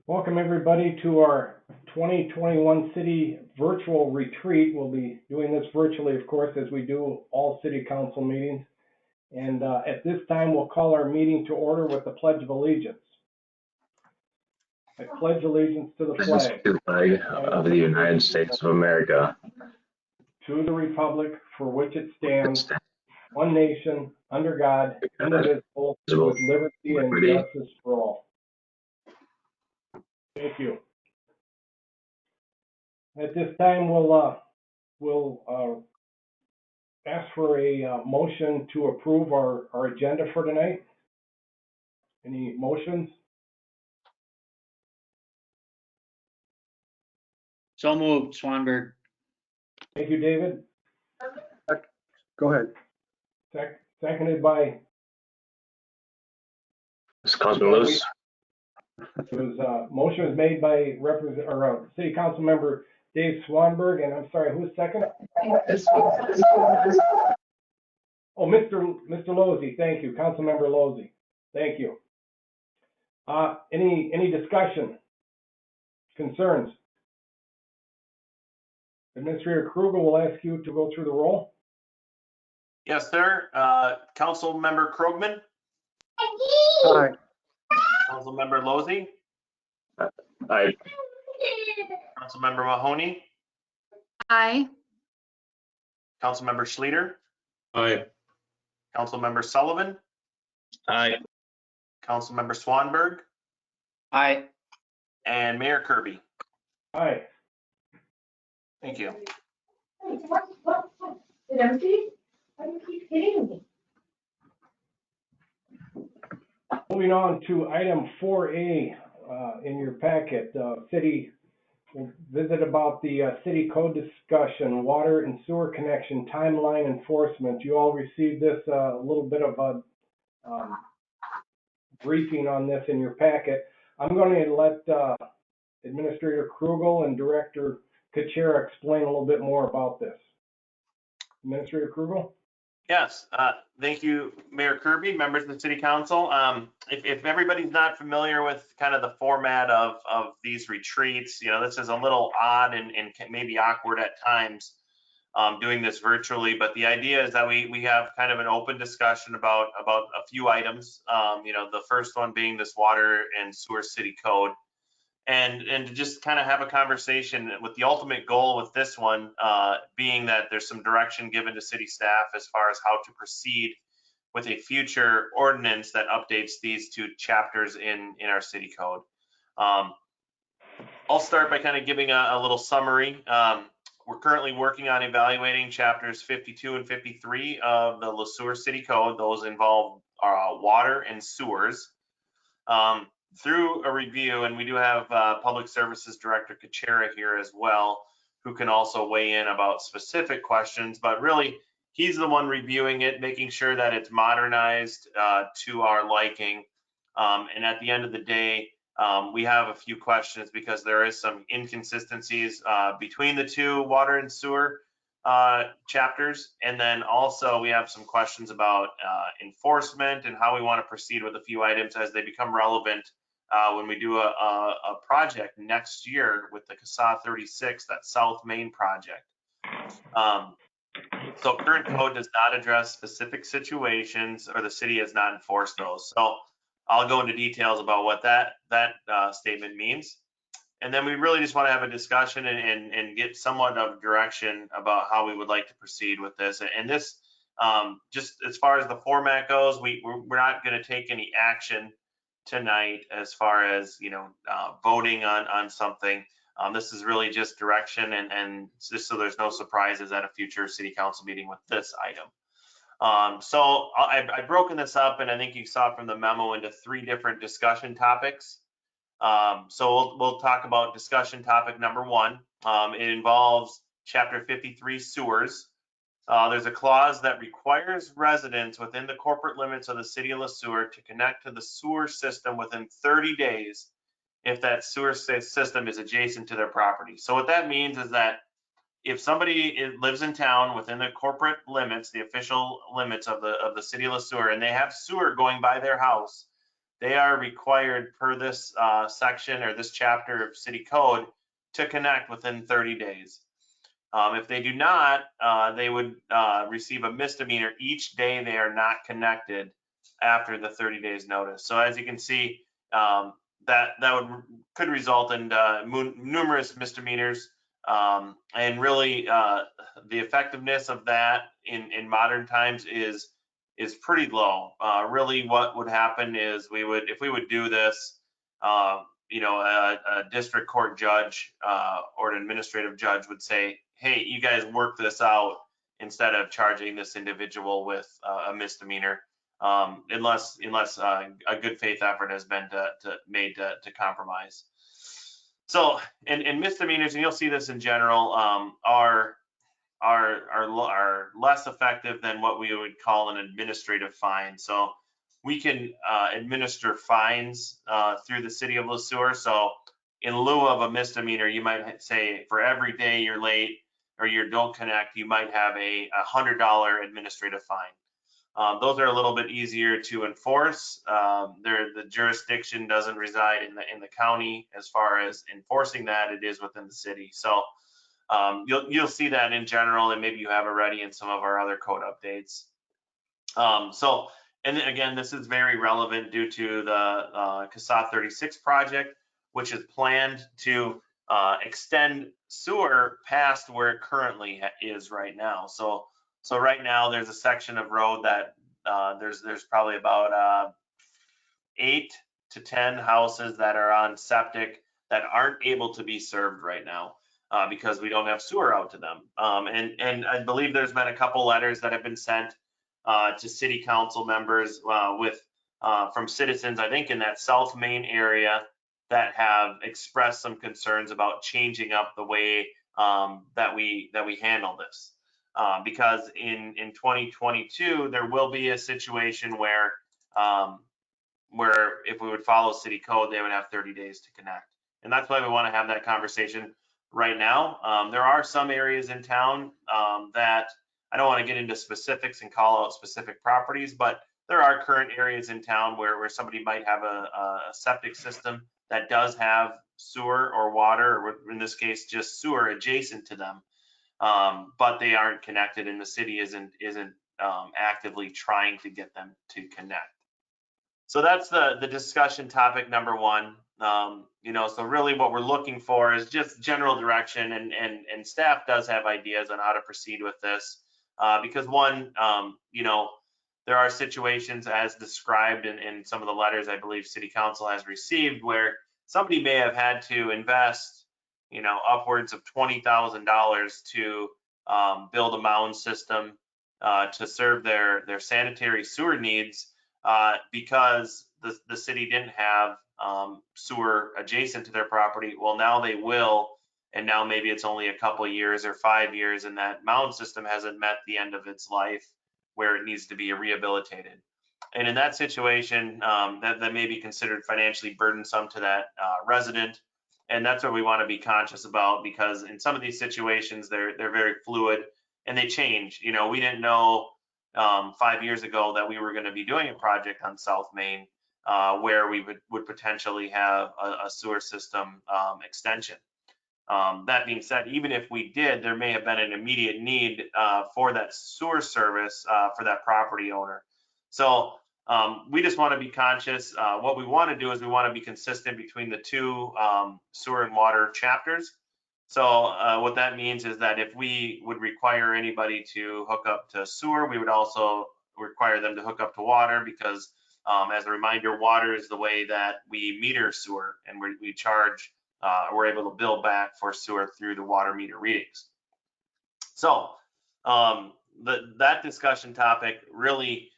Welcome everybody to our 2021 city virtual retreat. We'll be doing this virtually, of course, as we do all city council meetings. And at this time, we'll call our meeting to order with the Pledge of Allegiance. I pledge allegiance to the flag. To the flag of the United States of America. To the republic for which it stands, one nation, under God, indivisible, with liberty and justice for all. Thank you. At this time, we'll ask for a motion to approve our agenda for tonight. Any motions? So moved, Swanberg. Thank you, David. Go ahead. Seconded by Councilman Lewis. It was motion was made by City Council Member Dave Swanberg, and I'm sorry, who's second? Oh, Mr. Losey, thank you, Council Member Losey, thank you. Any discussion, concerns? Administrator Kruger will ask you to go through the roll. Yes, sir. Council Member Krogman. Aye. Council Member Losey. Aye. Council Member Mahoney. Aye. Council Member Schleter. Aye. Council Member Sullivan. Aye. Council Member Swanberg. Aye. And Mayor Kirby. Aye. Thank you. Dempsey, why do you keep hitting me? Moving on to item 4A in your packet, city, we'll visit about the city code discussion, water and sewer connection, timeline enforcement. You all received this, a little bit of a briefing on this in your packet. I'm going to let Administrator Krugel and Director Kachera explain a little bit more about this. Administrator Krugel? Yes, thank you, Mayor Kirby, members of the City Council. If everybody's not familiar with kind of the format of these retreats, you know, this is a little odd and maybe awkward at times doing this virtually, but the idea is that we have kind of an open discussion about a few items, you know, the first one being this water and sewer city code. And to just kind of have a conversation with the ultimate goal with this one being that there's some direction given to city staff as far as how to proceed with a future ordinance that updates these two chapters in our city code. I'll start by kind of giving a little summary. We're currently working on evaluating chapters 52 and 53 of the Sueur City Code. Those involve water and sewers. Through a review, and we do have Public Services Director Kachera here as well, who can also weigh in about specific questions, but really he's the one reviewing it, making sure that it's modernized to our liking. And at the end of the day, we have a few questions because there is some inconsistencies between the two water and sewer chapters. And then also we have some questions about enforcement and how we want to proceed with a few items as they become relevant when we do a project next year with the CASA 36, that South Main project. So current code does not address specific situations, or the city has not enforced those. So I'll go into details about what that statement means. And then we really just want to have a discussion and get somewhat of direction about how we would like to proceed with this. And this, just as far as the format goes, we're not going to take any action tonight as far as, you know, voting on something. This is really just direction and just so there's no surprises at a future city council meeting with this item. So I've broken this up, and I think you saw from the memo, into 3 different discussion topics. So we'll talk about discussion topic number 1. It involves chapter 53 sewers. There's a clause that requires residents within the corporate limits of the city of Sueur to connect to the sewer system within 30 days if that sewer system is adjacent to their property. So what that means is that if somebody lives in town within the corporate limits, the official limits of the city of Sueur, and they have sewer going by their house, they are required per this section or this chapter of city code to connect within 30 days. If they do not, they would receive a misdemeanor each day they are not connected after the 30 days notice. So as you can see, that could result in numerous misdemeanors, and really the effectiveness of that in modern times is pretty low. Really, what would happen is if we would do this, you know, a district court judge or an administrative judge would say, hey, you guys work this out instead of charging this individual with a misdemeanor, unless a good faith effort has been made to compromise. So, and misdemeanors, and you'll see this in general, are less effective than what we would call an administrative fine. So we can administer fines through the city of Sueur. So in lieu of a misdemeanor, you might say for every day you're late or you don't connect, you might have a $100 administrative fine. Those are a little bit easier to enforce. The jurisdiction doesn't reside in the county as far as enforcing that. It is within the city. So you'll see that in general, and maybe you have already in some of our other code updates. And again, this is very relevant due to the CASA 36 project, which is planned to extend Sueur past where it currently is right now. So right now there's a section of road that there's probably about 8 to 10 houses that are on septic that aren't able to be served right now because we don't have sewer out to them. And I believe there's been a couple letters that have been sent to city council members from citizens, I think in that South Main area, that have expressed some concerns about changing up the way that we handle this. Because in 2022, there will be a situation where if we would follow city code, they would have 30 days to connect. And that's why we want to have that conversation right now. There are some areas in town that I don't want to get into specifics and call out specific properties, but there are current areas in town where somebody might have a septic system that does have sewer or water, or in this case, just sewer adjacent to them. But they aren't connected, and the city isn't actively trying to get them to connect. So that's the discussion topic number one. So really what we're looking for is just general direction, and staff does have ideas on how to proceed with this. Because one, there are situations as described in some of the letters I believe city council has received where somebody may have had to invest, upwards of $20,000 to build a mound system to serve their sanitary sewer needs because the city didn't have sewer adjacent to their property. Well, now they will, and now maybe it's only a couple of years or 5 years, and that mound system hasn't met the end of its life where it needs to be rehabilitated. And in that situation, that may be considered financially burdensome to that resident. And that's what we want to be conscious about, because in some of these situations, they're very fluid and they change. We didn't know 5 years ago that we were going to be doing a project on South Main where we would potentially have a sewer system extension. That being said, even if we did, there may have been an immediate need for that sewer service for that property owner. So we just want to be conscious. What we want to do is we want to be consistent between the two sewer and water chapters. So what that means is that if we would require anybody to hook up to sewer, we would also require them to hook up to water, because as a reminder, water is the way that we meter sewer, and we charge, we're able to bill back for sewer through the water meter readings. So that discussion topic really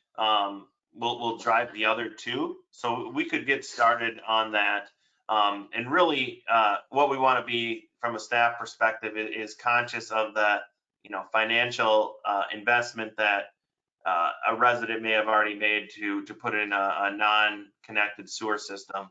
will drive the other two. So we could get started on that. And really what we want to be from a staff perspective is conscious of the financial investment that a resident may have already made to put in a non-connected sewer system.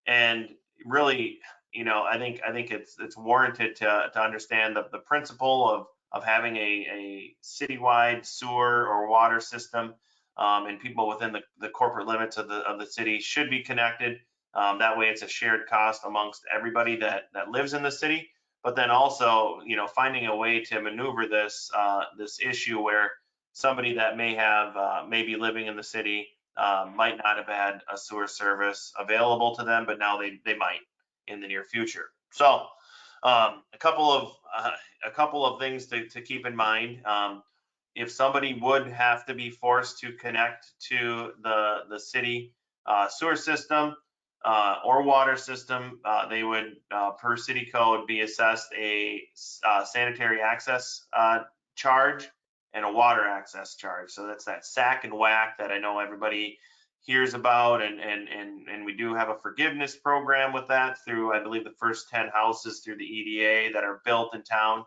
And really, I think it's warranted to understand the principle of having a citywide sewer or water system. and people within the corporate limits of the city should be connected. That way it's a shared cost amongst everybody that lives in the city. But then also, finding a way to maneuver this issue where somebody that may be living in the city might not have had a sewer service available to them, but now they might in the near future. So a couple of things to keep in mind. If somebody would have to be forced to connect to the city sewer system or water system, they would, per city code, be assessed a sanitary access charge and a water access charge. So that's that sack and whack that I know everybody hears about, and we do have a forgiveness program with that through, I believe, the first 10 houses through the EDA that are built in town.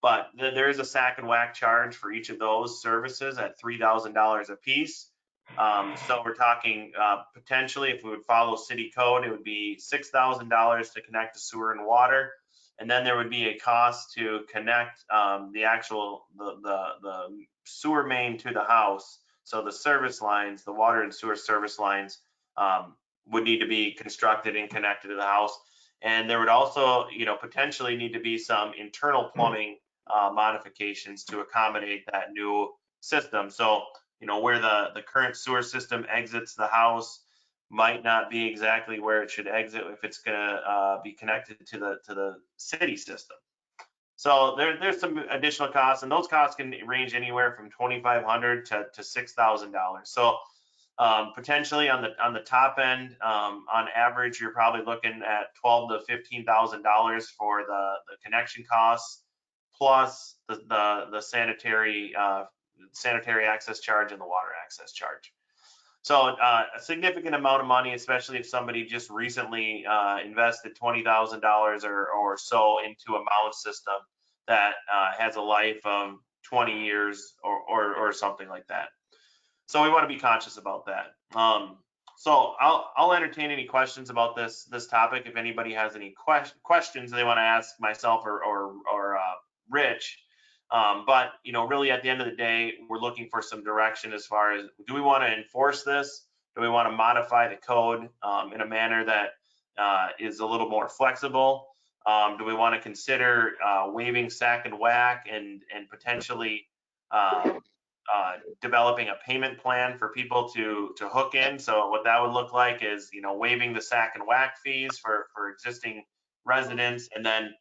But there is a sack and whack charge for each of those services at $3,000 a piece. So we're talking potentially, if we would follow city code, it would be $6,000 to connect to sewer and water. And then there would be a cost to connect the actual, the sewer main to the house. So the service lines, the water and sewer service lines would need to be constructed and connected to the house. And there would also, potentially need to be some internal plumbing modifications to accommodate that new system. So, where the current sewer system exits the house might not be exactly where it should exit if it's going to be connected to the city system. So there's some additional costs, and those costs can range anywhere from $2,500 to $6,000. So potentially on the top end, on average, you're probably looking at $12,000 to $15,000 for the connection costs, plus the sanitary access charge and the water access charge. So a significant amount of money, especially if somebody just recently invested $20,000 or so into a mound system that has a life of 20 years or something like that. So we want to be conscious about that. So I'll entertain any questions about this topic. If anybody has any questions they want to ask myself or Rich. But really at the end of the day, we're looking for some direction as far as, do we want to enforce this? Do we want to modify the code in a manner that is a little more flexible? Do we want to consider waiving sack and whack and potentially developing a payment plan for people to hook in? So what that would look like is, waiving the sack and whack fees for existing residents, and then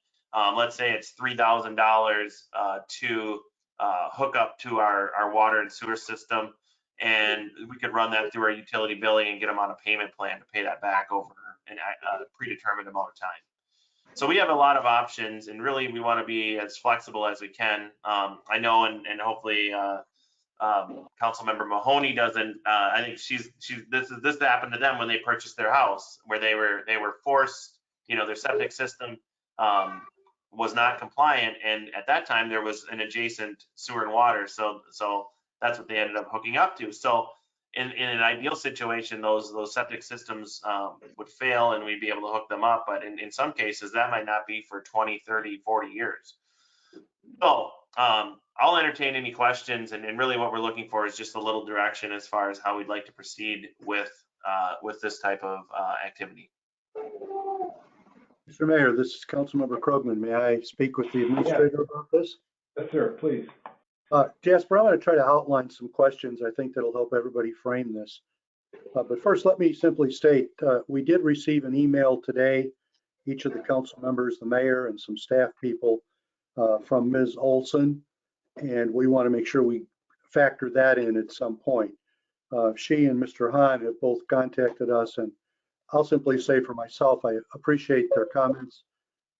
let's say it's $3,000 to hook up to our water and sewer system, and we could run that through our utility billing and get them on a payment plan to pay that back over a predetermined amount of time. So we have a lot of options, and really we want to be as flexible as we can. I know, and hopefully Councilmember Mahoney doesn't. I think this happened to them when they purchased their house, where they were forced. Their septic system was not compliant, and at that time there was an adjacent sewer and water, so that's what they ended up hooking up to. So in an ideal situation, those septic systems would fail and we'd be able to hook them up, but in some cases that might not be for 20, 30, 40 years. So I'll entertain any questions, and really what we're looking for is just a little direction as far as how we'd like to proceed with this type of activity. Mr. Mayor, this is Councilmember Krogman. May I speak with the administrator about this? Yes, sir, please. Jasper, I'm going to try to outline some questions I think that'll help everybody frame this. But first, let me simply state, we did receive an email today, each of the council members, the mayor, and some staff people from Ms. Olson, and we want to make sure we factor that in at some point. She and Mr. Hahn have both contacted us, and I'll simply say for myself, I appreciate their comments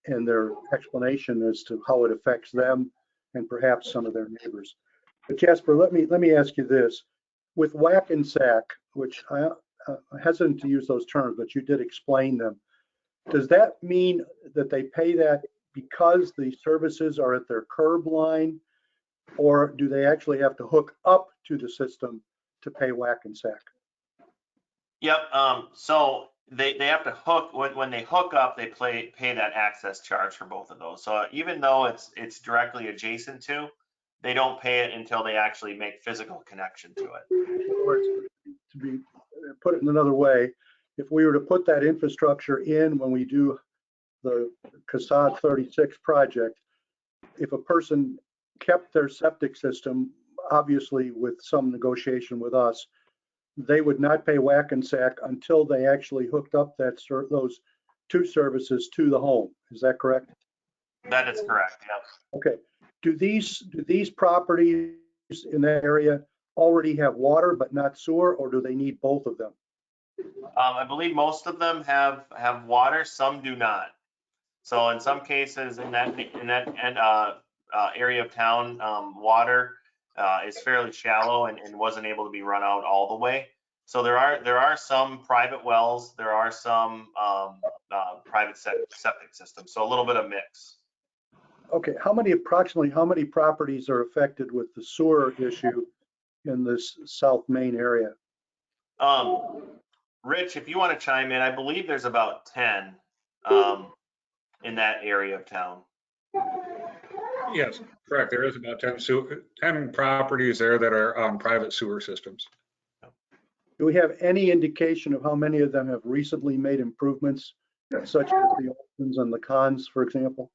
and their explanation as to how it affects them and perhaps some of their neighbors. But Jasper, let me ask you this. With whack and sack, which I'm hesitant to use those terms, but you did explain them. Does that mean that they pay that because the services are at their curb line, or do they actually have to hook up to the system to pay whack and sack? Yep. So they have to hook, when they hook up, they pay that access charge for both of those. So even though it's directly adjacent to, they don't pay it until they actually make physical connection to it. Or to be put it in another way, if we were to put that infrastructure in when we do the CASAD 36 project, if a person kept their septic system, obviously with some negotiation with us, they would not pay whack and sack until they actually hooked up those two services to the home. Is that correct? That is correct, yep. Okay. Do these properties in that area already have water but not sewer, or do they need both of them? I believe most of them have water, some do not. So in some cases in that area of town, water is fairly shallow and wasn't able to be run out all the way. So there are some private wells, there are some private septic systems. So a little bit of mix. Okay, approximately how many properties are affected with the sewer issue in this South Main area? Rich, if you want to chime in, I believe there's about 10 in that area of town. Yes, correct. There is about 10 properties there that are on private sewer systems. Do we have any indication of how many of them have recently made improvements, such as the Olsons and the Cons, for example?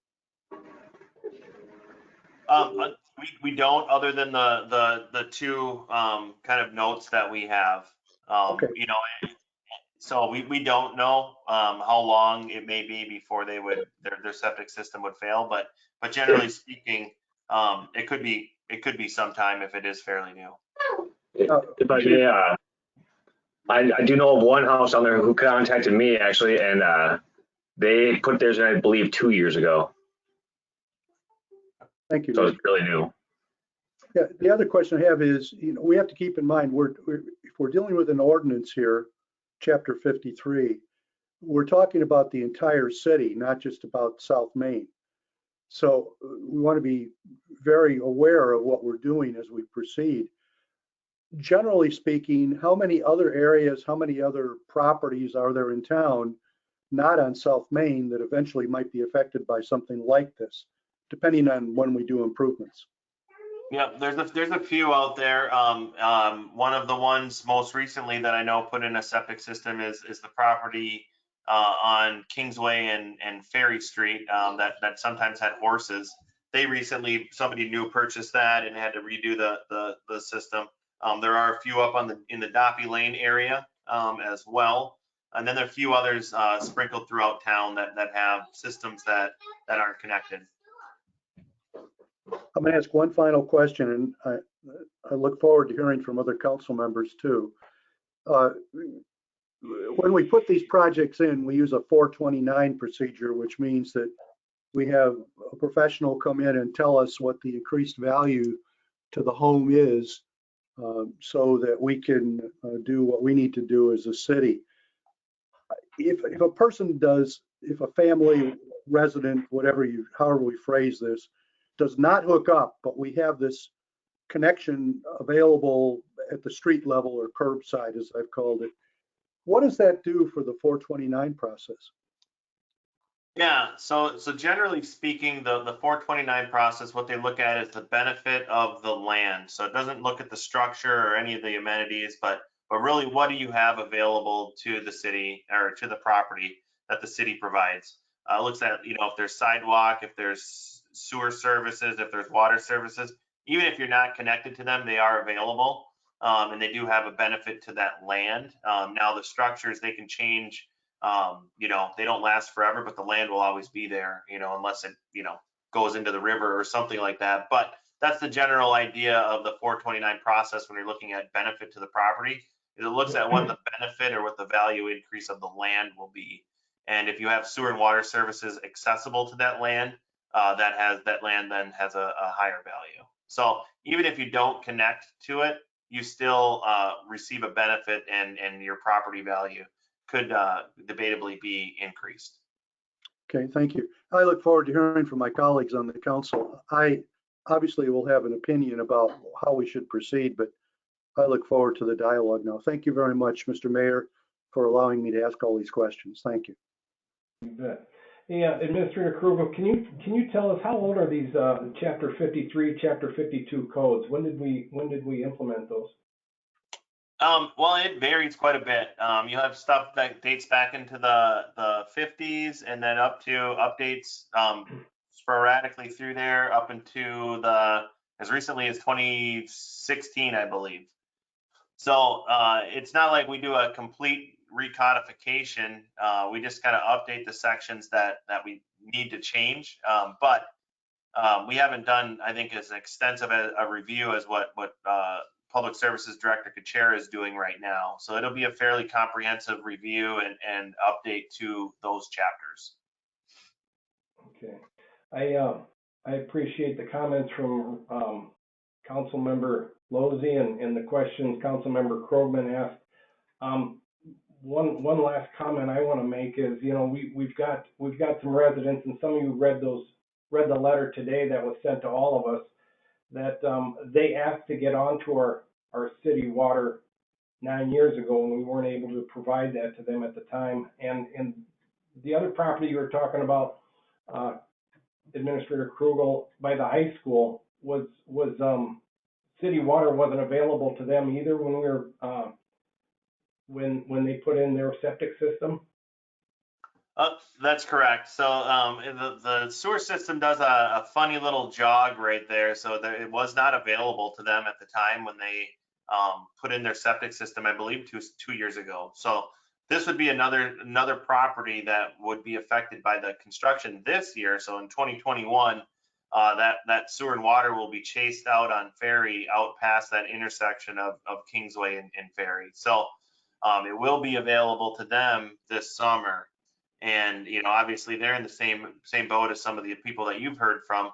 We don't, other than the two kind of notes that we have. Okay. You know, so we don't know how long it may be before they would their septic system would fail, but generally speaking, it could be some time if it is fairly new. If I may, I do know of one house on there who contacted me actually, and they put theirs in, I believe, 2 years ago. Thank you. So it's really new. Yeah, the other question I have is, we have to keep in mind, if we're dealing with an ordinance here, Chapter 53, we're talking about the entire city, not just about South Main. So we want to be very aware of what we're doing as we proceed. Generally speaking, how many other areas, how many other properties are there in town not on South Main that eventually might be affected by something like this, depending on when we do improvements? Yeah, there's a few out there. One of the ones most recently that I know put in a septic system is the property on Kingsway and Ferry Street that sometimes had horses. They recently, somebody new purchased that and had to redo the system. There are a few up in the Doppy Lane area as well. And then there are a few others sprinkled throughout town that have systems that aren't connected. I'm going to ask one final question, and I look forward to hearing from other council members too. When we put these projects in, we use a 429 procedure, which means that we have a professional come in and tell us what the increased value to the home is, so that we can do what we need to do as a city. If a person does, if a family resident, however we phrase this, does not hook up, but we have this connection available at the street level or curbside, as I've called it, what does that do for the 429 process? Yeah, so generally speaking, the 429 process, what they look at is the benefit of the land. So it doesn't look at the structure or any of the amenities, but really what do you have available to the city or to the property that the city provides? It looks at, if there's sidewalk, if there's sewer services, if there's water services, even if you're not connected to them, they are available. And they do have a benefit to that land. Now the structures, they can change. They don't last forever, but the land will always be there, unless it, goes into the river or something like that. But that's the general idea of the 429 process when you're looking at benefit to the property. It looks at what the benefit or what the value increase of the land will be. And if you have sewer and water services accessible to that land, that land then has a higher value. So even if you don't connect to it, you still receive a benefit and your property value could debatably be increased. Okay, thank you. I look forward to hearing from my colleagues on the council. I obviously will have an opinion about how we should proceed, but I look forward to the dialogue now. Thank you very much, Mr. Mayor, for allowing me to ask all these questions. Thank you. You bet. Hey, Administrator Krugel, can you tell us how old are these Chapter 53, Chapter 52 codes? When did we implement those? Well, it varies quite a bit. You have stuff that dates back into the 50s and then up to updates sporadically through there up into as recently as 2016, I believe. So it's not like we do a complete recodification. We just kind of update the sections that we need to change. But we haven't done, I think, as extensive a review as what Public Services Director Kuchera is doing right now. So it'll be a fairly comprehensive review and update to those chapters. Okay, I appreciate the comments from Councilmember Lozey and the questions Councilmember Krogman asked. One last comment I want to make is, you know, we've got some residents, and some of you read the letter today that was sent to all of us, that they asked to get onto our city water 9 years ago, and we weren't able to provide that to them at the time. And the other property you were talking about, Administrator Krugel, by the high school, was city water wasn't available to them either when we were when they put in their septic system. That's correct. So the sewer system does a funny little jog right there. So it was not available to them at the time when they put in their septic system, I believe 2 years ago. So this would be another property that would be affected by the construction this year. So in 2021, that sewer and water will be chased out on Ferry out past that intersection of Kingsway and Ferry. So it will be available to them this summer. And, you know, obviously they're in the same boat as some of the people that you've heard from,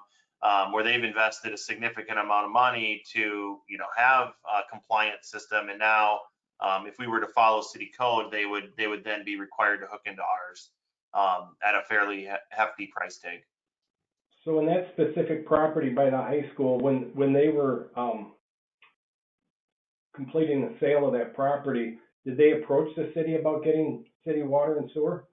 where they've invested a significant amount of money to, you know, have a compliant system. And now, if we were to follow city code, they would then be required to hook into ours at a fairly hefty price tag. So in that specific property by the high school, when they were completing the sale of that property, did they approach the city about getting city water and sewer?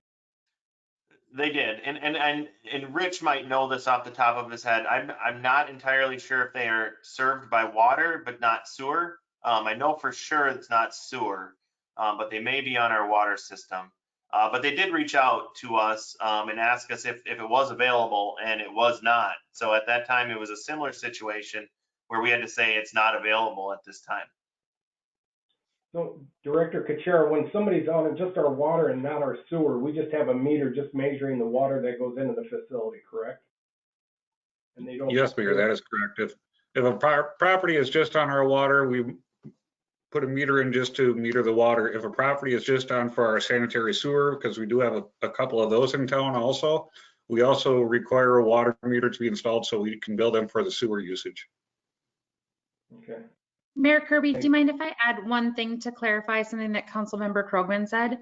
They did, and Rich might know this off the top of his head. I'm not entirely sure if they are served by water but not sewer. I know for sure it's not sewer, but they may be on our water system. But they did reach out to us and ask us if it was available, and it was not. So at that time, it was a similar situation where we had to say it's not available at this time. So, Director Kuchera, when somebody's on just our water and not our sewer, we just have a meter just measuring the water that goes into the facility, correct? And they don't. Yes, Mayor, that is correct. If a property is just on our water, we put a meter in just to meter the water. If a property is just on for our sanitary sewer, because we do have a couple of those in town also, we also require a water meter to be installed so we can bill them for the sewer usage. Okay. Mayor Kirby, do you mind if I add one thing to clarify something that Councilmember Krogman said?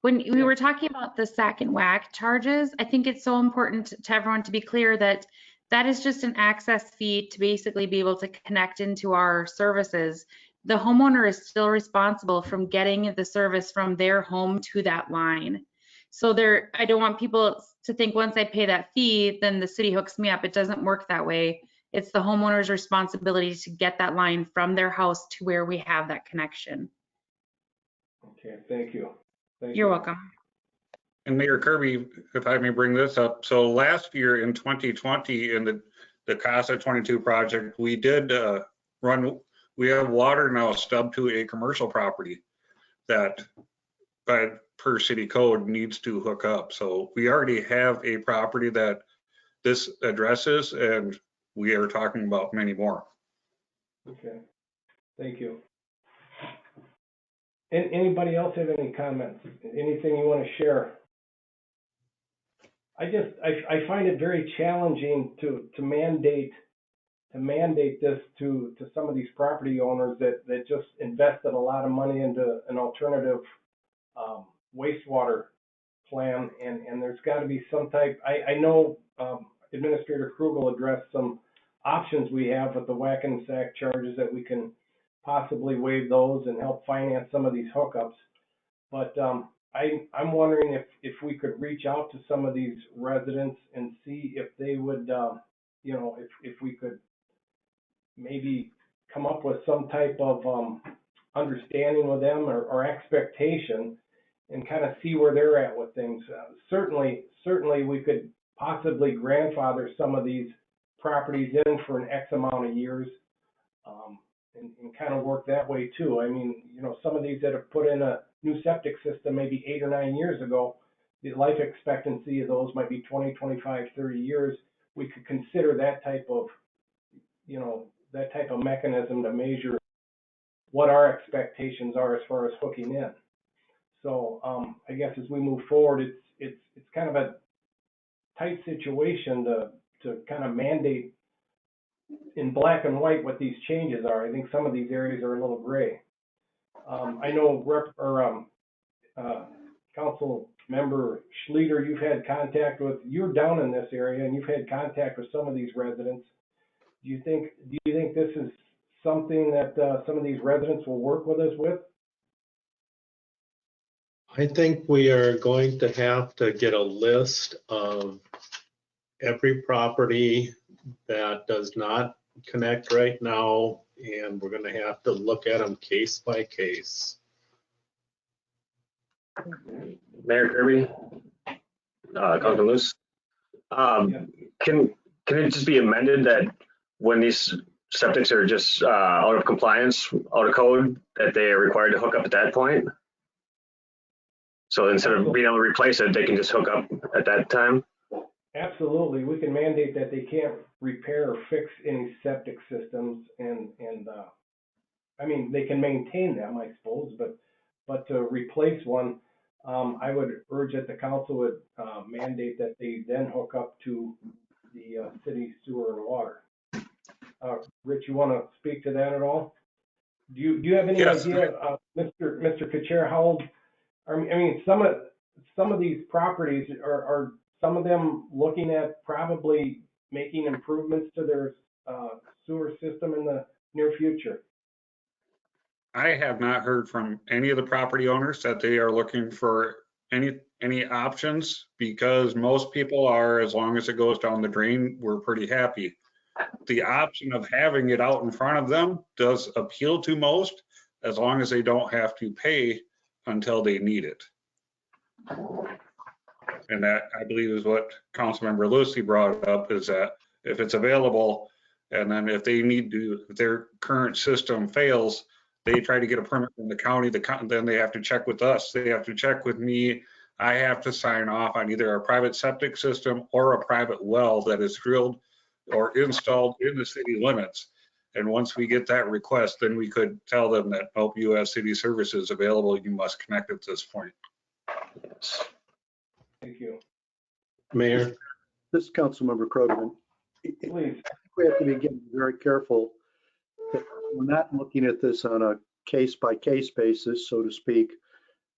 When we were talking about the sack and whack charges, I think it's so important to everyone to be clear that that is just an access fee to basically be able to connect into our services. The homeowner is still responsible from getting the service from their home to that line. So I don't want people to think once I pay that fee, then the city hooks me up. It doesn't work that way. It's the homeowner's responsibility to get that line from their house to where we have that connection. Okay, thank you. You're welcome. And Mayor Kirby, if I may bring this up, so last year in 2020 in the CASA 22 project, we did we have water now stubbed to a commercial property that per city code needs to hook up. So we already have a property that this addresses, and we are talking about many more. Okay, thank you. And anybody else have any comments? Anything you want to share? I find it very challenging to mandate this to some of these property owners that just invested a lot of money into an alternative wastewater plan, and there's got to be some type. I know Administrator Krugel addressed some options we have with the whack and sack charges that we can possibly waive those and help finance some of these hookups. But I'm wondering if we could reach out to some of these residents and see if they would, you know, if we could maybe come up with some type of understanding with them or expectation and kind of see where they're at with things. Certainly we could possibly grandfather some of these properties in for an X amount of years, and kind of work that way too. I mean, you know, some of these that have put in a new septic system maybe 8 or 9 years ago, the life expectancy of those might be 20, 25, 30 years. We could consider that type of, you know, that type of mechanism to measure what our expectations are as far as hooking in. So I guess as we move forward, it's kind of a tight situation to kind of mandate in black and white what these changes are. I think some of these areas are a little gray. I know Council Member Schlueter, you've had contact with, you're down in this area and you've had contact with some of these residents. Do you think this is something that some of these residents will work with us with? I think we are going to have to get a list of every property that does not connect right now, and we're going to have to look at them case by case. Mayor Kirby, Councilman Luce, can it just be amended that when these septics are just out of compliance, out of code, that they are required to hook up at that point? So instead of being able to replace it, they can just hook up at that time? Absolutely. We can mandate that they can't repair or fix any septic systems, and I mean, they can maintain them, I suppose, but to replace one, I would urge that the council would mandate that they then hook up to the city sewer and water. Rich, you want to speak to that at all? Do you have any idea, Mr. Kuchar, how old? I mean, some of these properties are some of them looking at probably making improvements to their sewer system in the near future. I have not heard from any of the property owners that they are looking for any options, because most people are, as long as it goes down the drain, we're pretty happy. The option of having it out in front of them does appeal to most, as long as they don't have to pay until they need it. And that, I believe, is what Councilmember Lucy brought up, is that if it's available, and then if they need to, if their current system fails, they try to get a permit from the county, then they have to check with us. They have to check with me. I have to sign off on either a private septic system or a private well that is drilled or installed in the city limits. And once we get that request, then we could tell them that, oh, you have city services available, you must connect at this point. Yes. Thank you. Mayor? This is Councilmember Krogman. Please. We have to be getting very careful that we're not looking at this on a case by case basis, so to speak.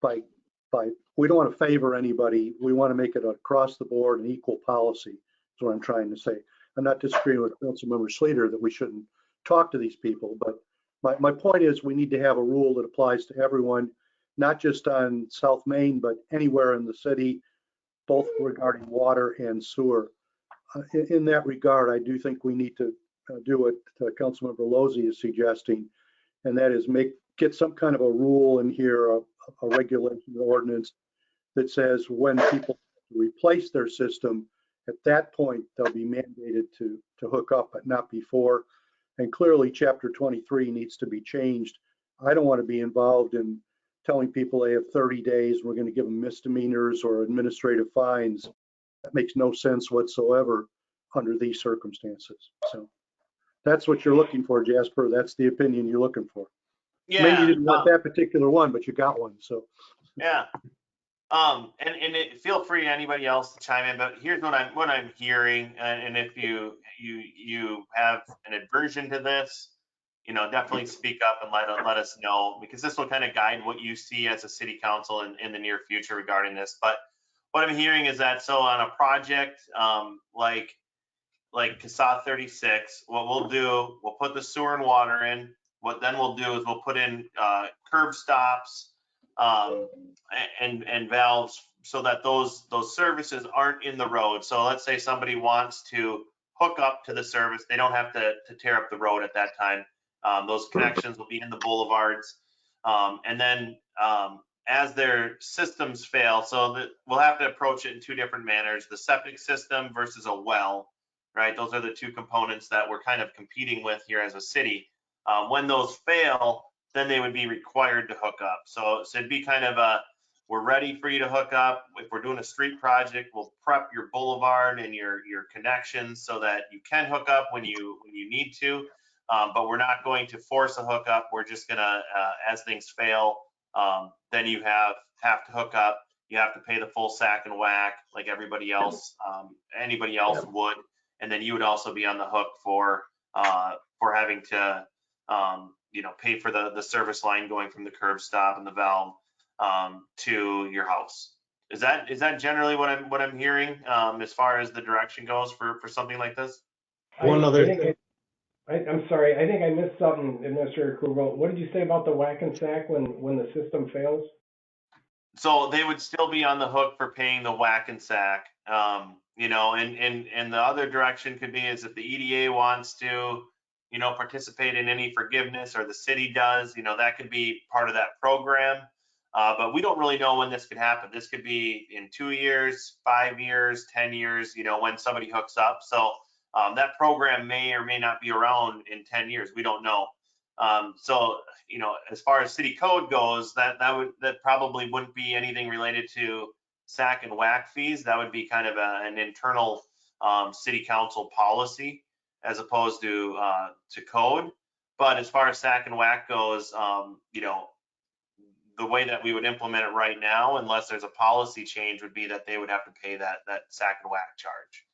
We don't want to favor anybody. We want to make it across the board an equal policy, is what I'm trying to say. I'm not disagreeing with Councilmember Schlueter that we shouldn't talk to these people, but my point is we need to have a rule that applies to everyone, not just on South Main, but anywhere in the city, both regarding water and sewer. In that regard, I do think we need to do what Councilmember Lozey is suggesting, and that is get some kind of a rule in here, a regulation ordinance that says when people replace their system, at that point they'll be mandated to hook up, but not before. And clearly, Chapter 23 needs to be changed. I don't want to be involved in telling people they have 30 days. We're going to give them misdemeanors or administrative fines. That makes no sense whatsoever under these circumstances. So that's what you're looking for, Jasper. That's the opinion you're looking for. Yeah. Maybe you didn't want that particular one, but you got one. So Yeah. Feel free, anybody else, to chime in, but here's what I'm hearing, and if you have an aversion to this, definitely speak up and let us know, because this will kind of guide what you see as a city council in the near future regarding this. But what I'm hearing is that, so on a project like CASA 36, what we'll do, we'll put the sewer and water in. What then we'll do is we'll put in curb stops, and valves so that those services aren't in the road. So let's say somebody wants to hook up to the service, they don't have to tear up the road at that time. Those connections will be in the boulevards. And then as their systems fail, so that we'll have to approach it in two different manners, the septic system versus a well, right? Those are the two components that we're kind of competing with here as a city. When those fail, then they would be required to hook up. So it'd be kind of a, we're ready for you to hook up. If we're doing a street project, we'll prep your boulevard and your connections so that you can hook up when you need to. But we're not going to force a hookup. We're just gonna, as things fail, then you have to hook up. You have to pay the full sack and whack like everybody else, anybody else would. And then you would also be on the hook for having to, pay for the service line going from the curb stop and the valve to your house. Is that generally what I'm hearing as far as the direction goes for something like this? One other thing. I'm sorry, I think I missed something, Administrator Kugel. What did you say about the whack and sack when the system fails? So they would still be on the hook for paying the whack and sack. And the other direction could be is if the EDA wants to, participate in any forgiveness, or the city does, that could be part of that program. But we don't really know when this could happen. This could be in 2 years, 5 years, 10 years, when somebody hooks up. So that program may or may not be around in 10 years. We don't know. So, as far as city code goes, that probably wouldn't be anything related to sack and whack fees. That would be kind of an internal city council policy as opposed to code. But as far as sack and whack goes, the way that we would implement it right now, unless there's a policy change, would be that they would have to pay that sack and whack charge.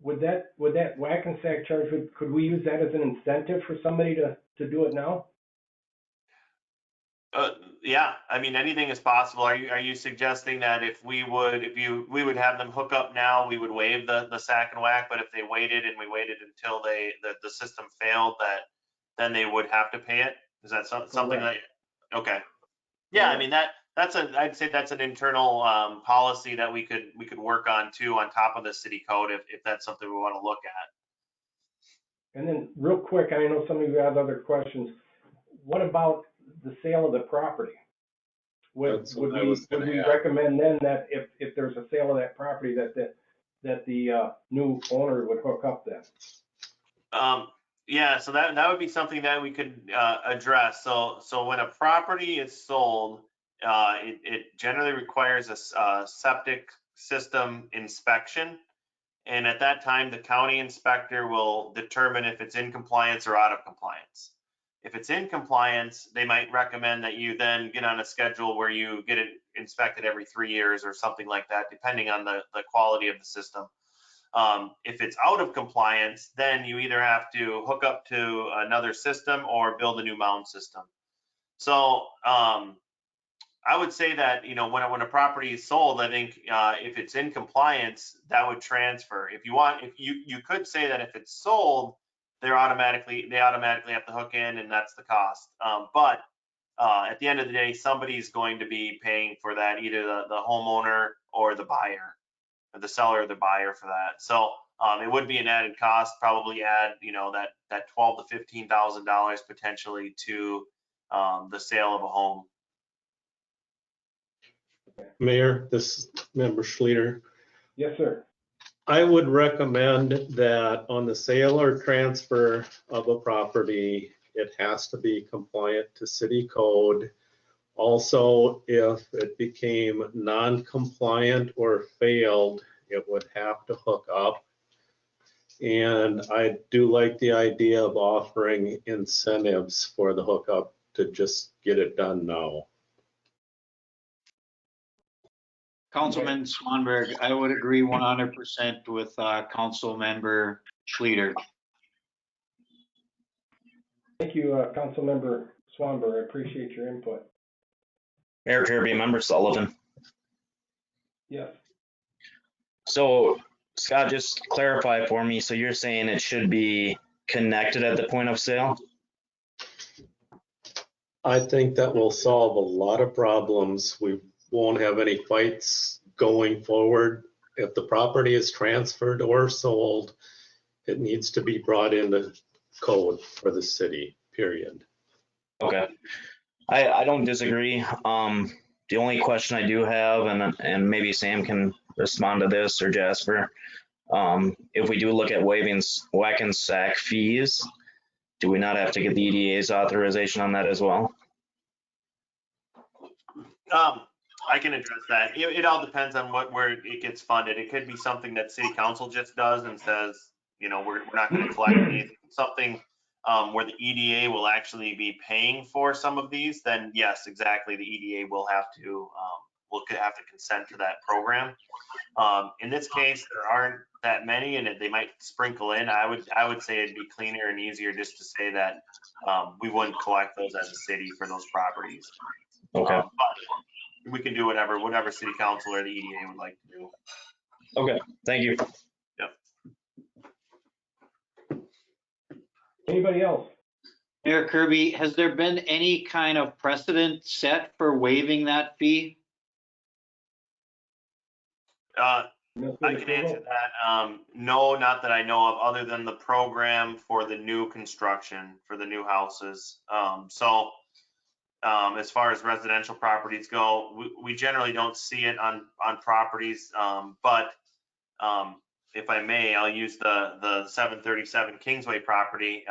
Would that whack and sack charge, could we use that as an incentive for somebody to do it now? Yeah, I mean, anything is possible. Are you suggesting that if we would have them hook up now, we would waive the sack and whack, but if they waited and we waited until the system failed, that then they would have to pay it? Is that something that? Okay. Yeah, I mean I'd say that's an internal policy that we could work on too, on top of the city code, if that's something we want to look at. And then real quick, I know some of you have other questions. What about the sale of the property? Would we recommend then that if there's a sale of that property that the new owner would hook up then? Yeah, so that would be something that we could address. So when a property is sold, it generally requires a septic system inspection. And at that time, the county inspector will determine if it's in compliance or out of compliance. If it's in compliance, they might recommend that you then get on a schedule where you get it inspected every 3 years or something like that, depending on the quality of the system. If it's out of compliance, then you either have to hook up to another system or build a new mound system. So I would say that, when a property is sold, I think if it's in compliance, that would transfer. If you could say that if it's sold, they automatically have to hook in, and that's the cost. But at the end of the day, somebody's going to be paying for that, either the homeowner or the buyer, or the seller or the buyer for that. So it would be an added cost, probably add, that $12,000 to $15,000 potentially to the sale of a home. Mayor, this is Member Schlueter. Yes, sir. I would recommend that on the sale or transfer of a property, it has to be compliant to city code. Also, if it became non-compliant or failed, it would have to hook up. And I do like the idea of offering incentives for the hookup to just get it done now. Councilman Swanberg, I would agree 100% with Council Member Schlueter. Thank you, Councilmember Swanberg. I appreciate your input. Mayor Kirby, Member Sullivan. Yes. So Scott, just clarify for me. So you're saying it should be connected at the point of sale? I think that will solve a lot of problems. We won't have any fights going forward. If the property is transferred or sold, it needs to be brought into code for the city, period. Okay. I don't disagree. The only question I do have, and maybe Sam can respond to this, or Jasper, if we do look at waiving whack and sack fees, do we not have to get the EDA's authorization on that as well? I can address that. It all depends on where it gets funded. It could be something that city council just does and says, you know, we're not going to collect anything. Something where the EDA will actually be paying for some of these, then yes, exactly. The EDA will have to consent to that program. In this case, there aren't that many, and they might sprinkle in. I would say it'd be cleaner and easier just to say that we wouldn't collect those as a city for those properties. Okay. But we can do whatever city council or the EDA would like to do. Okay, thank you. Anybody else? Mayor Kirby, has there been any kind of precedent set for waiving that fee? I can answer that. No, not that I know of, other than the program for the new construction, for the new houses. As far as residential properties go, we generally don't see it on properties. But if I may, I'll use the 737 Kingsway property.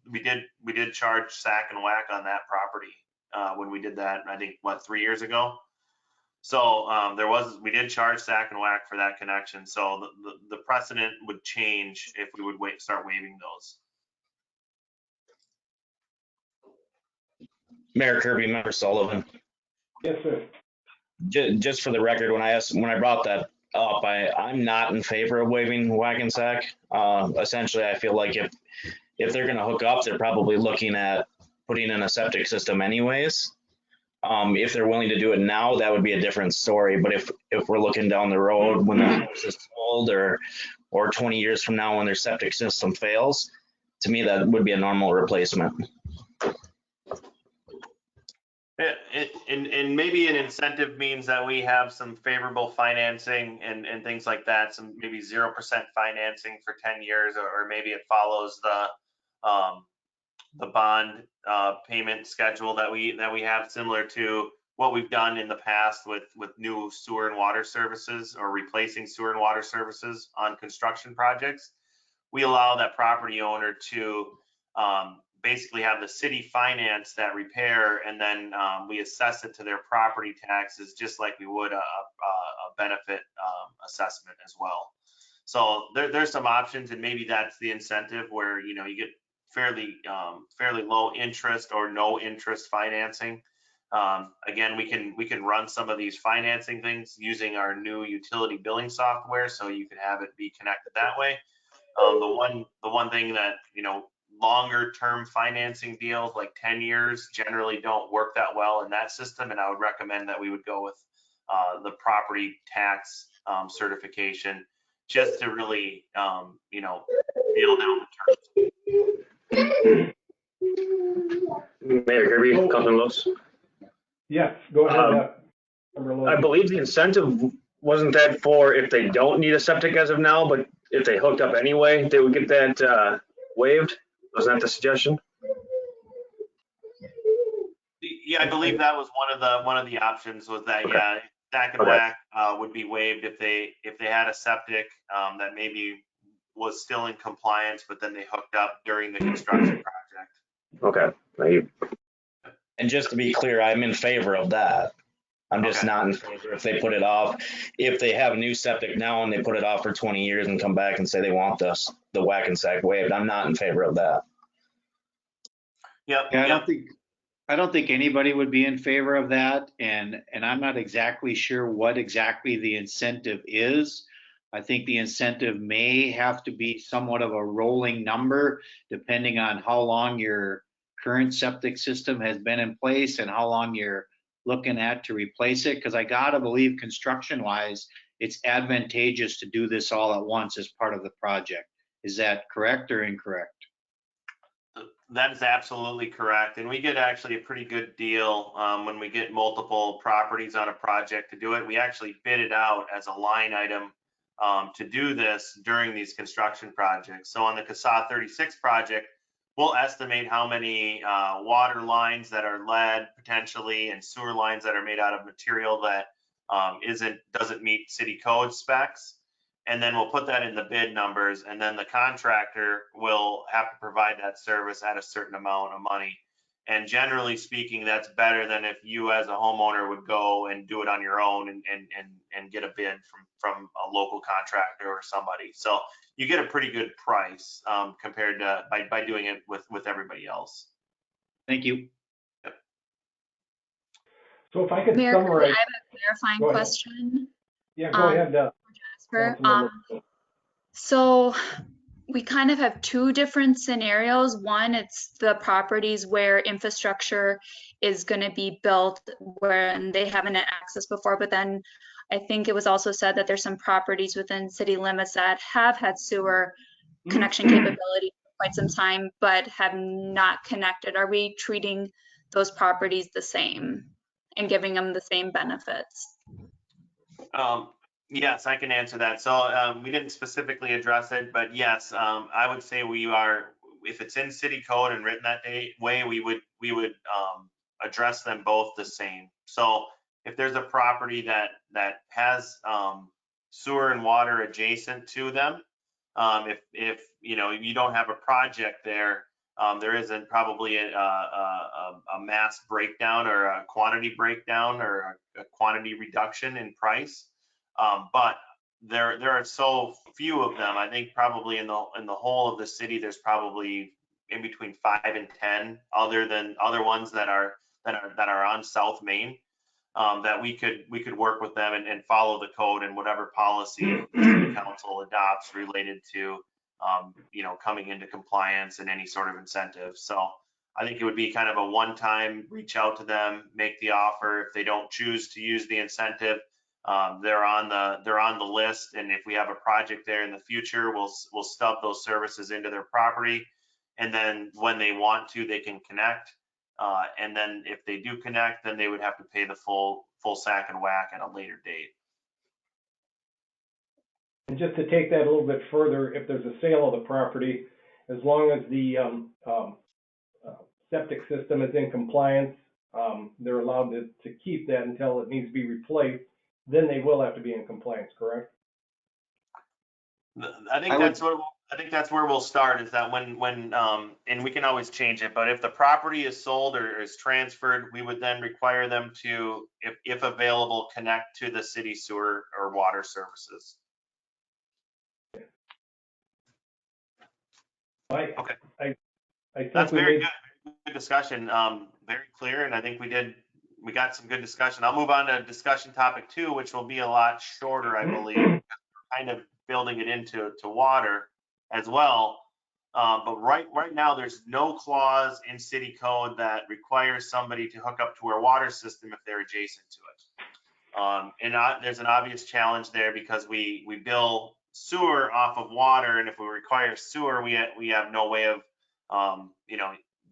We did charge sack and whack on that property when we did that, I think, 3 years ago. So we did charge sack and whack for that connection. So the precedent would change if we would start waiving those. Mayor Kirby, Member Sullivan. Yes, sir. Just for the record, when I brought that up, I'm not in favor of waiving whack and sack. Essentially, I feel like if they're going to hook up, they're probably looking at putting in a septic system anyways. If they're willing to do it now, that would be a different story. But if we're looking down the road when the house is sold, or 20 years from now when their septic system fails, to me that would be a normal replacement. And maybe an incentive means that we have some favorable financing and things like that, some maybe 0% financing for 10 years, or maybe it follows the bond payment schedule that we have, similar to what we've done in the past with new sewer and water services, or replacing sewer and water services on construction projects. We allow that property owner to basically have the city finance that repair, and then we assess it to their property taxes, just like we would a benefit assessment as well. So there's some options, and maybe that's the incentive where, you know, you get fairly low interest or no interest financing. Again, we can run some of these financing things using our new utility billing software, so you can have it be connected that way. The one thing that, you know, longer term financing deals like 10 years generally don't work that well in that system, and I would recommend that we would go with the property tax certification, just to really you know, nail down the terms. Mayor Kirby, Councilman Lewis. Yes, go ahead. I believe the incentive wasn't that for if they don't need a septic as of now, but if they hooked up anyway, they would get that waived. Wasn't that the suggestion? Yeah, I believe that was one of the options, was that, okay, yeah, stack and whack would be waived if they had a septic that maybe was still in compliance, but then they hooked up during the construction project. Okay, thank you. And just to be clear, I'm in favor of that. I'm just not in favor if they put it off. If they have a new septic now and they put it off for 20 years and come back and say they want the whack and sack waived, I'm not in favor of that. Yep. Yeah, I don't think anybody would be in favor of that, and I'm not exactly sure what exactly the incentive is. I think the incentive may have to be somewhat of a rolling number, depending on how long your current septic system has been in place and how long you're looking at to replace it. Because I gotta believe, construction wise, it's advantageous to do this all at once as part of the project. Is that correct or incorrect? That is absolutely correct. And we get actually a pretty good deal when we get multiple properties on a project to do it. We actually bid it out as a line item to do this during these construction projects. So on the CASA 36 project, we'll estimate how many water lines that are lead potentially and sewer lines that are made out of material that doesn't meet city code specs. And then we'll put that in the bid numbers, and then the contractor will have to provide that service at a certain amount of money. And generally speaking, that's better than if you as a homeowner would go and do it on your own and get a bid from a local contractor or somebody. So you get a pretty good price compared to by doing it with everybody else. Thank you. So if I could Mayor, summarize. I have a clarifying Go ahead. question. Yeah, go ahead. Jasper. Councilmember. So we kind of have two different scenarios. One, it's the properties where infrastructure is going to be built where they haven't had access before, but then I think it was also said that there's some properties within city limits that have had sewer connection capability for quite some time, but have not connected. Are we treating those properties the same and giving them the same benefits? Yes, I can answer that. So we didn't specifically address it, but yes, I would say we are, if it's in city code and written that way, we would address them both the same. So if there's a property that has sewer and water adjacent to them, if you don't have a project there, there isn't probably a mass breakdown or a quantity breakdown or a quantity reduction in price. But there are so few of them. I think probably in the whole of the city, there's probably in between 5 and 10 other ones that are on South Main that we could work with them and follow the code and whatever policy the city council adopts related to coming into compliance and any sort of incentive. So I think it would be kind of a one-time reach out to them, make the offer. If they don't choose to use the incentive, they're on the list, and if we have a project there in the future, we'll stub those services into their property, and then when they want to, they can connect. And then if they do connect, then they would have to pay the full sack and whack at a later date. And just to take that a little bit further, if there's a sale of the property, as long as the septic system is in compliance, they're allowed to keep that until it needs to be replaced. Then they will have to be in compliance, correct? I think that's where we'll start, is that when and we can always change it, but if the property is sold or is transferred, we would then require them to, if available, connect to the city sewer or water services. Okay. I think That's very good discussion, very clear, and I think we got some good discussion. I'll move on to discussion topic 2, which will be a lot shorter, I believe. We're kind of building it into water as well. But right now, there's no clause in city code that requires somebody to hook up to our water system if they're adjacent to it. And there's an obvious challenge there because we bill sewer off of water, and if we require sewer, we have no way of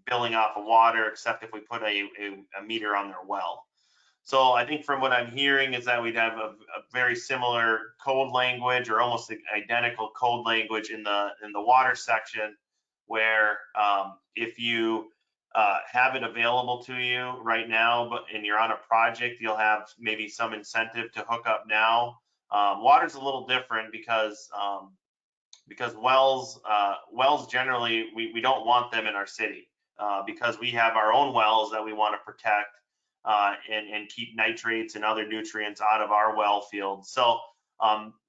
billing off of water except if we put a meter on their well. So I think from what I'm hearing is that we'd have a very similar code language or almost identical code language in the water section, where if you have it available to you right now, and you're on a project, you'll have maybe some incentive to hook up now. Water's a little different because wells generally we don't want them in our city. Because we have our own wells that we want to protect and keep nitrates and other nutrients out of our well field. So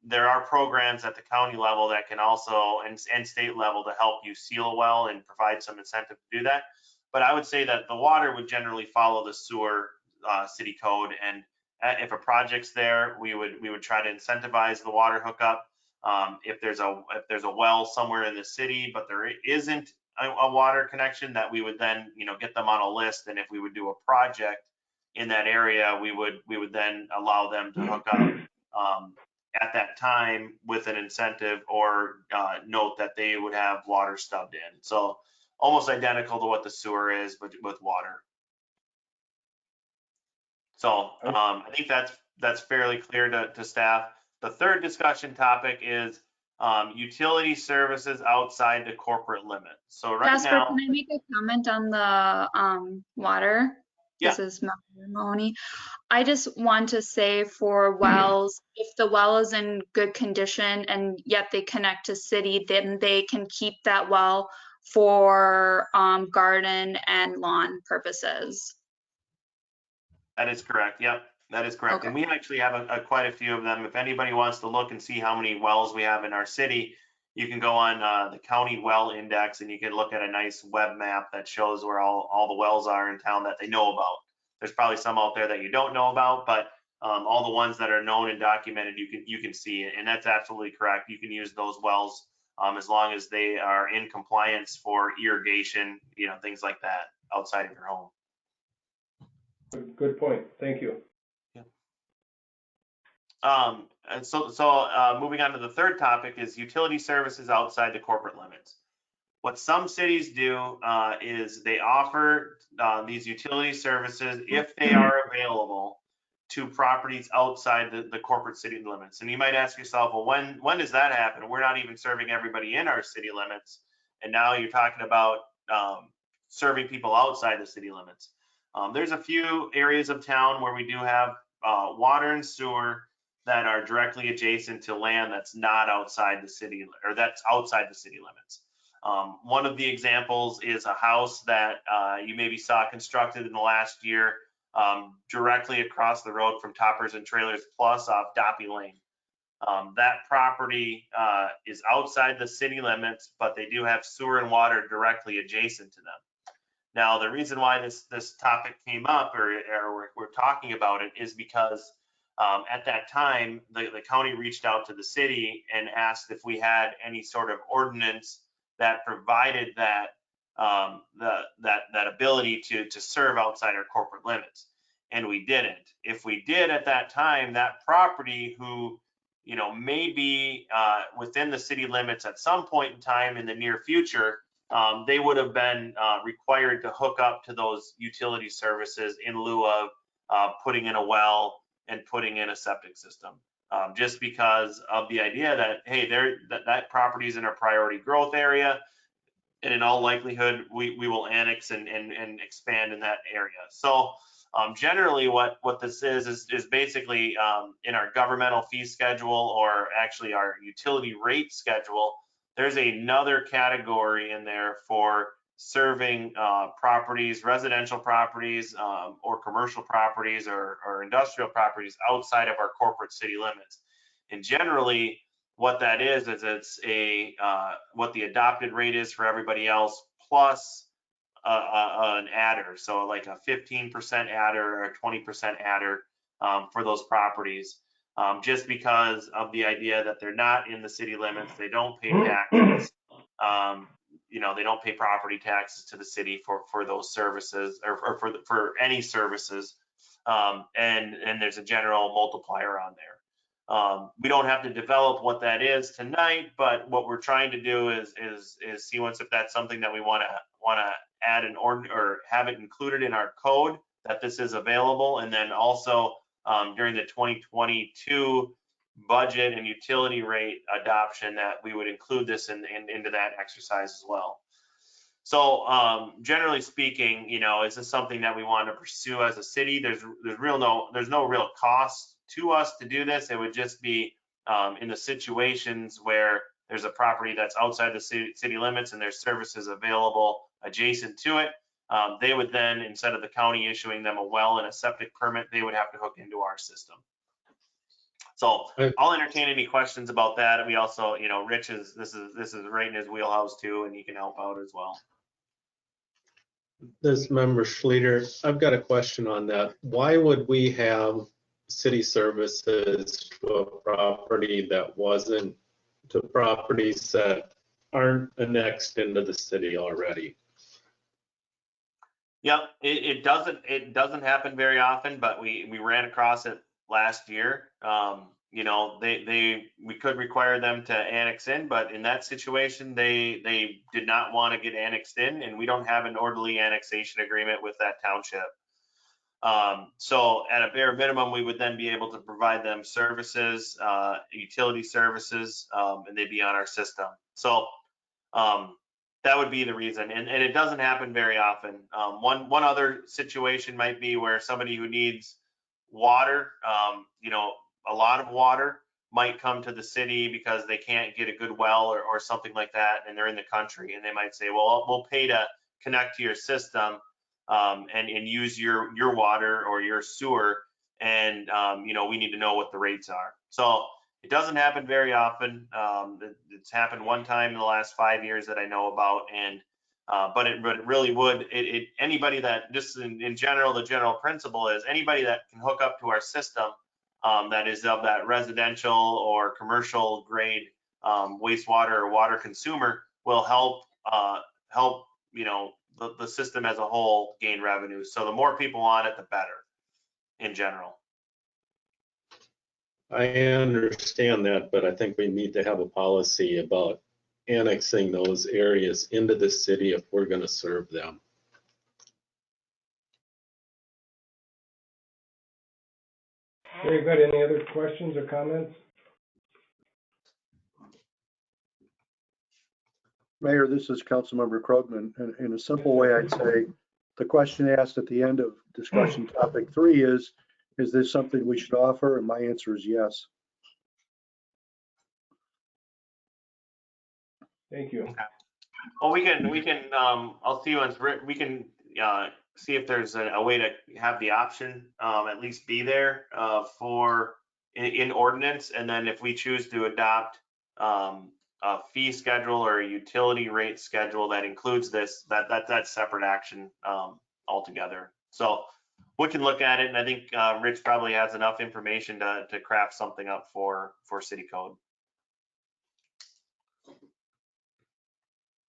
there are programs at the county level that can also, and state level, to help you seal a well and provide some incentive to do that. But I would say that the water would generally follow the sewer city code, and if a project's there, we would try to incentivize the water hookup. If there's a well somewhere in the city, but there isn't a water connection, that we would then get them on a list, and if we would do a project in that area, we would then allow them to hook up at that time with an incentive or note that they would have water stubbed in. So almost identical to what the sewer is, but with water. So I think that's fairly clear to staff. The third discussion topic is utility services outside the corporate limit. So right Jasper, now, can I make a comment on the water? Yeah. This is Mahoney. I just want to say for wells, if the well is in good condition and yet they connect to city, then they can keep that well for garden and lawn purposes. that is correct. Yep, that is correct. Okay. And we actually have quite a few of them. If anybody wants to look and see how many wells we have in our city, you can go on the county well index and you can look at a nice web map that shows where all the wells are in town that they know about. There's probably some out there that you don't know about, but all the ones that are known and documented, you can see it. And that's absolutely correct. You can use those wells as long as they are in compliance for irrigation, things like that outside of your home. Good point. Thank you. And so moving on to the third topic is utility services outside the corporate limits. What some cities do is they offer these utility services if they are available to properties outside the corporate city limits. And you might ask yourself, well, when does that happen? We're not even serving everybody in our city limits. And now you're talking about serving people outside the city limits. There's a few areas of town where we do have water and sewer that are directly adjacent to land that's not outside the city, or that's outside the city limits. One of the examples is a house that you maybe saw constructed in the last year directly across the road from Toppers and Trailers Plus off Doppy Lane. That property is outside the city limits, but they do have sewer and water directly adjacent to them. Now, the reason why this topic came up, or we're talking about it, is because at that time, the county reached out to the city and asked if we had any sort of ordinance that provided that that ability to serve outside our corporate limits, and we didn't. If we did at that time, that property who may be within the city limits at some point in time in the near future, they would have been required to hook up to those utility services in lieu of putting in a well and putting in a septic system, just because of the idea that, hey, that property is in a priority growth area, and in all likelihood, we will annex and expand in that area. So generally what this is basically in our governmental fee schedule, or actually our utility rate schedule, there's another category in there for serving properties, residential properties, or commercial properties, or industrial properties outside of our corporate city limits. And generally, what that is it's what the adopted rate is for everybody else plus an adder, so like a 15% adder or a 20% adder for those properties, just because of the idea that they're not in the city limits, they don't pay taxes. They don't pay property taxes to the city for those services, or for any services, and there's a general multiplier on there. We don't have to develop what that is tonight, but what we're trying to do is see if that's something that we want to add an ordinance or have it included in our code, that this is available, and then also during the 2022 budget and utility rate adoption, that we would include this into that exercise as well. So generally speaking, is this something that we want to pursue as a city? There's no real cost to us to do this. It would just be in the situations where there's a property that's outside the city limits and there's services available adjacent to it. They would then, instead of the county issuing them a well and a septic permit, they would have to hook into our system. So I'll entertain any questions about that. And we also, Rich this is right in his wheelhouse too, and he can help out as well. This member Schlueter, I've got a question on that. Why would we have city services to a property that wasn't, to properties that aren't annexed into the city already? Yep, it doesn't happen very often, but we ran across it last year. you know, we could require them to annex in, but in that situation, they did not want to get annexed in, and we don't have an orderly annexation agreement with that township. So at a bare minimum, we would then be able to provide them services, utility services, and they'd be on our system. So that would be the reason, and it doesn't happen very often. One other situation might be where somebody who needs water, you know, a lot of water, might come to the city because they can't get a good well or something like that, and they're in the country, and they might say, well, we'll pay to connect to your system and use your water or your sewer, and you know, we need to know what the rates are. So it doesn't happen very often. It's happened one time in the last 5 years that I know about, and but it really would. Anybody that, just in general, the general principle is anybody that can hook up to our system that is of that residential or commercial grade wastewater or water consumer will help you know, the system as a whole gain revenue. So the more people on it, the better in general. I understand that, but I think we need to have a policy about annexing those areas into the city if we're going to serve them. Very good. Any other questions or comments? Mayor, this is Councilmember Krogman. And in a simple way, I'd say the question asked at the end of discussion topic 3 is this something we should offer? And my answer is yes. Thank you. Okay. Well, we can I'll see you once we can see if there's a way to have the option at least be there for in ordinance, and then if we choose to adopt a fee schedule or a utility rate schedule that includes this, that's separate action altogether. So we can look at it, and I think Rich probably has enough information to craft something up for city code.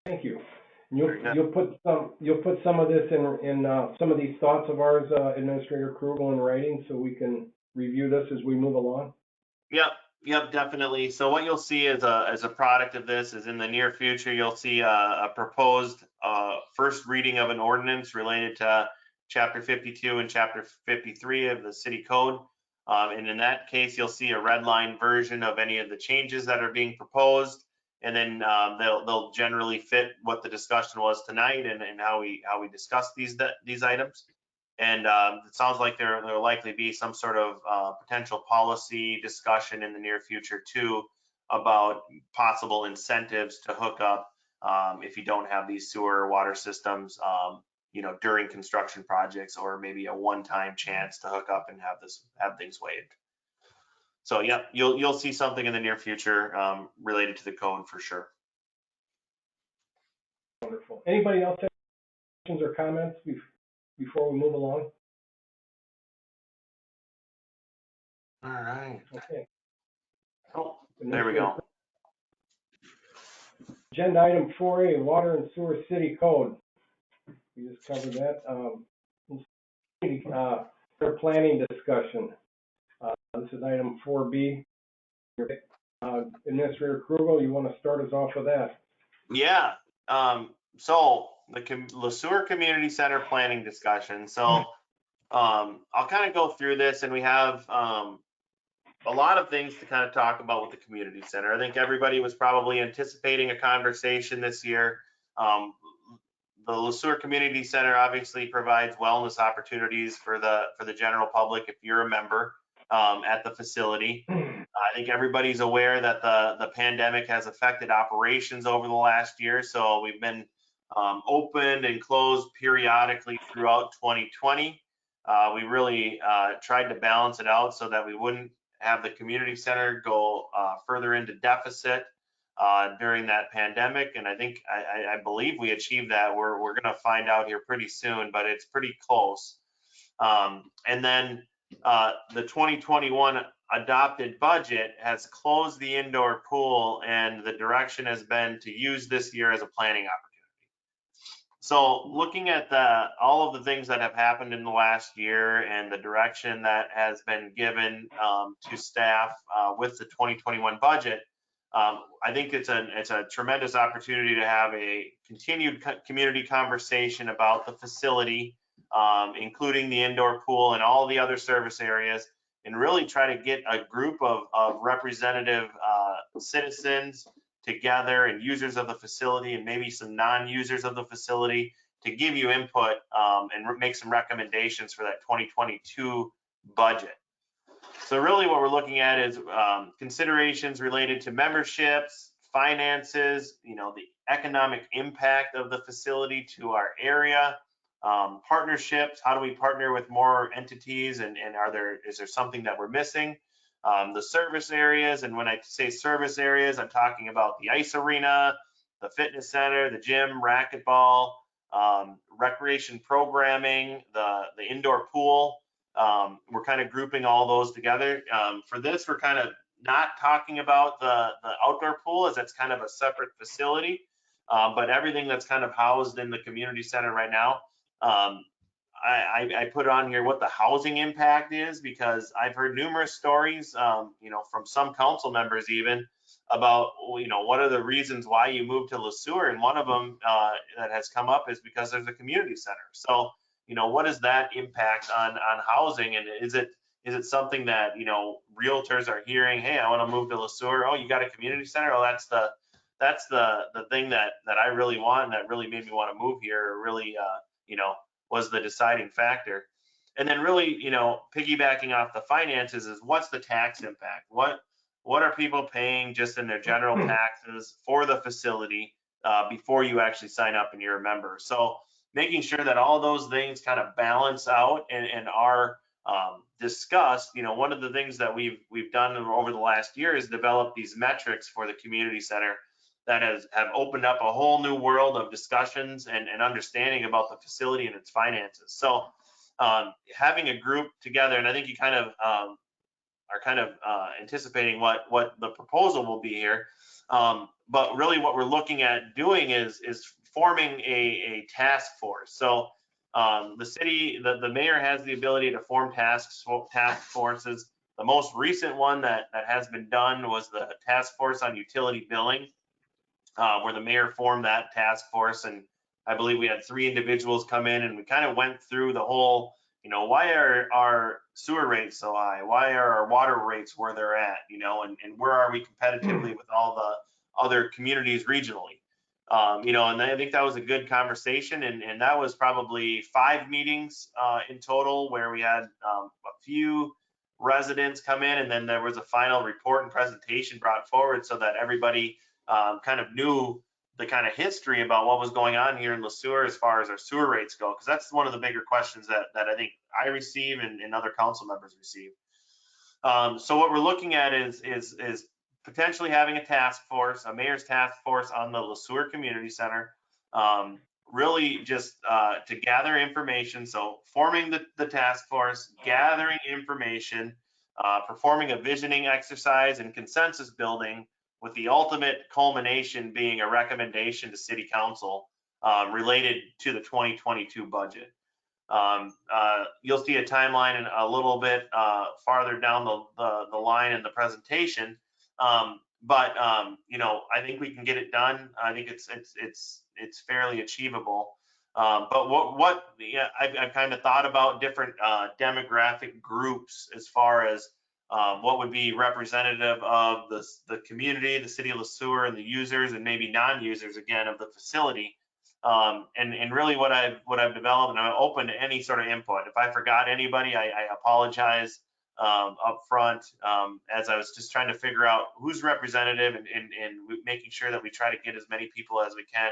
Thank you. You'll put some of this in some of these thoughts of ours, Administrator Krugel, in writing, so we can review this as we move along. Yep, definitely. So what you'll see as a product of this is in the near future, you'll see a proposed first reading of an ordinance related to Chapter 52 and Chapter 53 of the City Code. And in that case, you'll see a red line version of any of the changes that are being proposed. And then they'll generally fit what the discussion was tonight and how we discussed these items. And it sounds like there'll likely be some sort of potential policy discussion in the near future too about possible incentives to hook up if you don't have these sewer or water systems, you know, during construction projects, or maybe a one-time chance to hook up and have things waived. So yeah, you'll see something in the near future related to the code for sure. Wonderful. Anybody else have questions or comments before we move along? All right. Okay. Oh, there we go. Agenda item 4A, Water and Sewer City Code. We just covered that. Their planning discussion. This is item 4B. Administrator Krugel, you want to start us off with that? Yeah. So the Sueur Community Center planning discussion. So I'll kind of go through this, and we have a lot of things to kind of talk about with the community center. I think everybody was probably anticipating a conversation this year. The Sueur Community Center obviously provides wellness opportunities for the general public if you're a member at the facility. I think everybody's aware that the pandemic has affected operations over the last year, so we've been opened and closed periodically throughout 2020. We really tried to balance it out so that we wouldn't have the community center go further into deficit during that pandemic, and I believe we achieved that. We're going to find out here pretty soon, but it's pretty close. And then the 2021 adopted budget has closed the indoor pool, and the direction has been to use this year as a planning opportunity. So looking at all of the things that have happened in the last year and the direction that has been given to staff with the 2021 budget, I think it's a tremendous opportunity to have a continued community conversation about the facility, including the indoor pool and all the other service areas, and really try to get a group of representative citizens together and users of the facility and maybe some non-users of the facility to give you input and make some recommendations for that 2022 budget. So really what we're looking at is considerations related to memberships, finances, the economic impact of the facility to our area, partnerships, how do we partner with more entities, and is there something that we're missing? The service areas, and when I say service areas, I'm talking about the ice arena, the fitness center, the gym, racquetball, recreation programming, the indoor pool. We're kind of grouping all those together. For this, we're kind of not talking about the outdoor pool, as that's kind of a separate facility, but everything that's kind of housed in the community center right now. I put on here what the housing impact is, because I've heard numerous stories, from some council members even about, what are the reasons why you moved to Sueur, and one of them that has come up is because there's a community center. So, what is that impact on housing, and is it something that realtors are hearing? Hey, I want to move to Sueur. Oh, you got a community center? Oh, that's the thing that I really want, and that really made me want to move here. Or really, was the deciding factor. And then really, piggybacking off the finances is what's the tax impact? What are people paying just in their general taxes for the facility before you actually sign up and you're a member? So making sure that all those things kind of balance out and are discussed. One of the things that we've done over the last year is develop these metrics for the community center that have opened up a whole new world of discussions and understanding about the facility and its finances. So having a group together, and I think you kind of are anticipating what the proposal will be here. But really what we're looking at doing is forming a task force. So the city, the mayor has the ability to form task forces. The most recent one that has been done was the task force on utility billing, where the mayor formed that task force, and I believe we had 3 individuals come in, and we kind of went through the whole, why are our sewer rates so high? Why are our water rates where they're at? And where are we competitively with all the other communities regionally? And I think that was a good conversation, and that was probably 5 meetings in total, where we had a few residents come in, and then there was a final report and presentation brought forward so that everybody kind of knew the kind of history about what was going on here in Sueur as far as our sewer rates go, because that's one of the bigger questions that I think I receive and other council members receive. So what we're looking at is potentially having a task force, a mayor's task force on the Sueur Community Center, really just to gather information. So forming the task force, gathering information, performing a visioning exercise and consensus building, with the ultimate culmination being a recommendation to City Council related to the 2022 budget. You'll see a timeline in a little bit farther down the line in the presentation, but I think we can get it done. I think it's fairly achievable. But I've kind of thought about different demographic groups as far as what would be representative of the community, the city of Sueur, and the users, and maybe non-users again of the facility. And really what I've developed, and I'm open to any sort of input. If I forgot anybody, I apologize up front, as I was just trying to figure out who's representative and making sure that we try to get as many people as we can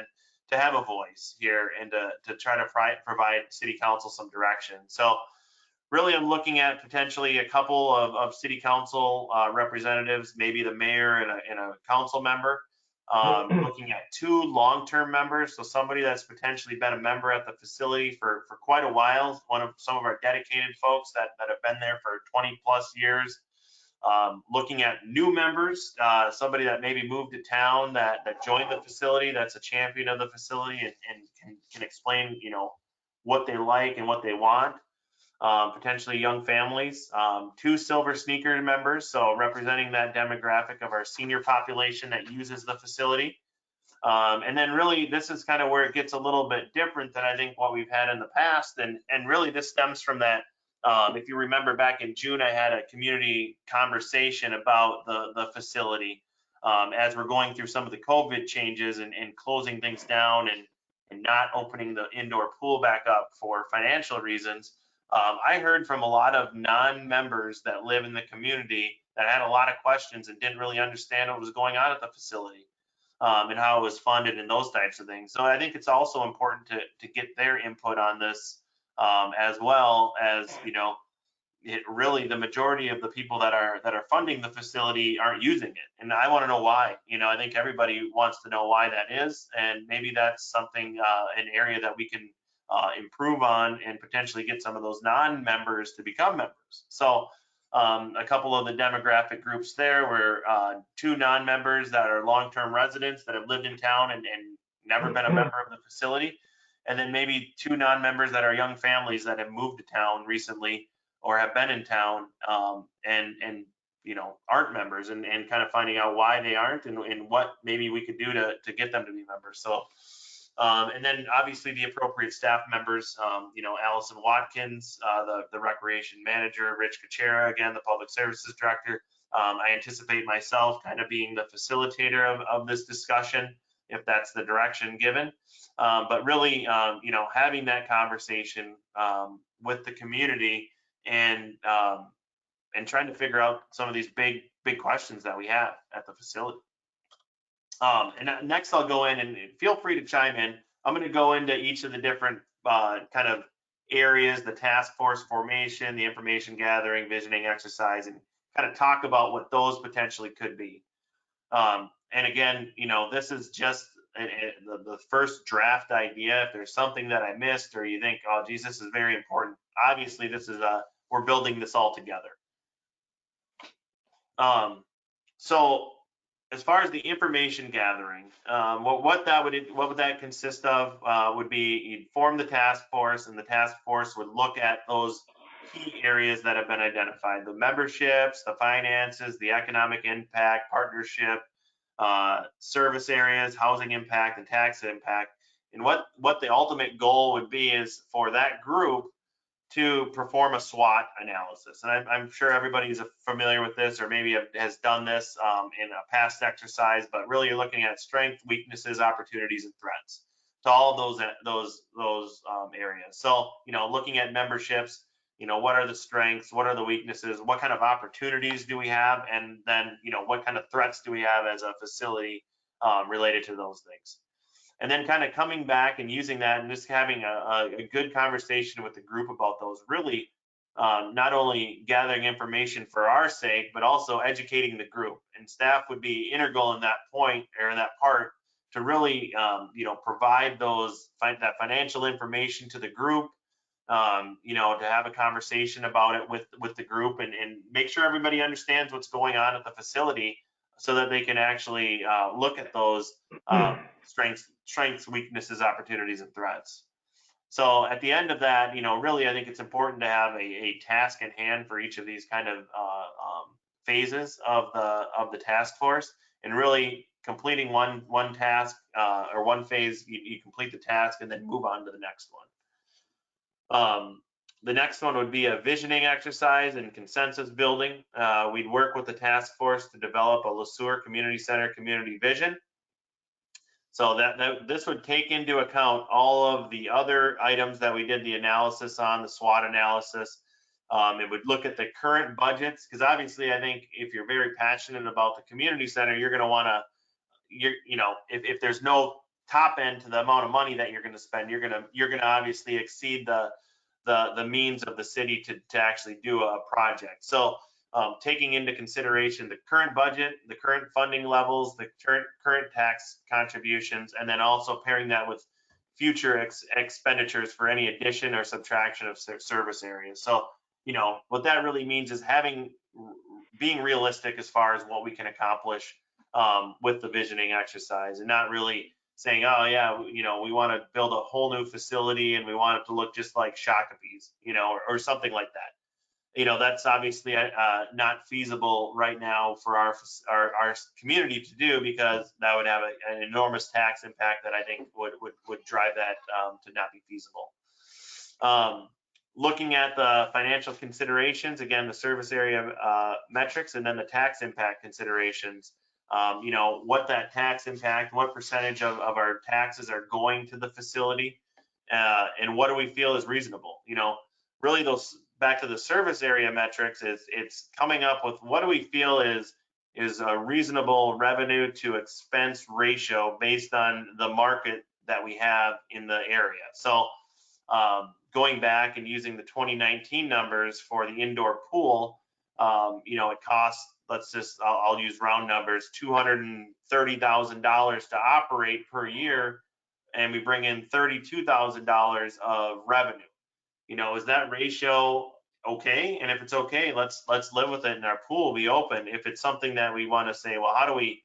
to have a voice here and to try to provide City Council some direction. So really, I'm looking at potentially a couple of City Council representatives, maybe the mayor and a council member, looking at 2 long-term members, so somebody that's potentially been a member at the facility for quite a while, some of our dedicated folks that have been there for 20+ years, looking at new members, somebody that maybe moved to town that joined the facility, that's a champion of the facility and can explain, what they like and what they want. Potentially young families, 2 silver sneaker members, so representing that demographic of our senior population that uses the facility. And then really this is kind of where it gets a little bit different than I think what we've had in the past. And really this stems from that. If you remember back in June, I had a community conversation about the facility as we're going through some of the COVID changes and closing things down and not opening the indoor pool back up for financial reasons. I heard from a lot of non-members that live in the community that had a lot of questions and didn't really understand what was going on at the facility and how it was funded and those types of things. So I think it's also important to get their input on this as well as, really the majority of the people that are funding the facility aren't using it. And I want to know why. I think everybody wants to know why that is. And maybe that's something, an area that we can improve on and potentially get some of those non-members to become members. So a couple of the demographic groups there were 2 non-members that are long-term residents that have lived in town and never been a member of the facility. And then maybe 2 non-members that are young families that have moved to town recently or have been in town and aren't members and kind of finding out why they aren't and what maybe we could do to get them to be members. So and then obviously the appropriate staff members, Allison Watkins, the recreation manager, Rich Kuchera, again, the public services director. I anticipate myself kind of being the facilitator of this discussion, if that's the direction given. But really, having that conversation with the community and trying to figure out some of these big questions that we have at the facility. And next I'll go in and feel free to chime in. I'm going to go into each of the different kind of areas, the task force formation, the information gathering, visioning exercise, and kind of talk about what those potentially could be. And again, this is just the first draft idea. If there's something that I missed or you think, oh, geez, this is very important, obviously this is we're building this all together. So as far as the information gathering, what would that consist of would be you'd form the task force, and the task force would look at those key areas that have been identified: the memberships, the finances, the economic impact, partnership, service areas, housing impact, and tax impact. And what the ultimate goal would be is for that group to perform a SWOT analysis. And I'm sure everybody is familiar with this or maybe has done this in a past exercise, but really you're looking at strengths, weaknesses, opportunities, and threats to all of those areas. So, looking at memberships, what are the strengths, what are the weaknesses, what kind of opportunities do we have, and then, what kind of threats do we have as a facility related to those things. And then kind of coming back and using that and just having a good conversation with the group about those, really not only gathering information for our sake, but also educating the group. And staff would be integral in that point or in that part to really, provide that financial information to the group, to have a conversation about it with the group and make sure everybody understands what's going on at the facility so that they can actually look at those strengths, weaknesses, opportunities, and threats. So at the end of that, really, I think it's important to have a task in hand for each of these kind of phases of the task force, and really completing one task or one phase, you complete the task and then move on to the next one. The next one would be a visioning exercise and consensus building. We'd work with the task force to develop a Sueur Community Center community vision. So this would take into account all of the other items that we did the analysis on, the SWOT analysis. It would look at the current budgets, because obviously I think if you're very passionate about the community center, you're going to want to, if there's no top end to the amount of money that you're going to spend, you're going to obviously exceed the means of the city to actually do a project. So taking into consideration the current budget, the current funding levels, the current tax contributions, and then also pairing that with future expenditures for any addition or subtraction of service areas. So, what that really means is having being realistic as far as what we can accomplish with the visioning exercise, and not really saying, oh yeah, you know, we want to build a whole new facility and we want it to look just like Shakopee's, you know, or something like that. You know, that's obviously not feasible right now for our community to do, because that would have an enormous tax impact that I think would drive that to not be feasible. Looking at the financial considerations, again, the service area metrics, and then the tax impact considerations. You know, what that tax impact, what percentage of our taxes are going to the facility, and what do we feel is reasonable? You know, really those, back to the service area metrics, it's coming up with what do we feel is a reasonable revenue to expense ratio based on the market that we have in the area. So going back and using the 2019 numbers for the indoor pool, you know, it costs, let's just, I'll use round numbers, $230,000 to operate per year, and we bring in $32,000 of revenue. You know, is that ratio okay? And if it's okay, let's live with it, and our pool will be open. If it's something that we want to say, well, how do we,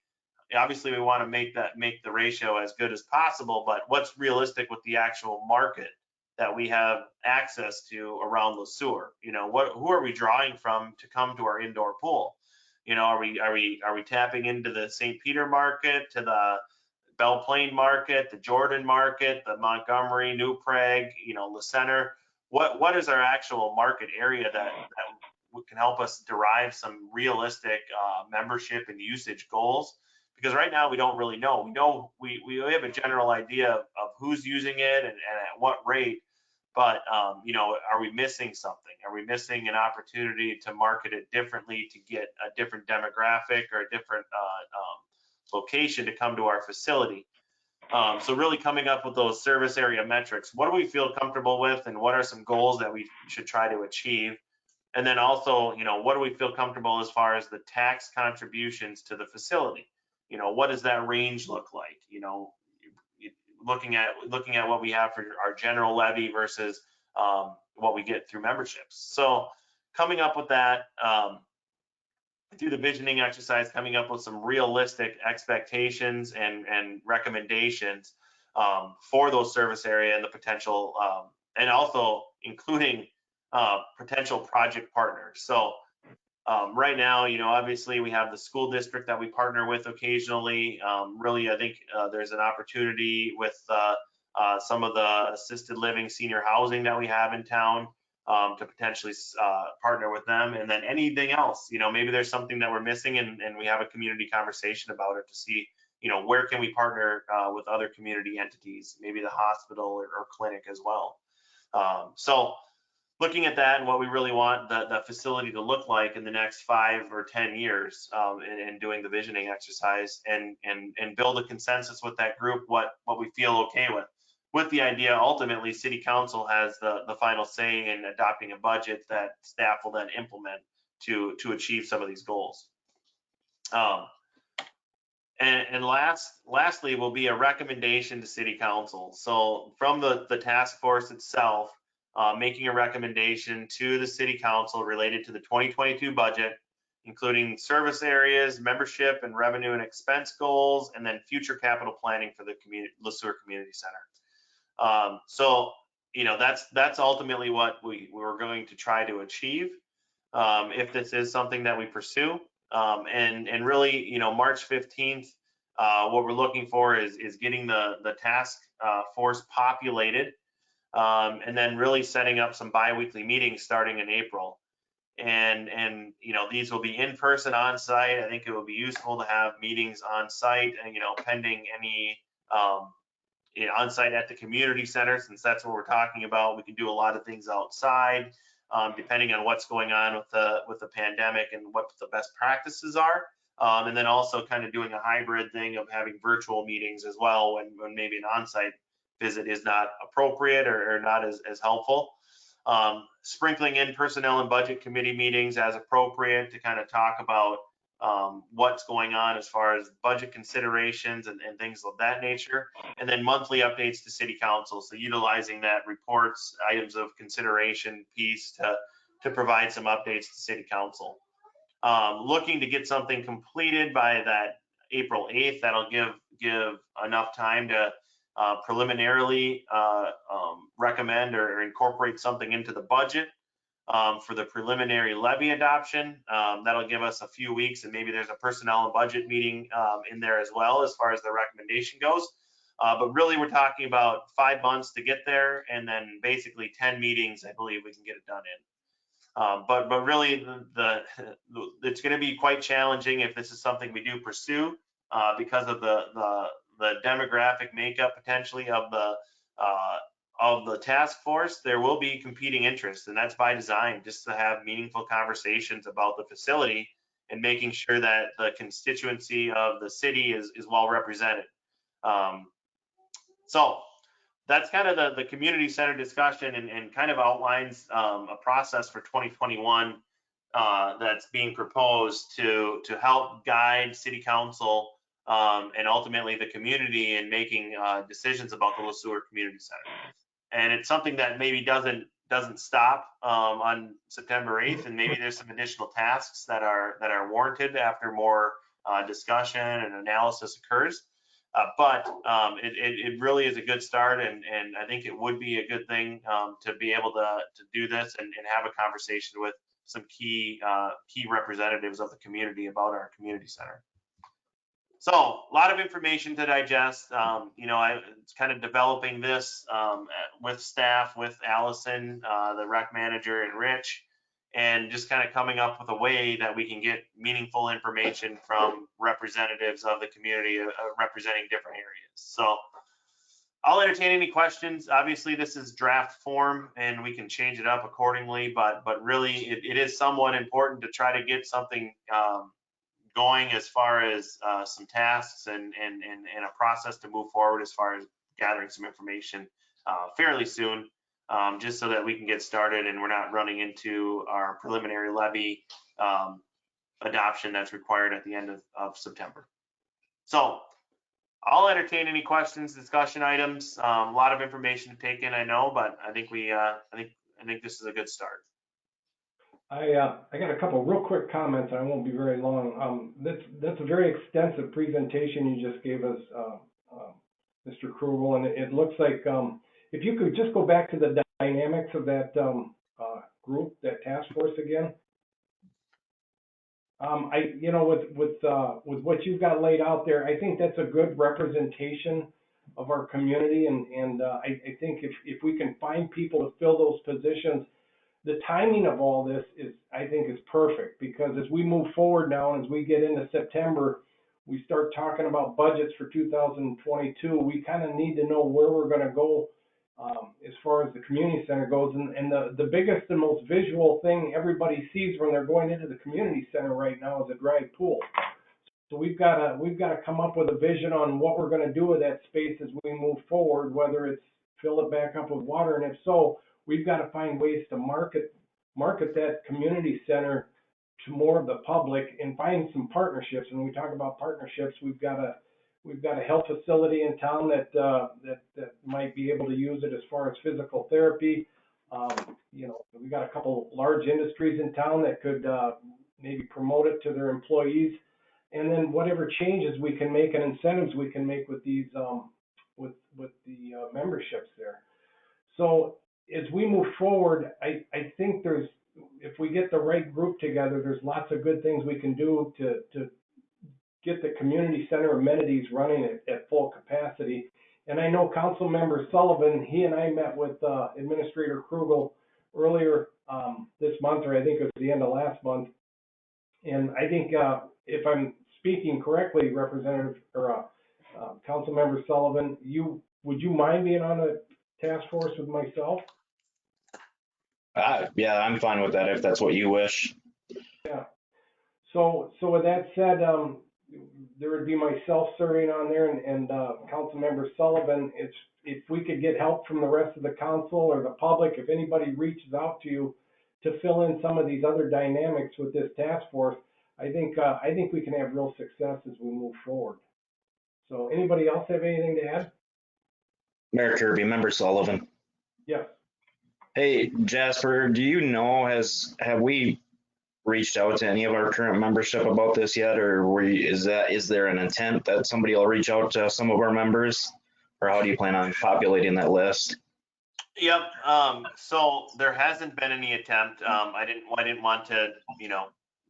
obviously we want to make the ratio as good as possible, but what's realistic with the actual market that we have access to around the Sueur? You know, who are we drawing from to come to our indoor pool? You know, are we tapping into the St. Peter market, to the Belle Plaine market, the Jordan market, the Montgomery, New Prague, you know, the center? What is our actual market area that can help us derive some realistic membership and usage goals? Because right now we don't really know. We know we have a general idea of who's using it and at what rate, but you know, are we missing something? Are we missing an opportunity to market it differently, to get a different demographic or a different location to come to our facility? So really coming up with those service area metrics. What do we feel comfortable with, and what are some goals that we should try to achieve? And then also, you know, what do we feel comfortable as far as the tax contributions to the facility? You know, what does that range look like? You know, looking at what we have for our general levy versus what we get through memberships. So coming up with that through the visioning exercise, coming up with some realistic expectations and recommendations for those service area and the potential, and also including potential project partners. So right now, you know, obviously we have the school district that we partner with occasionally. Really, I think there's an opportunity with some of the assisted living senior housing that we have in town to potentially partner with them. And then anything else, you know, maybe there's something that we're missing, and we have a community conversation about it to see, you know, where can we partner with other community entities, maybe the hospital or clinic as well. So looking at that and what we really want the facility to look like in the next 5 or 10 years, and doing the visioning exercise, and build a consensus with that group, what we feel okay with the idea. Ultimately, city council has the final say in adopting a budget that staff will then implement to achieve some of these goals. And lastly will be a recommendation to city council. So from the task force itself, making a recommendation to the city council related to the 2022 budget, including service areas, membership and revenue and expense goals, and then future capital planning for the Sueur Community Center. So, you know, that's ultimately what we're going to try to achieve if this is something that we pursue. And really, you know, March 15th, what we're looking for is getting the task force populated, and then really setting up some bi-weekly meetings starting in April. And you know, these will be in person, on site. I think it will be useful to have meetings on site, and, you know, pending any you know, on site at the community center, since that's what we're talking about. We can do a lot of things outside, depending on what's going on with the pandemic and what the best practices are. And then also kind of doing a hybrid thing of having virtual meetings as well when maybe an on-site visit is not appropriate or not as helpful. Sprinkling in personnel and budget committee meetings as appropriate to kind of talk about what's going on as far as budget considerations and things of that nature. And then monthly updates to city council. So utilizing that reports, items of consideration piece to provide some updates to city council. looking to get something completed by that April 8th. That'll give enough time to preliminarily recommend or incorporate something into the budget for the preliminary levy adoption. That'll give us a few weeks, and maybe there's a personnel and budget meeting in there as well as far as the recommendation goes. But really, we're talking about 5 months to get there, and then basically 10 meetings, I believe we can get it done in. But really, it's going to be quite challenging if this is something we do pursue because of the demographic makeup potentially of the task force. There will be competing interests, and that's by design, just to have meaningful conversations about the facility and making sure that the constituency of the city is well represented. So that's kind of the community center discussion, and kind of outlines a process for 2021 that's being proposed to help guide city council and ultimately the community in making decisions about the Sueur Community Center. And it's something that maybe doesn't stop on September 8th, and maybe there's some additional tasks that are warranted after more discussion and analysis occurs. But it really is a good start, and I think it would be a good thing to be able to do this and have a conversation with some key representatives of the community about our community center. So a lot of information to digest. It's kind of developing this with staff, with Allison, the rec manager, and Rich, and just kind of coming up with a way that we can get meaningful information from representatives of the community representing different areas. So I'll entertain any questions. Obviously, this is draft form, and we can change it up accordingly, but really it is somewhat important to try to get something going as far as some tasks and a process to move forward as far as gathering some information fairly soon, just so that we can get started and we're not running into our preliminary levy adoption that's required at the end of September. So I'll entertain any questions, discussion items. A lot of information to take in, I know, but I think I think this is a good start. I got a couple real quick comments. I won't be very long. That's a very extensive presentation you just gave us, Mr. Krugel, and it looks like if you could just go back to the dynamics of that group, that task force again. With what you've got laid out there, I think that's a good representation of our community, and I think if we can find people to fill those positions, the timing of all this I think is perfect, because as we move forward now and as we get into September, we start talking about budgets for 2022. We kind of need to know where we're going to go as far as the community center goes. And the biggest and most visual thing everybody sees when they're going into the community center right now is a dry pool. So we've got to come up with a vision on what we're going to do with that space as we move forward, whether it's fill it back up with water, and if so, we've got to find ways to market that community center to more of the public and find some partnerships. When we talk about partnerships, we've got a health facility in town that might be able to use it as far as physical therapy. We got a couple large industries in town that could maybe promote it to their employees, and then whatever changes we can make and incentives we can make with these with the memberships there. So as we move forward, I think if we get the right group together, there's lots of good things we can do to get the community center amenities running at full capacity. And I know Councilmember Sullivan, he and I met with Administrator Krugel earlier this month, or I think it was the end of last month. And I think if I'm speaking correctly, Representative or Councilmember Sullivan, would you mind being on a task force with myself? Yeah, I'm fine with that if that's what you wish. Yeah. So with that said, there would be myself serving on there and Councilmember Sullivan. If we could get help from the rest of the council or the public, if anybody reaches out to you to fill in some of these other dynamics with this task force, I think we can have real success as we move forward. So anybody else have anything to add? Mayor Kirby, Member Sullivan. Yes. Hey, Jasper, do you know, have we reached out to any of our current membership about this yet, or is there an intent that somebody will reach out to some of our members, or how do you plan on populating that list? Yep. So there hasn't been any attempt. I didn't want to,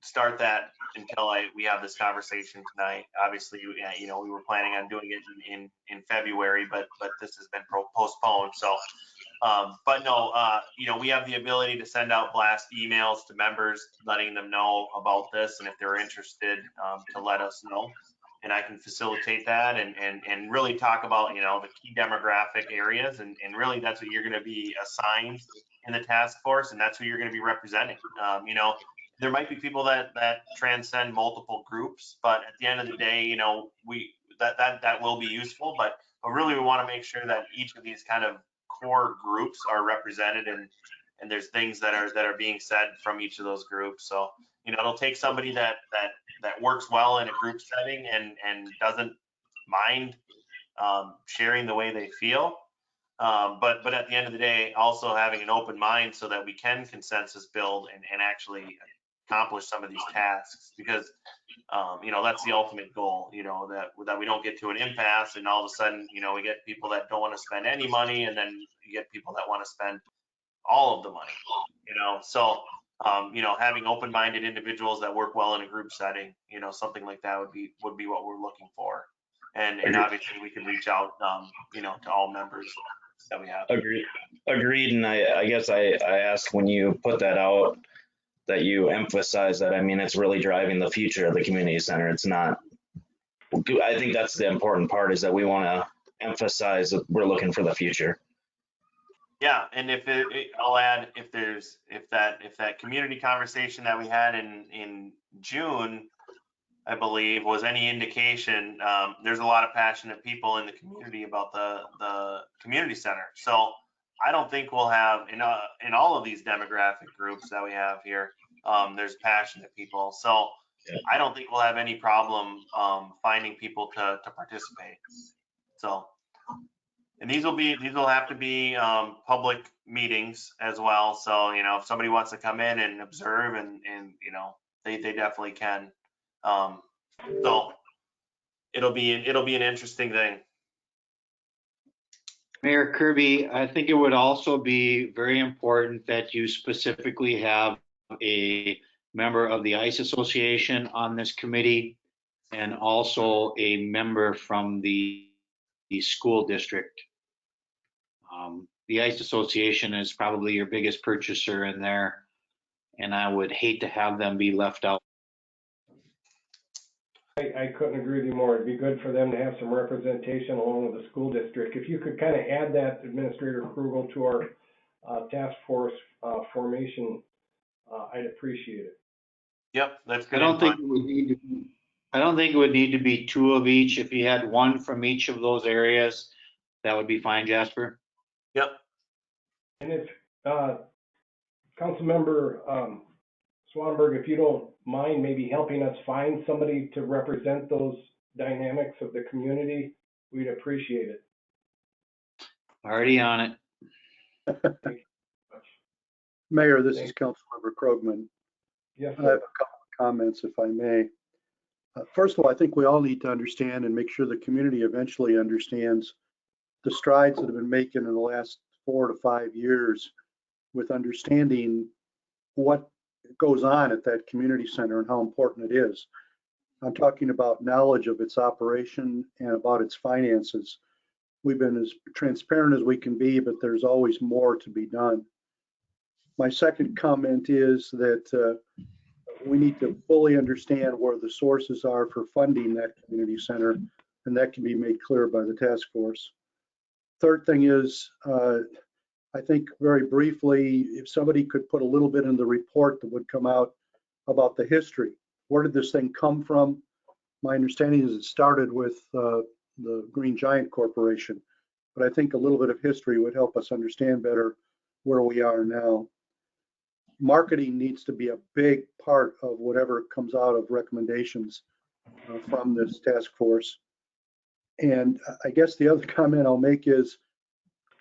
start that until we have this conversation tonight. Obviously, we were planning on doing it in February, but this has been postponed. So, but no, we have the ability to send out blast emails to members, letting them know about this, and if they're interested, to let us know. And I can facilitate that and really talk about, the key demographic areas. And really that's what you're going to be assigned in the task force. And that's who you're going to be representing. There might be people that transcend multiple groups, but at the end of the day, that will be useful. But really we want to make sure that each of these kind of core groups are represented, and there's things that are being said from each of those groups. So, it'll take somebody that works well in a group setting and doesn't mind sharing the way they feel. But at the end of the day, also having an open mind so that we can consensus build and actually accomplish some of these tasks, because that's the ultimate goal, that we don't get to an impasse and all of a sudden, we get people that don't want to spend any money, and then you get people that want to spend all of the money, so having open-minded individuals that work well in a group setting, something like that would be what we're looking for. And obviously we can reach out, to all members that we have. Agreed. And I guess I asked, when you put that out, that you emphasize that, it's really driving the future of the community center. It's not, I think that's the important part, is that we want to emphasize that we're looking for the future. Yeah, and I'll add, if that community conversation that we had in June, I believe, was any indication, there's a lot of passionate people in the community about the community center. So I don't think we'll have in all of these demographic groups that we have here, there's passionate people. So I don't think we'll have any problem finding people to participate. So. And these will have to be public meetings as well. So, if somebody wants to come in and observe and they definitely can. So it'll be an interesting thing. Mayor Kirby, I think it would also be very important that you specifically have a member of the ICE Association on this committee, and also a member from the school district. The ICE Association is probably your biggest purchaser in there, and I would hate to have them be left out. I couldn't agree with you more. It'd be good for them to have some representation along with the school district. If you could kind of add that, Administrator Krugel, to our task force formation, I'd appreciate it. Yep, that's good. I don't think it would need to be two of each. If you had one from each of those areas, that would be fine, Jasper. Yep. And if Councilmember Swanberg, if you don't mind maybe helping us find somebody to represent those dynamics of the community, we'd appreciate it. Already on it. Mayor, this is Councilmember Krogman. Yes, I have a couple of comments, if I may. First of all, I think we all need to understand and make sure the community eventually understands the strides that have been making in the last 4 to 5 years with understanding what goes on at that community center and how important it is. I'm talking about knowledge of its operation and about its finances. We've been as transparent as we can be, but there's always more to be done. My second comment is that we need to fully understand where the sources are for funding that community center, and that can be made clear by the task force. Third thing is, I think very briefly, if somebody could put a little bit in the report that would come out about the history. Where did this thing come from? My understanding is it started with the Green Giant Corporation, but I think a little bit of history would help us understand better where we are now. Marketing needs to be a big part of whatever comes out of recommendations from this task force. And I guess the other comment I'll make is,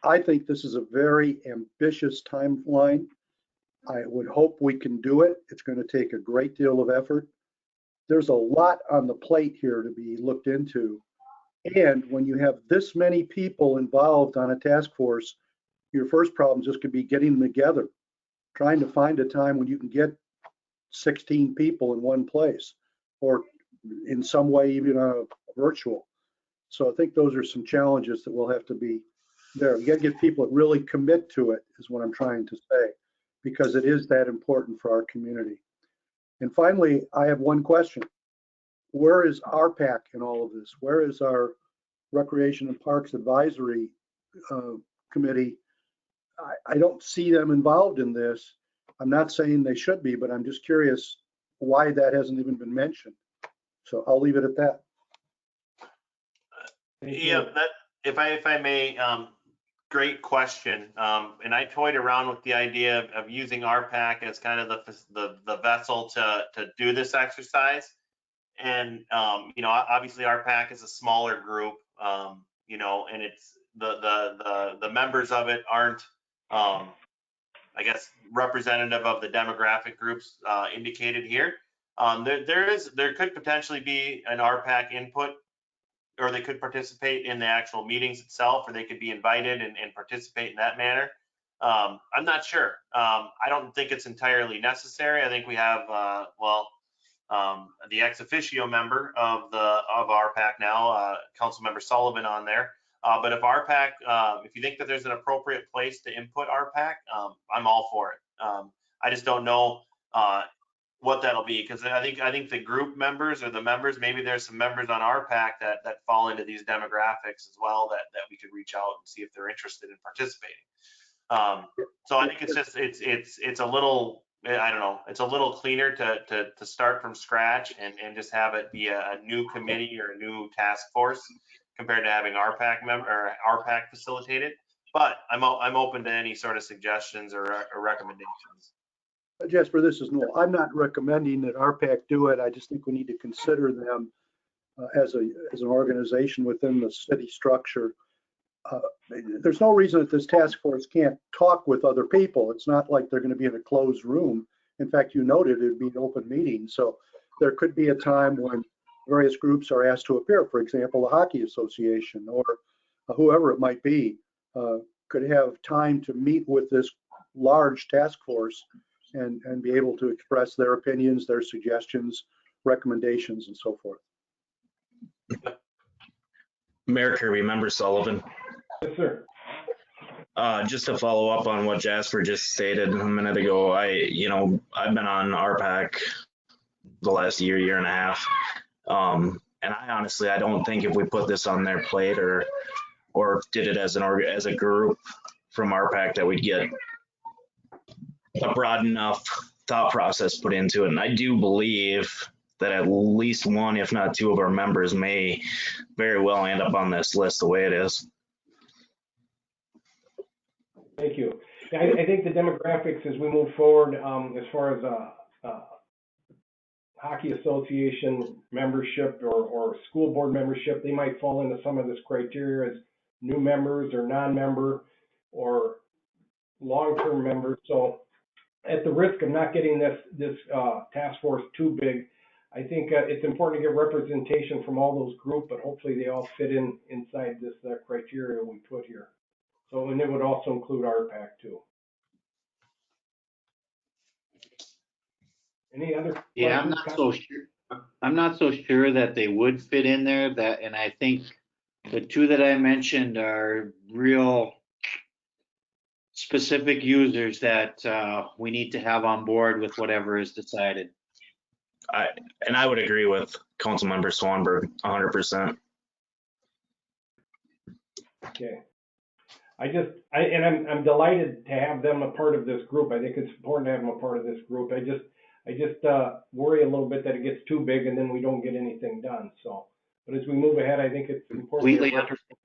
I think this is a very ambitious timeline. I would hope we can do it. It's going to take a great deal of effort. There's a lot on the plate here to be looked into. And when you have this many people involved on a task force, your first problem just could be getting them together, trying to find a time when you can get 16 people in one place, or in some way even on a virtual. So I think those are some challenges that will have to be there. You got to get people that really commit to it, is what I'm trying to say, because it is that important for our community. And finally, I have one question. Where is RPAC in all of this? Where is our Recreation and Parks Advisory Committee? I don't see them involved in this. I'm not saying they should be, but I'm just curious why that hasn't even been mentioned. So I'll leave it at that. Yeah, if I may, great question. And I toyed around with the idea of using RPAC as kind of the vessel to do this exercise. And you know, obviously RPAC is a smaller group, you know, and it's the members of it aren't, I guess, representative of the demographic groups indicated here. There could potentially be an RPAC input, or they could participate in the actual meetings itself, or they could be invited and participate in that manner. I'm not sure. I don't think it's entirely necessary. I think we have, the ex officio member of RPAC now, Councilmember Sullivan, on there. But if RPAC, if you think that there's an appropriate place to input RPAC, I'm all for it. I just don't know what that'll be, because I think the group members, or the members, maybe there's some members on RPAC that fall into these demographics as well, that we could reach out and see if they're interested in participating. So I think it's just it's a little, I don't know, it's a little cleaner to start from scratch and just have it be a new committee or a new task force compared to having RPAC RPAC facilitated. But I'm open to any sort of suggestions or recommendations. Jasper, this is Noel. I'm not recommending that RPAC do it. I just think we need to consider them as an organization within the city structure. There's no reason that this task force can't talk with other people. It's not like they're going to be in a closed room. In fact, you noted it would be an open meeting. So there could be a time when various groups are asked to appear. For example, the Hockey Association, or whoever it might be, could have time to meet with this large task force and be able to express their opinions, their suggestions, recommendations, and so forth. Mayor Kirby, Member Sullivan. Yes, sir. Just to follow up on what Jasper just stated a minute ago, I've been on RPAC the last year and a half. And I don't think if we put this on their plate or did it as a group from RPAC that we'd get a broad enough thought process put into it. And I do believe that at least one, if not two, of our members may very well end up on this list the way it is. Thank you. Yeah, I think the demographics as we move forward, as far as Hockey Association membership or school board membership, they might fall into some of this criteria as new members or non-member or long-term members. So at the risk of not getting this task force too big, I think it's important to get representation from all those groups, but hopefully they all fit inside this criteria we put here. So, and it would also include RPAC too. Any other? Yeah, I'm not so sure. I'm not so sure that they would fit in there. And I think the two that I mentioned are real specific users that we need to have on board with whatever is decided. I would agree with Councilmember Swanberg 100%. Okay. I'm delighted to have them a part of this group. I think it's important to have them a part of this group. I just worry a little bit that it gets too big and then we don't get anything done. So, but as we move ahead, I think it's important. Completely understand.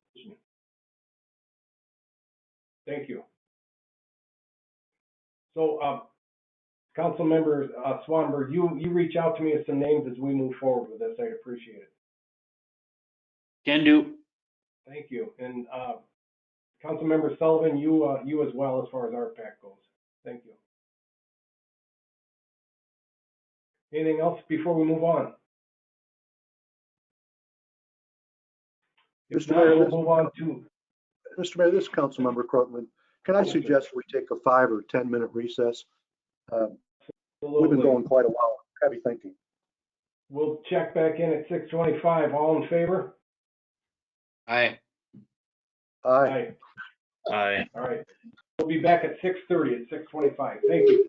Thank you. So, Councilmember Swanberg, you reach out to me with some names as we move forward with this. I'd appreciate it. Can do. Thank you. And Councilmember Sullivan, you as well as far as RPAC goes. Thank you. Anything else before we move on? If Mr. not, Mayor, we'll move on to, Mr. Mayor, this is Councilmember Krugman. Can I Yes, sir. suggest we take a 5 or 10-minute recess? We've been absolutely. going quite a while. Heavy thinking. We'll check back in at 6:25. All in favor? Aye. Aye. Aye. All right. We'll be back at 6:30 at 6:25. Thank you.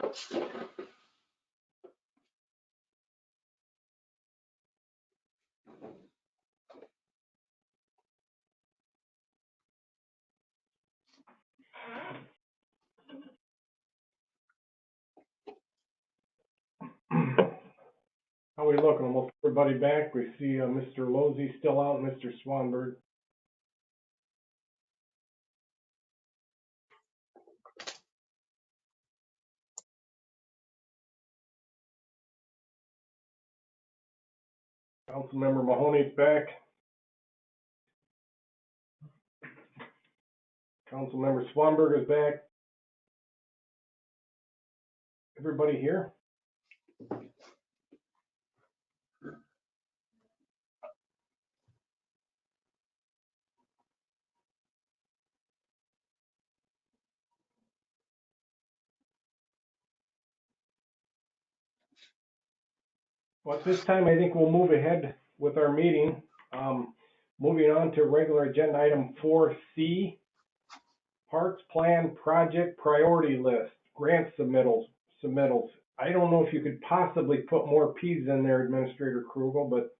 How we looking? Almost everybody back. We see Mr. Losey still out, Mr. Swanberg. Councilmember Mahoney's back. Councilmember Swanberg is back. Everybody here? Well, at this time, I think we'll move ahead with our meeting. Moving on to regular agenda item 4C, Parks Plan Project Priority List, grant submittals. I don't know if you could possibly put more P's in there, Administrator Krugel, but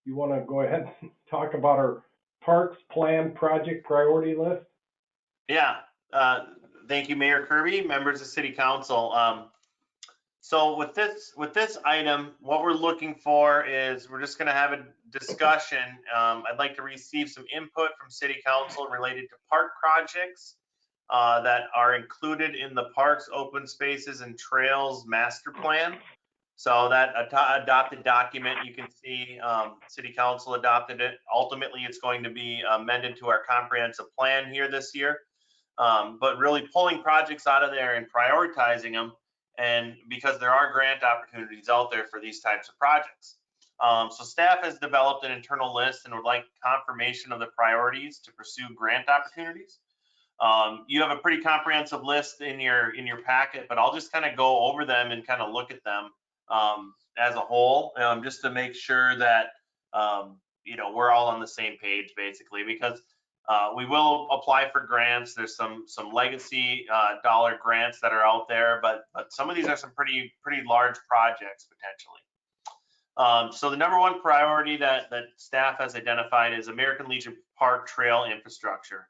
you want to go ahead and talk about our Parks Plan Project Priority List? Yeah, thank you, Mayor Kirby, members of City Council. So with this item, what we're looking for is we're just going to have a discussion. I'd like to receive some input from City Council related to park projects that are included in the Parks, Open Spaces, and Trails Master Plan. So that adopted document, you can see City Council adopted it. Ultimately, it's going to be amended to our comprehensive plan here this year. But really pulling projects out of there and prioritizing them, and because there are grant opportunities out there for these types of projects. So staff has developed an internal list and would like confirmation of the priorities to pursue grant opportunities. You have a pretty comprehensive list in your packet, but I'll just kind of go over them and kind of look at them as a whole, just to make sure that we're all on the same page, basically, because we will apply for grants. There's some legacy dollar grants that are out there, but some of these are some pretty large projects potentially. So the number one priority that staff has identified is American Legion Park Trail infrastructure.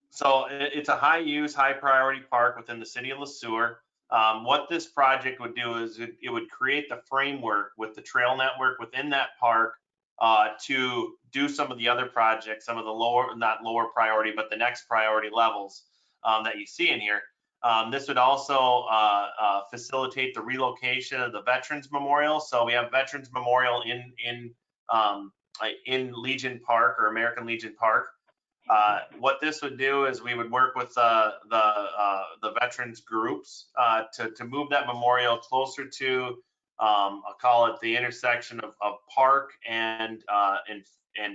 So it's a high use, high priority park within the city of Sueur. What this project would do is it would create the framework with the trail network within that park to do some of the other projects, some of the not lower priority, but the next priority levels that you see in here. This would also facilitate the relocation of the Veterans Memorial. So we have Veterans Memorial in Legion Park, or American Legion Park. What this would do is we would work with the veterans groups to move that memorial closer to I'll call it the intersection of Park and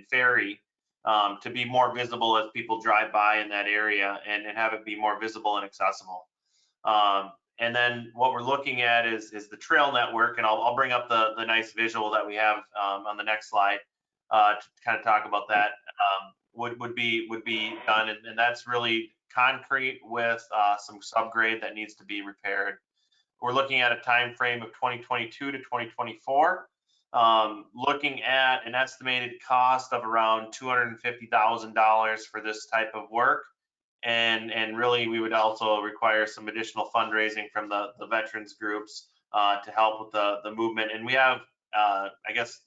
Ferry, to be more visible as people drive by in that area, and have it be more visible and accessible. And then what we're looking at is the trail network, and I'll bring up the nice visual that we have on the next slide to kind of talk about that. Would be done, and that's really concrete with some subgrade that needs to be repaired. We're looking at a time frame of 2022 to 2024, looking at an estimated cost of around $250,000 for this type of work, and really we would also require some additional fundraising from the veterans groups to help with the movement. And we have I guess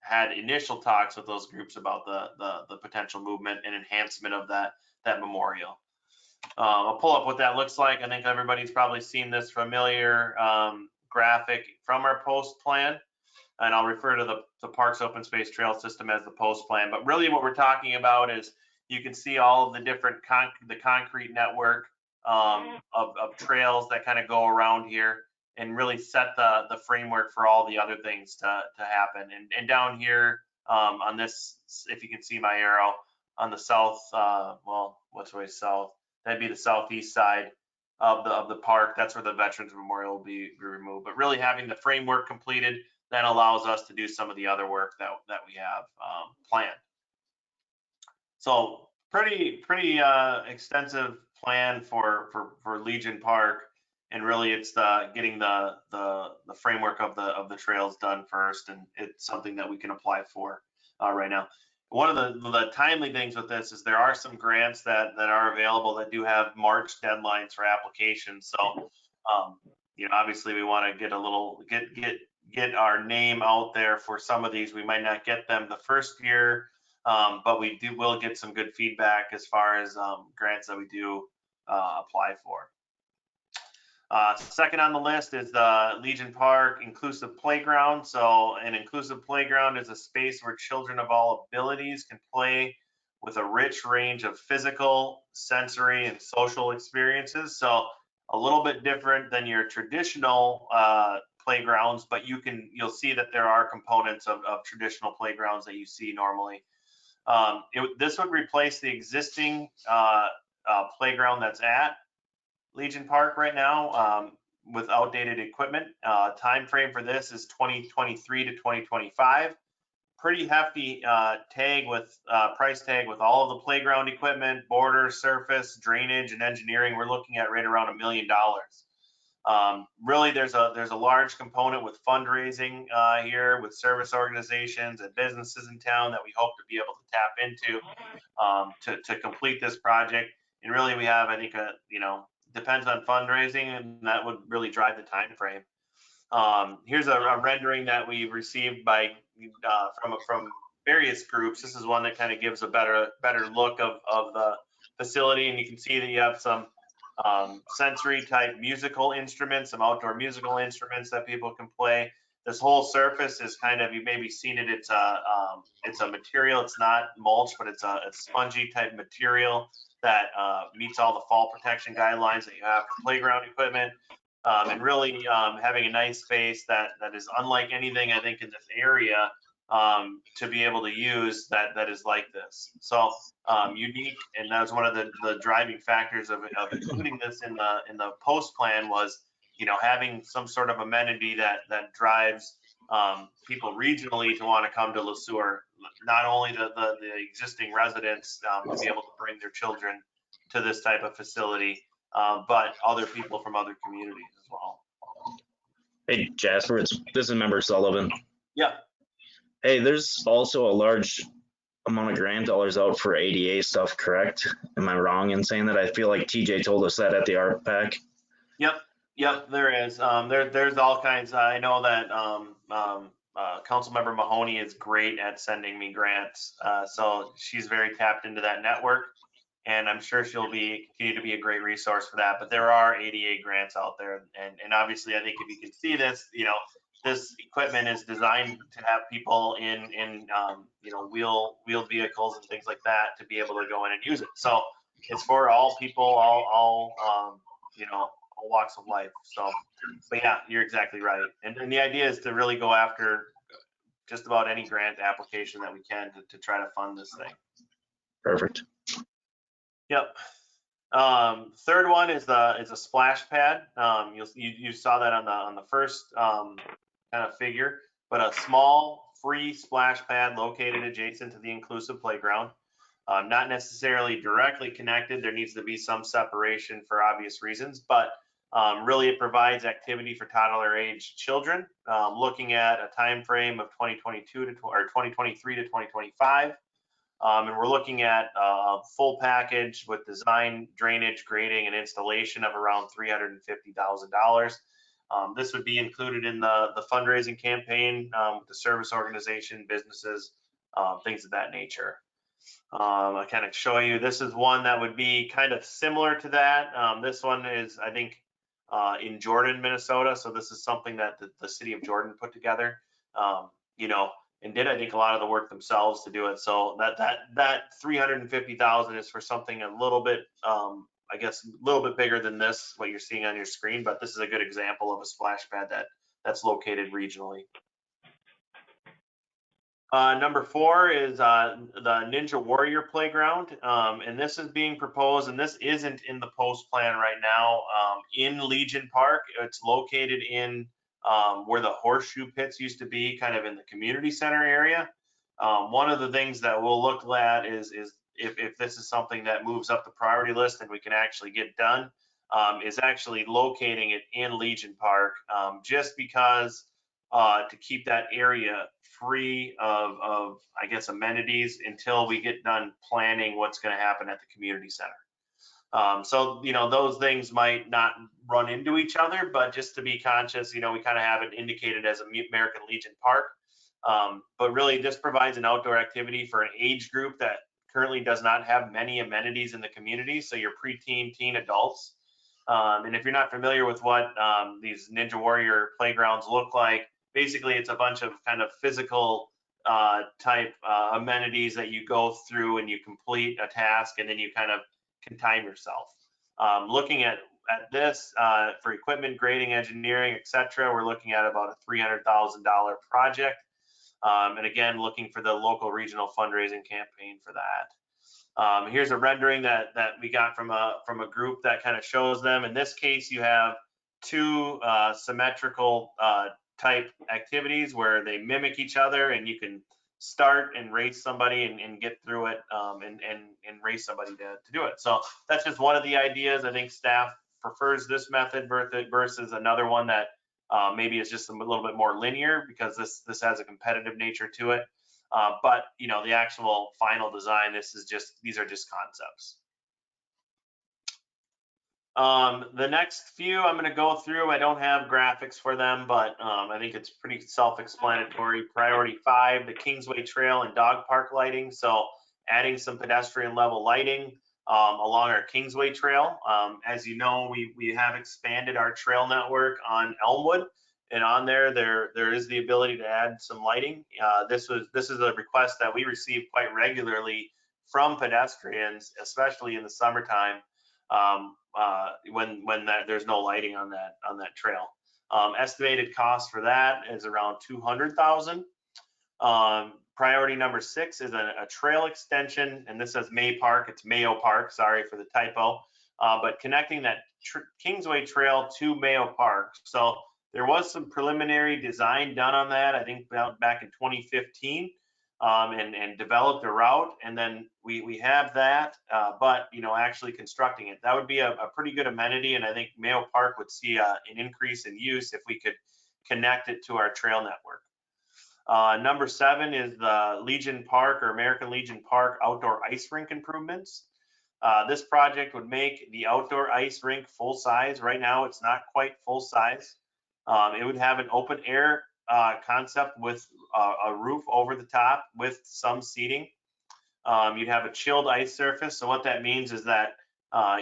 had initial talks with those groups about the potential movement and enhancement of that memorial. I'll pull up what that looks like. I think everybody's probably seen this familiar graphic from our post plan, and I'll refer to the Parks Open Space Trail System as the post plan. But really what we're talking about is you can see all of the different the concrete network of trails that kind of go around here, and really set the framework for all the other things to happen. And down here on this, if you can see my arrow, on the south, well, what's way south? That'd be the southeast side of the park. That's where the Veterans Memorial will be removed. But really having the framework completed then allows us to do some of the other work that we have planned. So pretty extensive plan for Legion Park. And really it's getting the framework of the trails done first, and it's something that we can apply for right now. One of the timely things with this is there are some grants that are available that do have March deadlines for applications. So, obviously we want to get a little, get our name out there for some of these. We might not get them the first year, but will get some good feedback as far as grants that we do apply for. Second on the list is the Legion Park Inclusive Playground. So an inclusive playground is a space where children of all abilities can play with a rich range of physical, sensory, and social experiences. So a little bit different than your traditional playgrounds, but you'll see that there are components of traditional playgrounds that you see normally. This would replace the existing playground that's at Legion Park right now with outdated equipment. Time frame for this is 2023 to 2025. Pretty hefty tag with price tag with all of the playground equipment, border, surface, drainage, and engineering. We're looking at right around $1 million. Really, there's a large component with fundraising here with service organizations and businesses in town that we hope to be able to tap into to complete this project. And really, we have, I think, depends on fundraising, and that would really drive the time frame. Here's a rendering that we received by from various groups. This is one that kind of gives a better look of the facility, and you can see that you have some sensory type musical instruments, some outdoor musical instruments that people can play. This whole surface is kind of, you maybe seen it, it's a material, it's not mulch, but it's a spongy type material that meets all the fall protection guidelines that you have for playground equipment, and really having a nice space that is unlike anything I think in this area to be able to use that is like this. So unique, and that was one of the driving factors of including this in the post plan was, having some sort of amenity that drives people regionally to want to come to Sueur. Not only the existing residents to be able to bring their children to this type of facility, but other people from other communities as well. Hey, Jasper, this is Member Sullivan. Yeah. Hey, there's also a large amount of grant dollars out for ADA stuff, correct? Am I wrong in saying that? I feel like TJ told us that at the art pack. Yep, there is. There's all kinds. I know that Councilmember Mahoney is great at sending me grants, so she's very tapped into that network, and I'm sure she'll continue to be a great resource for that. But there are ADA grants out there, and obviously, I think if you can see this, this equipment is designed to have people in wheeled vehicles and things like that to be able to go in and use it. So it's for all people, all walks of life. So, but yeah, you're exactly right. And the idea is to really go after just about any grant application that we can to try to fund this thing. Perfect. Yep. Third one is a splash pad. You saw that on the first kind of figure, but a small free splash pad located adjacent to the inclusive playground. Not necessarily directly connected. There needs to be some separation for obvious reasons, but really it provides activity for toddler age children, looking at a time frame of 2023 to 2025. And we're looking at a full package with design, drainage, grading, and installation of around $350,000. This would be included in the fundraising campaign with the service organization, businesses, things of that nature. I kind of show you, this is one that would be kind of similar to that. This one is, I think, in Jordan, Minnesota. So this is something that the city of Jordan put together, and did, I think, a lot of the work themselves to do it. So that 350,000 is for something a little bit, I guess, a little bit bigger than this, what you're seeing on your screen. But this is a good example of a splash pad that's located regionally. Number 4 is the Ninja Warrior Playground, and this is being proposed, and this isn't in the post plan right now, in Legion Park. It's located in where the horseshoe pits used to be, kind of in the community center area. One of the things that we'll look at is if this is something that moves up the priority list and we can actually get done, is actually locating it in Legion Park, just because to keep that area free of I guess amenities until we get done planning what's going to happen at the community center. So, you know, those things might not run into each other, but just to be conscious, you know, we kind of have it indicated as American Legion Park. But really this provides an outdoor activity for an age group that currently does not have many amenities in the community. So your preteen, teen adults. And if you're not familiar with what these Ninja Warrior playgrounds look like, basically it's a bunch of kind of physical type amenities that you go through and you complete a task and then you kind of can time yourself. Looking at this for equipment, grading, engineering, etc., we're looking at about a $300,000 project. And again, looking for the local regional fundraising campaign for that. Here's a rendering that we got from a group that kind of shows them. In this case, you have two symmetrical type activities where they mimic each other, and you can start and race somebody and get through it and race somebody to do it. So that's just one of the ideas. I think staff prefers this method versus another one that maybe is just a little bit more linear, because this has a competitive nature to it. But you know, the actual final design, these are just concepts. The next few I'm going to go through, I don't have graphics for them, but I think it's pretty self-explanatory. Priority 5, the Kingsway Trail and Dog Park lighting. So adding some pedestrian level lighting along our Kingsway Trail. As you know, we have expanded our trail network on Elmwood, and on there is the ability to add some lighting. This is a request that we receive quite regularly from pedestrians, especially in the summertime. When there's no lighting on that trail. Estimated cost for that is around $200,000. Priority number 6 is a trail extension, and this says May Park. It's Mayo Park. Sorry for the typo. But connecting that Kingsway Trail to Mayo Park. So there was some preliminary design done on that, I think back in 2015. And developed a route, and then we have that, but you know, actually constructing it, that would be a pretty good amenity, and I think Mayo Park would see an increase in use if we could connect it to our trail network. Number 7 is the Legion Park or American Legion Park outdoor ice rink improvements. This project would make the outdoor ice rink full size. Right now it's not quite full size. It would have an open air concept with a roof over the top with some seating. You'd have a chilled ice surface. So what that means is that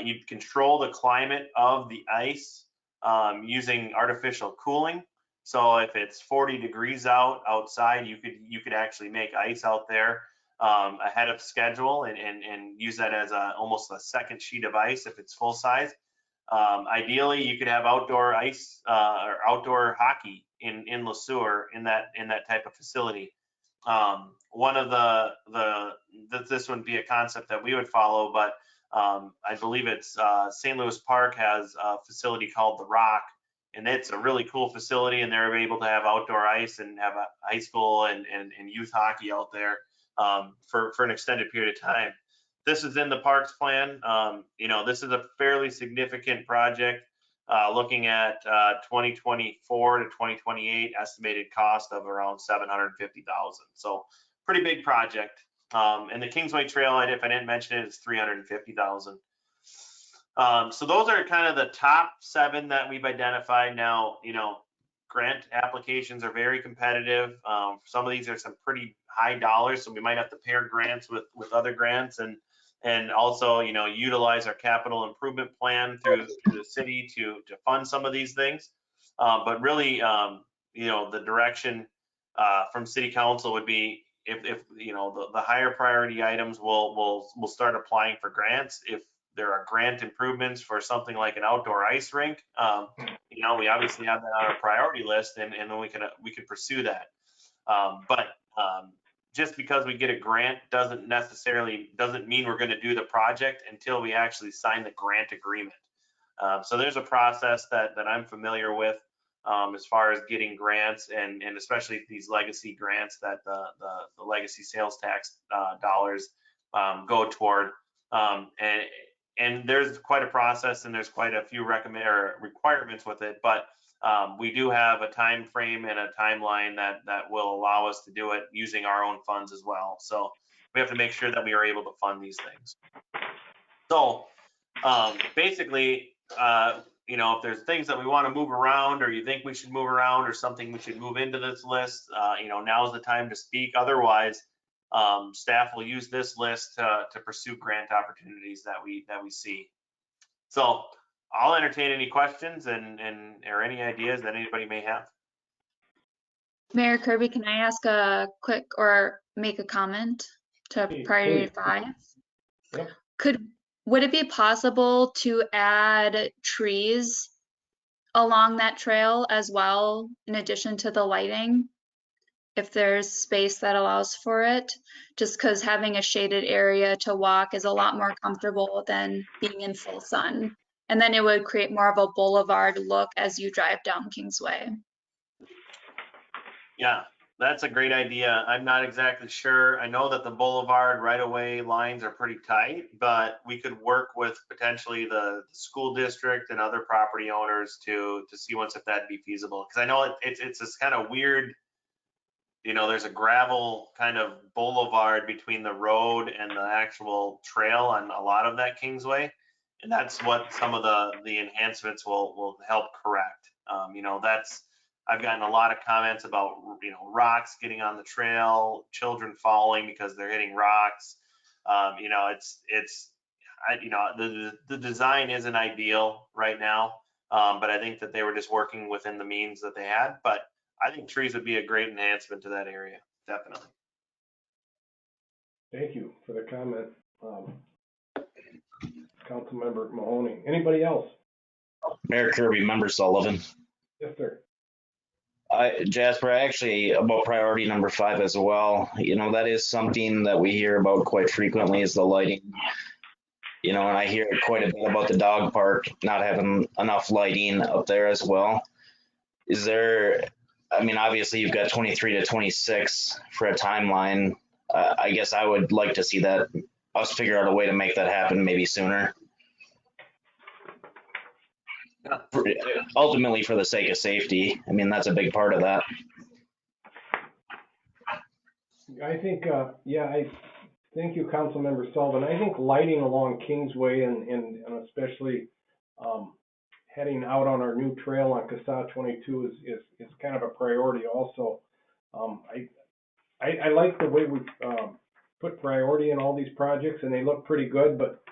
you'd control the climate of the ice using artificial cooling. So if it's 40 degrees outside, you could actually make ice out there ahead of schedule and use that as almost a second sheet of ice if it's full size. Ideally, you could have outdoor ice or outdoor hockey in Sueur in that type of facility. One of this wouldn't be a concept that we would follow, but I believe it's St. Louis Park has a facility called The Rock, and it's a really cool facility, and they're able to have outdoor ice and have a high school and youth hockey out there for an extended period of time. This is in the parks plan. You know, this is a fairly significant project. Looking at 2024 to 2028 estimated cost of around $750,000. So pretty big project. And the Kingsway Trail, if I didn't mention it, is $350,000. So those are kind of the top 7 that we've identified. Now, you know, grant applications are very competitive. Some of these are some pretty high dollars, so we might have to pair grants with other grants and also, you know, utilize our capital improvement plan through the city to fund some of these things. But really, you know, the direction from city council would be if you know, the higher priority items we'll start applying for grants. If there are grant improvements for something like an outdoor ice rink, you know, we obviously have that on our priority list, and then we could pursue that. But just because we get a grant doesn't mean we're going to do the project until we actually sign the grant agreement. So there's a process that I'm familiar with as far as getting grants, and especially these legacy grants that the legacy sales tax dollars go toward. And and there's quite a process and there's quite a few requirements with it, but we do have a time frame and a timeline that will allow us to do it using our own funds as well. So we have to make sure that we are able to fund these things. So basically, if there's things that we want to move around, or you think we should move around, or something we should move into this list, now's the time to speak. Otherwise, staff will use this list to pursue grant opportunities that we see. So I'll entertain any questions or any ideas that anybody may have. Mayor Kirby, can I ask a quick or make a comment to priority 5? Yep. Would it be possible to add trees along that trail as well, in addition to the lighting, if there's space that allows for it? Just because having a shaded area to walk is a lot more comfortable than being in full sun. And then it would create more of a boulevard look as you drive down Kingsway. Yeah, that's a great idea. I'm not exactly sure. I know that the boulevard right-of-way lines are pretty tight, but we could work with potentially the school district and other property owners to see if that'd be feasible. Because I know it's this kind of weird, there's a gravel kind of boulevard between the road and the actual trail on a lot of that Kingsway. And that's what some of the enhancements will help correct. I've gotten a lot of comments about, rocks getting on the trail, children falling because they're hitting rocks. The design isn't ideal right now, but I think that they were just working within the means that they had. But I think trees would be a great enhancement to that area, definitely. Thank you for the comment, Councilmember Mahoney. Anybody else? Mayor Kirby, Member Sullivan. Yes, sir. Jasper, actually, about priority number 5 as well. That is something that we hear about quite frequently, is the lighting. And I hear quite a bit about the dog park not having enough lighting up there as well. Is there, obviously you've got 23 to 26 for a timeline. I guess I would like to see us figure out a way to make that happen maybe sooner. Ultimately for the sake of safety. That's a big part of that. I think, thank you, Councilmember Sullivan. I think lighting along Kingsway and especially heading out on our new trail on CASA 22 is kind of a priority also. I like the way we put priority in all these projects, and they look pretty good, but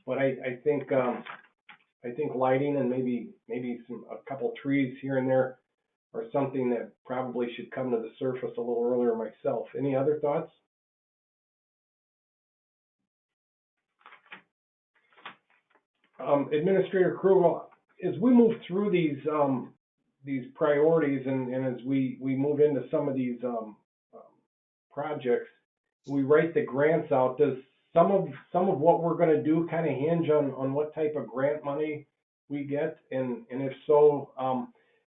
I think lighting and maybe a couple trees here and there are something that probably should come to the surface a little earlier myself. Any other thoughts? Administrator Krugel, as we move through these priorities and as we move into some of these projects, we write the grants out. Does some of what we're going to do kind of hinge on what type of grant money we get? And if so,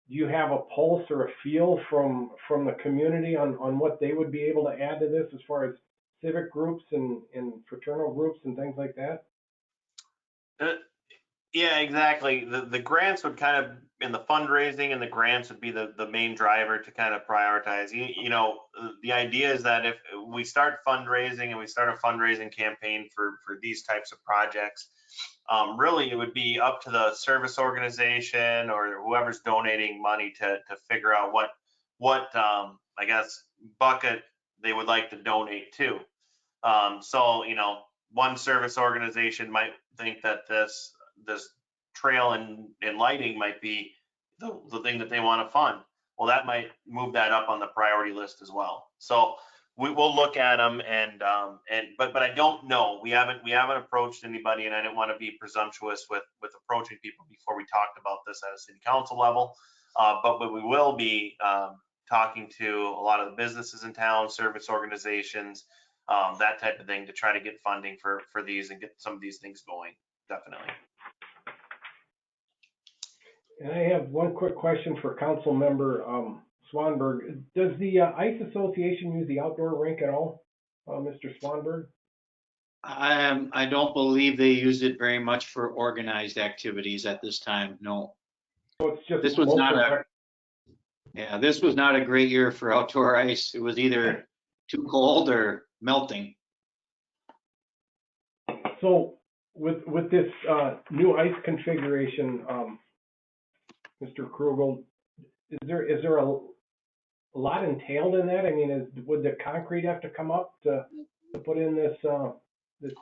do you have a pulse or a feel from the community on what they would be able to add to this as far as civic groups and fraternal groups and things like that? Yeah, exactly. The grants would kind of, in the fundraising and the grants would be the main driver to kind of prioritize. The idea is that if we start fundraising and we start a fundraising campaign for these types of projects, really it would be up to the service organization or whoever's donating money to figure out what I guess bucket they would like to donate to. So one service organization might think that this trail and lighting might be the thing that they want to fund. Well, that might move that up on the priority list as well. So we will look at them but I don't know. We haven't approached anybody, and I didn't want to be presumptuous with approaching people before we talked about this at a city council level. But we will be talking to a lot of the businesses in town, service organizations, that type of thing, to try to get funding for these and get some of these things going. Definitely. And I have one quick question for Council Member Swanberg. Does the Ice Association use the outdoor rink at all, Mr. Swanberg? I don't believe they use it very much for organized activities at this time, no. So it's just This was not local. Yeah, this was not a great year for outdoor ice. It was either too cold or melting. So with this new ice configuration, Mr. Krugel, is there a lot entailed in that? I mean, would the concrete have to come up to put in this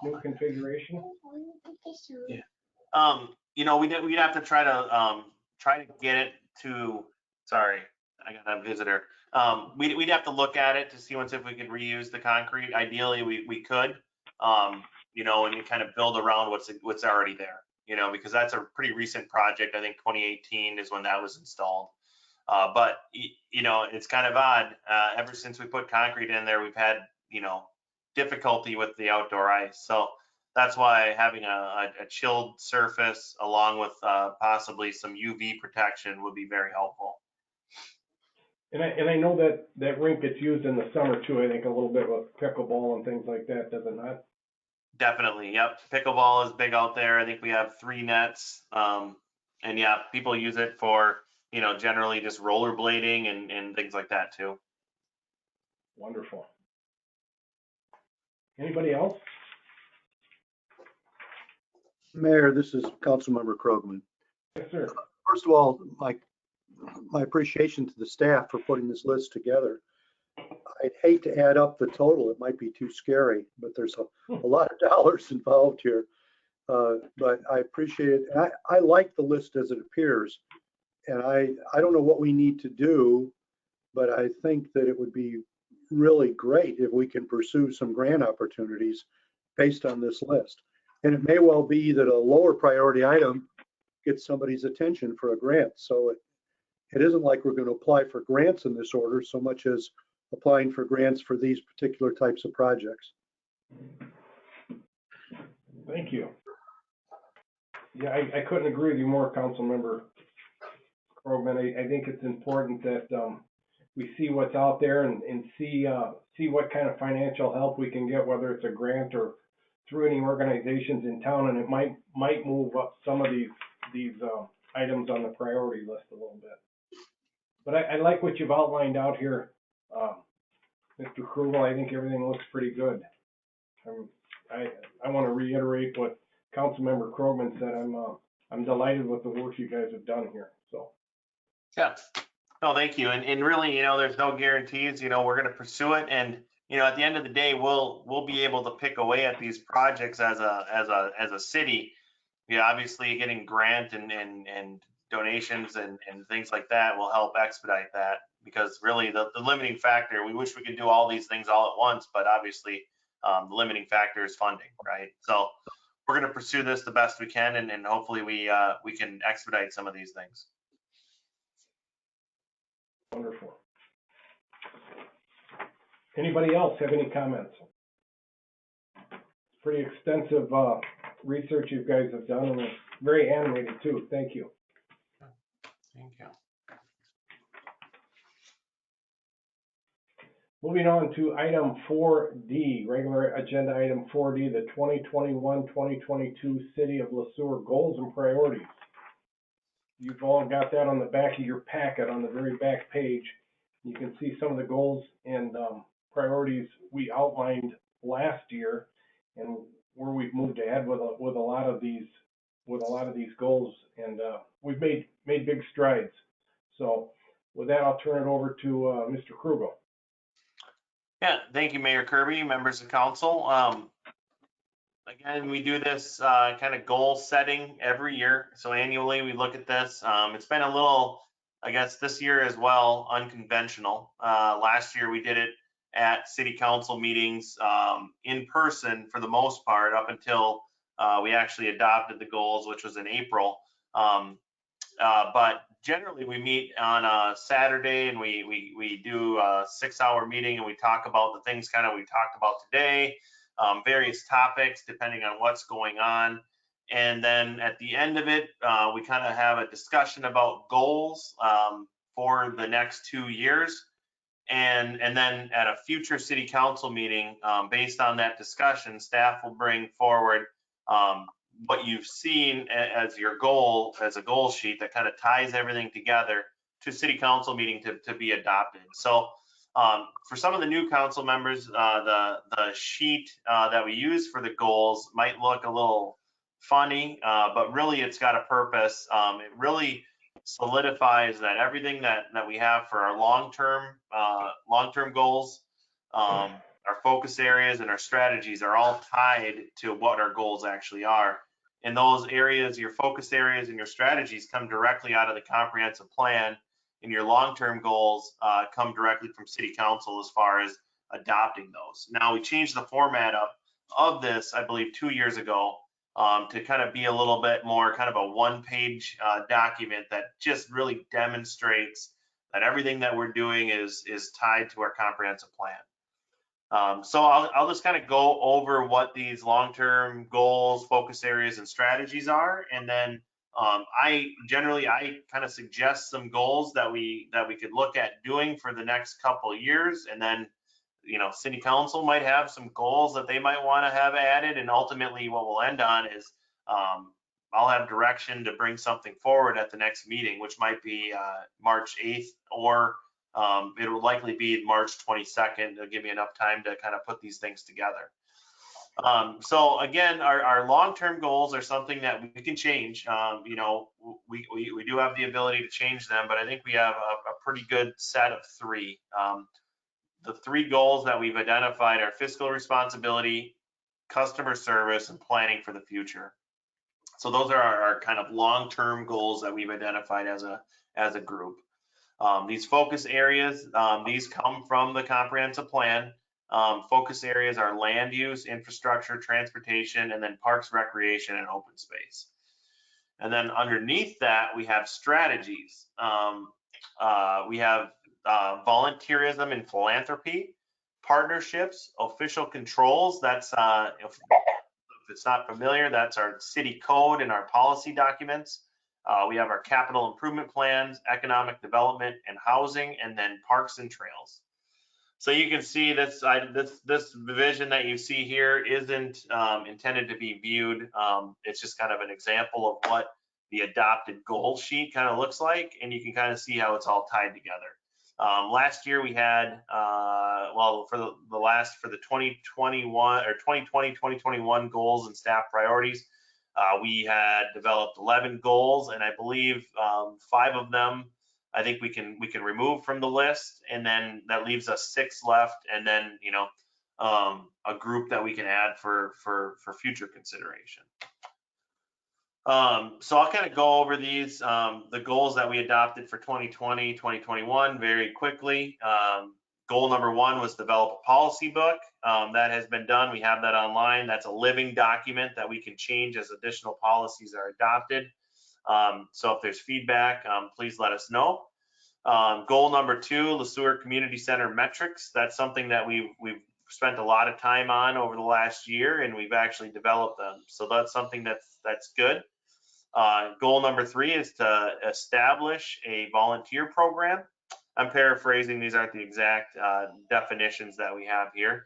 new configuration? Yeah. You know, we'd have to try to get it to. Sorry, I got a visitor. We'd have to look at it to see once if we could reuse the concrete. Ideally, we could. You know, and you kind of build around what's already there. You know, because that's a pretty recent project. I think 2018 is when that was installed. But you know, it's kind of odd. Ever since we put concrete in there, we've had, you know, difficulty with the outdoor ice. So that's why having a chilled surface along with possibly some UV protection would be very helpful. And I know that rink gets used in the summer too. I think a little bit with pickleball and things like that, does it not? Definitely, yep. Pickleball is big out there. I think we have 3 nets. And yeah, people use it for, you know, generally just rollerblading and things like that too. Wonderful. Anybody else? Mayor, this is Councilmember Krogman. Yes, sir. First of all, my appreciation to the staff for putting this list together. I'd hate to add up the total. It might be too scary, but there's a lot of dollars involved here. But I appreciate it. And I like the list as it appears. And I don't know what we need to do, but I think that it would be really great if we can pursue some grant opportunities based on this list. And it may well be that a lower priority item gets somebody's attention for a grant. So it isn't like we're going to apply for grants in this order so much as applying for grants for these particular types of projects. Thank you. Yeah, I couldn't agree with you more, Councilmember Krogman. I think it's important that we see what's out there and see what kind of financial help we can get, whether it's a grant or through any organizations in town, and it might move up some of these items on the priority list a little bit. But I like what you've outlined out here, Mr. Krugel. I think everything looks pretty good. I want to reiterate what Councilmember Krogman said. I'm delighted with the work you guys have done here. So. Yeah. No, thank you. And really, you know, there's no guarantees. You know, we're going to pursue it, and you know, at the end of the day, we'll be able to pick away at these projects as a city. You know, obviously, getting grant and donations and things like that will help expedite that, because really the limiting factor. We wish we could do all these things all at once, but obviously, the limiting factor is funding, right? So we're going to pursue this the best we can, and hopefully we can expedite some of these things. Wonderful. Anybody else have any comments? Pretty extensive research you guys have done, and it's very animated too. Thank you. Thank you. Moving on to item 4D, regular agenda item 4D, the 2021-2022 City of Sueur goals and priorities. You've all got that on the back of your packet on the very back page. You can see some of the goals and priorities we outlined last year, and where we've moved ahead with a lot of these goals, and we've made big strides. So with that, I'll turn it over to Mr. Krugel. Yeah, thank you, Mayor Kirby, members of council. Again, we do this kind of goal setting every year. So annually we look at this. It's been a little, I guess this year as well, unconventional. Last year we did it at city council meetings in person for the most part, up until we actually adopted the goals, which was in April. But generally we meet on a Saturday, and we do a 6-hour meeting, and we talk about the things kind of we talked about today, various topics depending on what's going on. And then at the end of it, we kind of have a discussion about goals for the next 2 years. And then at a future city council meeting, based on that discussion, staff will bring forward what you've seen as your goal, as a goal sheet that kind of ties everything together to city council meeting to be adopted. So for some of the new council members, the sheet that we use for the goals might look a little funny, but really it's got a purpose. It really solidifies that everything that we have for our long-term goals, our focus areas and our strategies are all tied to what our goals actually are. And those areas, your focus areas and your strategies come directly out of the comprehensive plan, and your long-term goals come directly from city council as far as adopting those. Now, we changed the format of this, I believe, 2 years ago to kind of be a little bit more kind of a one-page document that just really demonstrates that everything that we're doing is tied to our comprehensive plan. So I'll just kind of go over what these long-term goals, focus areas, and strategies are, and then I kind of suggest some goals that we could look at doing for the next couple of years, and then city council might have some goals that they might want to have added, and ultimately what we'll end on is I'll have direction to bring something forward at the next meeting, which might be March 8th, or it will likely be March 22nd to give me enough time to kind of put these things together. So again, our long-term goals are something that we can change. We do have the ability to change them, but I think we have a pretty good set of three. The three goals that we've identified are fiscal responsibility, customer service, and planning for the future. So those are our kind of long-term goals that we've identified as a group. These focus areas, these come from the comprehensive plan. Focus areas are land use, infrastructure, transportation, and then parks, recreation, and open space. And then underneath that, we have strategies. We have volunteerism and philanthropy, partnerships, official controls. That's if it's not familiar, that's our city code and our policy documents. We have our capital improvement plans, economic development and housing, and then parks and trails. So you can see this vision that you see here isn't intended to be viewed. It's just kind of an example of what the adopted goal sheet kind of looks like, and you can kind of see how it's all tied together. Last year we had, for the 2021 or 2020-2021 goals and staff priorities, we had developed 11 goals, and I believe 5 of them I think we can remove from the list, and then that leaves us 6 left, and then a group that we can add for future consideration. So I'll kind of go over these, the goals that we adopted for 2020, 2021 very quickly. Goal number 1 was develop a policy book. That has been done. We have that online. That's a living document that we can change as additional policies are adopted. So if there's feedback, please let us know. Goal number 2, the Sueur Community Center metrics. That's something that we've spent a lot of time on over the last year, and we've actually developed them. So that's something that's good. Goal number 3 is to establish a volunteer program. I'm paraphrasing, these aren't the exact definitions that we have here.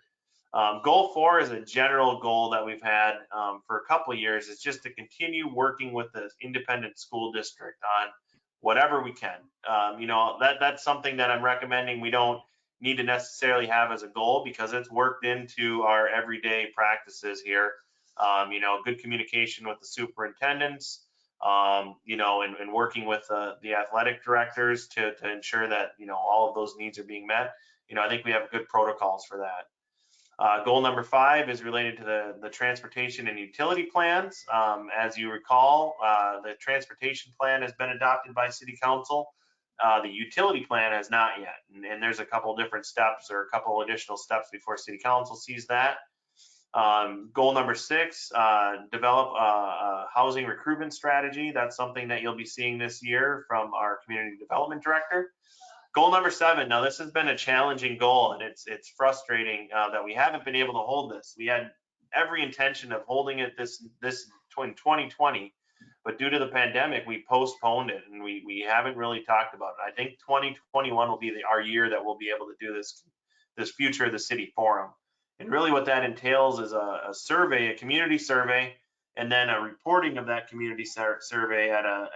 Goal 4 is a general goal that we've had for a couple of years. It's just to continue working with the independent school district on whatever we can. That's something that I'm recommending we don't need to necessarily have as a goal, because it's worked into our everyday practices here. Good communication with the superintendents, and working with the athletic directors to ensure that, all of those needs are being met. I think we have good protocols for that. Goal number 5 is related to the transportation and utility plans. As you recall, the transportation plan has been adopted by City Council. The utility plan has not yet, and there's a couple different steps or a couple additional steps before City Council sees that. Goal number 6, develop a housing recruitment strategy. That's something that you'll be seeing this year from our community development director. Goal number 7, now this has been a challenging goal, and it's frustrating that we haven't been able to hold this. We had every intention of holding it this in 2020, but due to the pandemic, we postponed it and we haven't really talked about it. I think 2021 will be our year that we'll be able to do this Future of the City Forum. And really what that entails is a survey, a community survey, and then a reporting of that community survey at a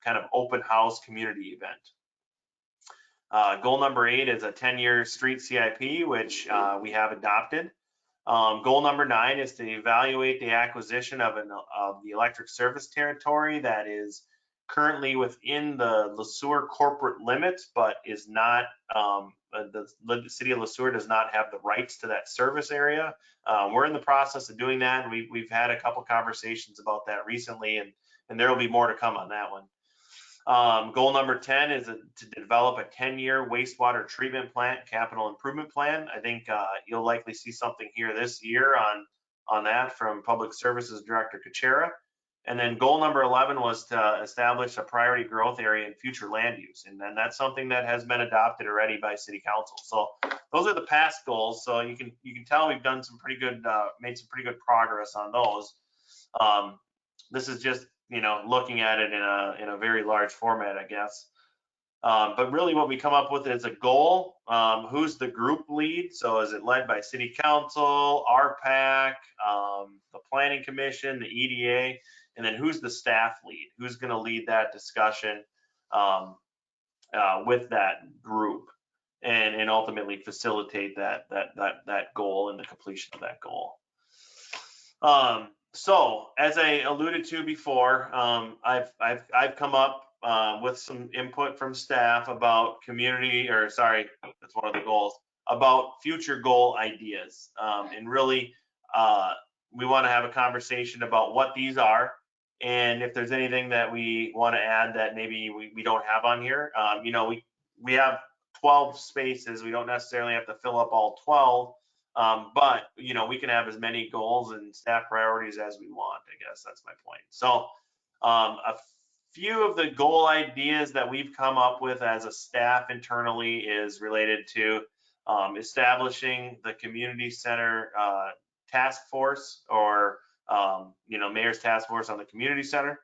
kind of open house community event. Goal number 8 is a 10-year street CIP, which we have adopted. Goal number 9 is to evaluate the acquisition of the electric service territory that is currently within the Sueur corporate limits, but is not, the city of Sueur does not have the rights to that service area. We're in the process of doing that, and we've had a couple conversations about that recently, and there will be more to come on that one. Goal number 10 is to develop a 10-year wastewater treatment plant capital improvement plan. I think you'll likely see something here this year on that from Public Services Director Kuchera. And then goal number 11 was to establish a priority growth area in future land use. And then that's something that has been adopted already by City Council. So those are the past goals. So you can tell we've done some pretty good, made some pretty good progress on those. This is just, looking at it in a very large format, I guess. But really what we come up with is a goal. Who's the group lead? So is it led by City Council, RPAC, the Planning Commission, the EDA, and then who's the staff lead? Who's going to lead that discussion with that group and ultimately facilitate that goal and the completion of that goal. So as I alluded to before, I've come up with some input from staff about that's one of the goals, about future goal ideas. And really, we want to have a conversation about what these are, and if there's anything that we want to add that maybe we don't have on here. We have 12 spaces. We don't necessarily have to fill up all 12. But we can have as many goals and staff priorities as we want. I guess that's my point. So a few of the goal ideas that we've come up with as a staff internally is related to establishing the community center task force, or mayor's task force on the community center.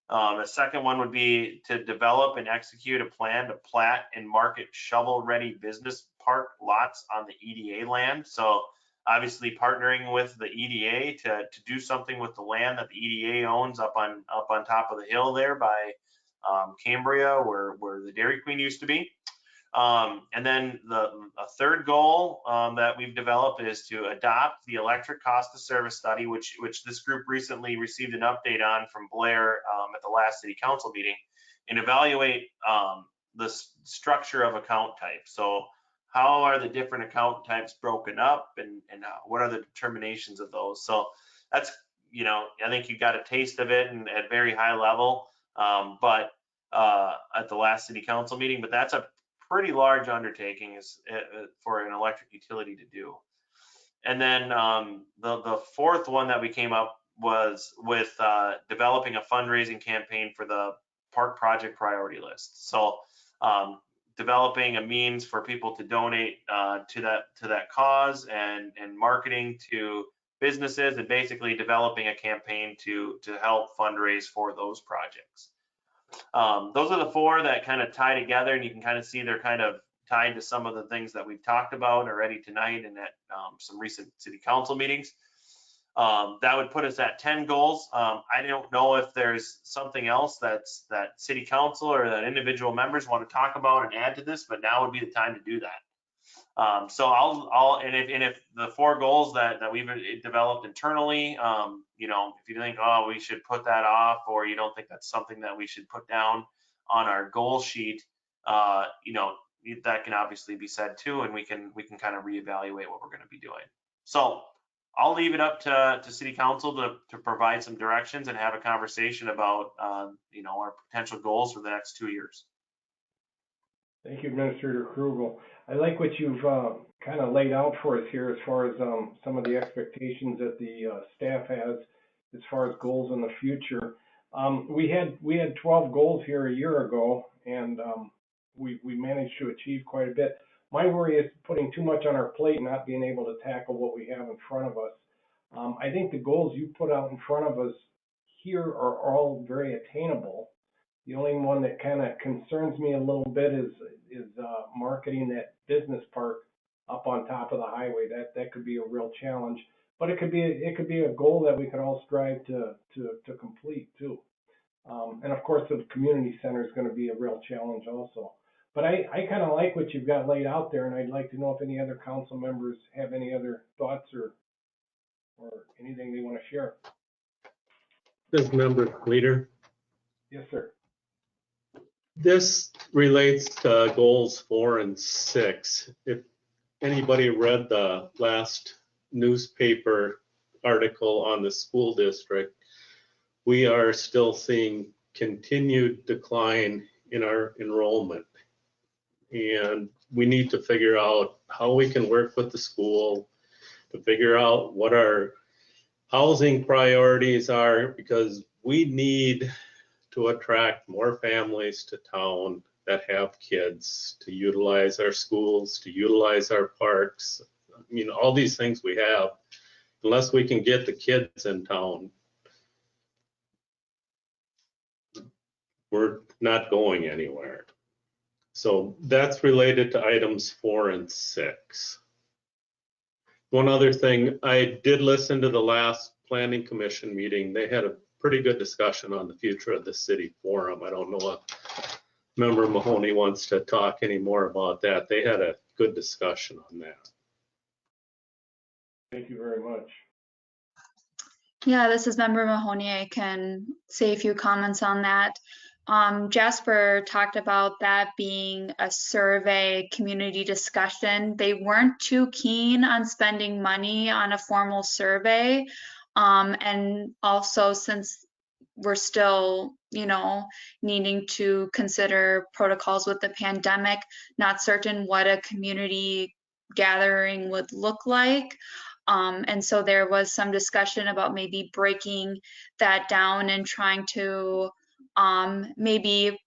The second one would be to develop and execute a plan to plat and market shovel-ready business park lots on the EDA land. So obviously partnering with the EDA to do something with the land that the EDA owns up on top of the hill there by Cambria, where the Dairy Queen used to be. And then a third goal that we've developed is to adopt the electric cost of service study, which this group recently received an update on from Blair at the last city council meeting, and evaluate the structure of account type. So how are the different account types broken up, and what are the determinations of those? So that's, I think you got a taste of it and at very high level, but at the last city council meeting, but that's a pretty large undertaking for an electric utility to do. And then the fourth one that we came up was with developing a fundraising campaign for the park project priority list. So developing a means for people to donate to that cause, and marketing to businesses, and basically developing a campaign to help fundraise for those projects. Those are the four that kind of tie together, and you can kind of see they're kind of tied to some of the things that we've talked about already tonight and at some recent city council meetings. That would put us at 10 goals. I don't know if there's something else that city council or that individual members want to talk about and add to this, but now would be the time to do that. So if the 4 goals that we've developed internally, if you think, oh, we should put that off, or you don't think that's something that we should put down on our goal sheet, that can obviously be said too, and we can kind of reevaluate what we're going to be doing. So I'll leave it up to city council to provide some directions and have a conversation about our potential goals for the next 2 years. Thank you, Administrator Krugel. I like what you've kind of laid out for us here as far as some of the expectations that the staff has as far as goals in the future. We had 12 goals here a year ago, and we managed to achieve quite a bit. My worry is putting too much on our plate and not being able to tackle what we have in front of us. I think the goals you put out in front of us here are all very attainable. The only one that kind of concerns me a little bit is marketing that business park up on top of the highway. That could be a real challenge, but it could be a goal that we could all strive to complete too. And of course, the community center is going to be a real challenge also. But I kind of like what you've got laid out there, and I'd like to know if any other council members have any other thoughts or anything they want to share. This member leader. Yes, sir. This relates to goals 4 and 6. If anybody read the last newspaper article on the school district, we are still seeing continued decline in our enrollment. And we need to figure out how we can work with the school to figure out what our housing priorities are, because we need to attract more families to town that have kids, to utilize our schools, to utilize our parks. I mean, all these things we have, unless we can get the kids in town, we're not going anywhere. So that's related to items 4 and 6. One other thing, I did listen to the last planning commission meeting. They had a pretty good discussion on the future of the city forum. I don't know if Member Mahoney wants to talk any more about that. They had a good discussion on that. Thank you very much. Yeah, this is Member Mahoney. I can say a few comments on that. Jasper talked about that being a survey community discussion. They weren't too keen on spending money on a formal survey. And also, since we're still, needing to consider protocols with the pandemic, not certain what a community gathering would look like. And so there was some discussion about maybe breaking that down and trying to maybe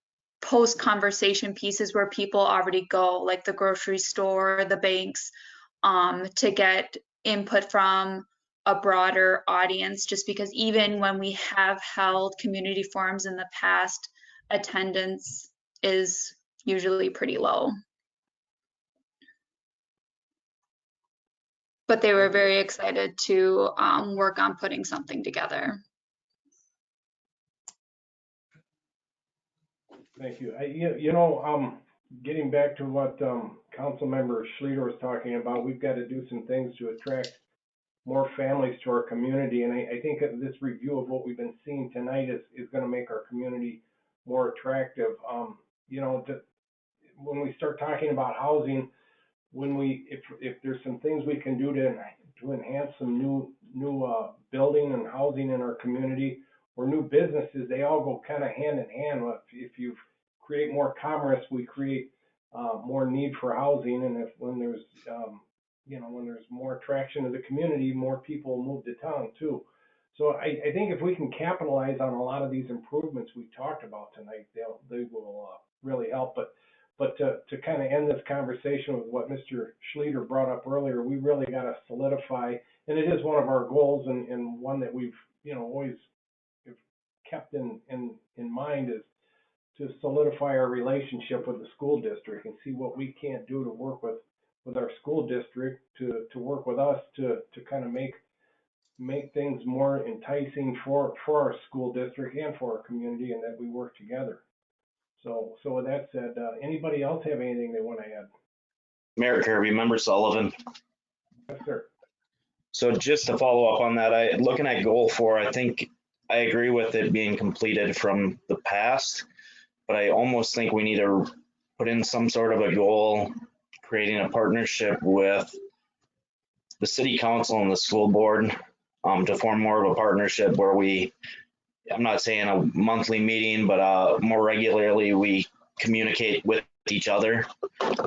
post conversation pieces where people already go, like the grocery store, the banks, to get input from a broader audience, just because even when we have held community forums in the past, attendance is usually pretty low. But they were very excited to work on putting something together. Thank you. Getting back to what Councilmember Schlueter was talking about, we've got to do some things to attract more families to our community. And I think that this review of what we've been seeing tonight is going to make our community more attractive. When we start talking about housing, if there's some things we can do to enhance some new building and housing in our community, or new businesses, they all go kind of hand in hand. If you create more commerce, we create more need for housing, and when there's more attraction to the community, more people move to town too. So I think if we can capitalize on a lot of these improvements we talked about tonight, they will really help. But to kind of end this conversation with what Mr. Schlueter brought up earlier, we really got to solidify, and it is one of our goals, and one that we've always kept in mind, is to solidify our relationship with the school district and see what we can't do to work with our school district to work with us to kind of make things more enticing for our school district and for our community, and that we work together. So with that said, anybody else have anything they want to add? Mayor Kirby, Member Sullivan. Yes, sir. So just to follow up on that, looking at goal 4, I think I agree with it being completed from the past, but I almost think we need to put in some sort of a goal, creating a partnership with the city council and the school board to form more of a partnership where I'm not saying a monthly meeting, but more regularly we communicate with each other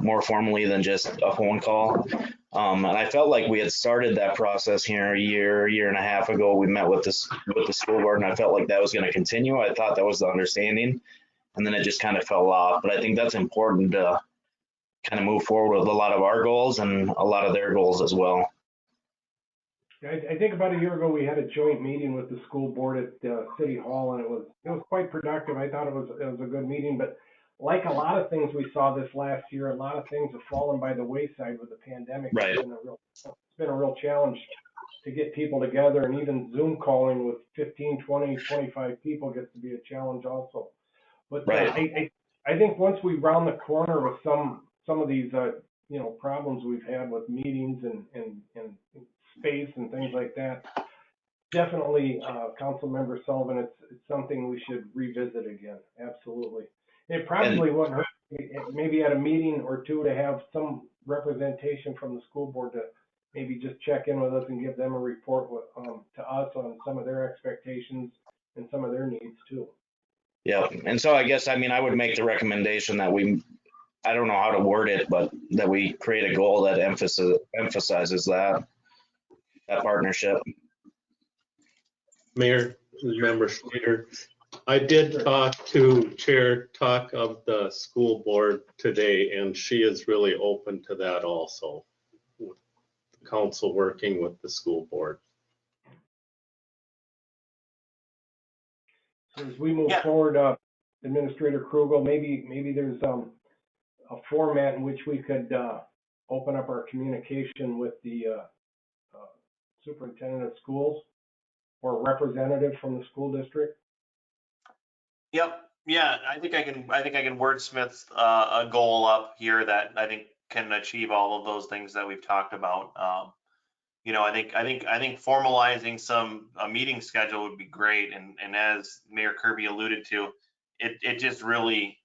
more formally than just a phone call. And I felt like we had started that process here a year and a half ago. We met with the school board, and I felt like that was going to continue. I thought that was the understanding, and then it just kind of fell off. But I think that's important to kind of move forward with a lot of our goals and a lot of their goals as well. I think about a year ago, we had a joint meeting with the school board at City Hall, and it was quite productive. I thought it was a good meeting, but like a lot of things we saw this last year, a lot of things have fallen by the wayside with the pandemic. Right. It's been a real challenge to get people together, and even Zoom calling with 15, 20, 25 people gets to be a challenge also. But Right. I think once we round the corner with some of these problems we've had with meetings and space and things like that, definitely, Councilmember Sullivan, it's something we should revisit again. Absolutely. It probably wouldn't hurt maybe at a meeting or two to have some representation from the school board to maybe just check in with us and give them a report to us on some of their expectations and some of their needs too. Yeah. And so I guess, I mean, I would make the recommendation that I don't know how to word it, but that we create a goal that emphasizes that partnership. Mayor, Member Streeter, I did talk to Chair Tuck of the school board today, and she is really open to that also. Council working with the school board. So as we move forward, Administrator Krugel, maybe there's a format in which we could open up our communication with the superintendent of schools or a representative from the school district. Yep. Yeah, I think I can wordsmith a goal up here that I think can achieve all of those things that we've talked about. I think formalizing a meeting schedule would be great. And as Mayor Kirby alluded to, it really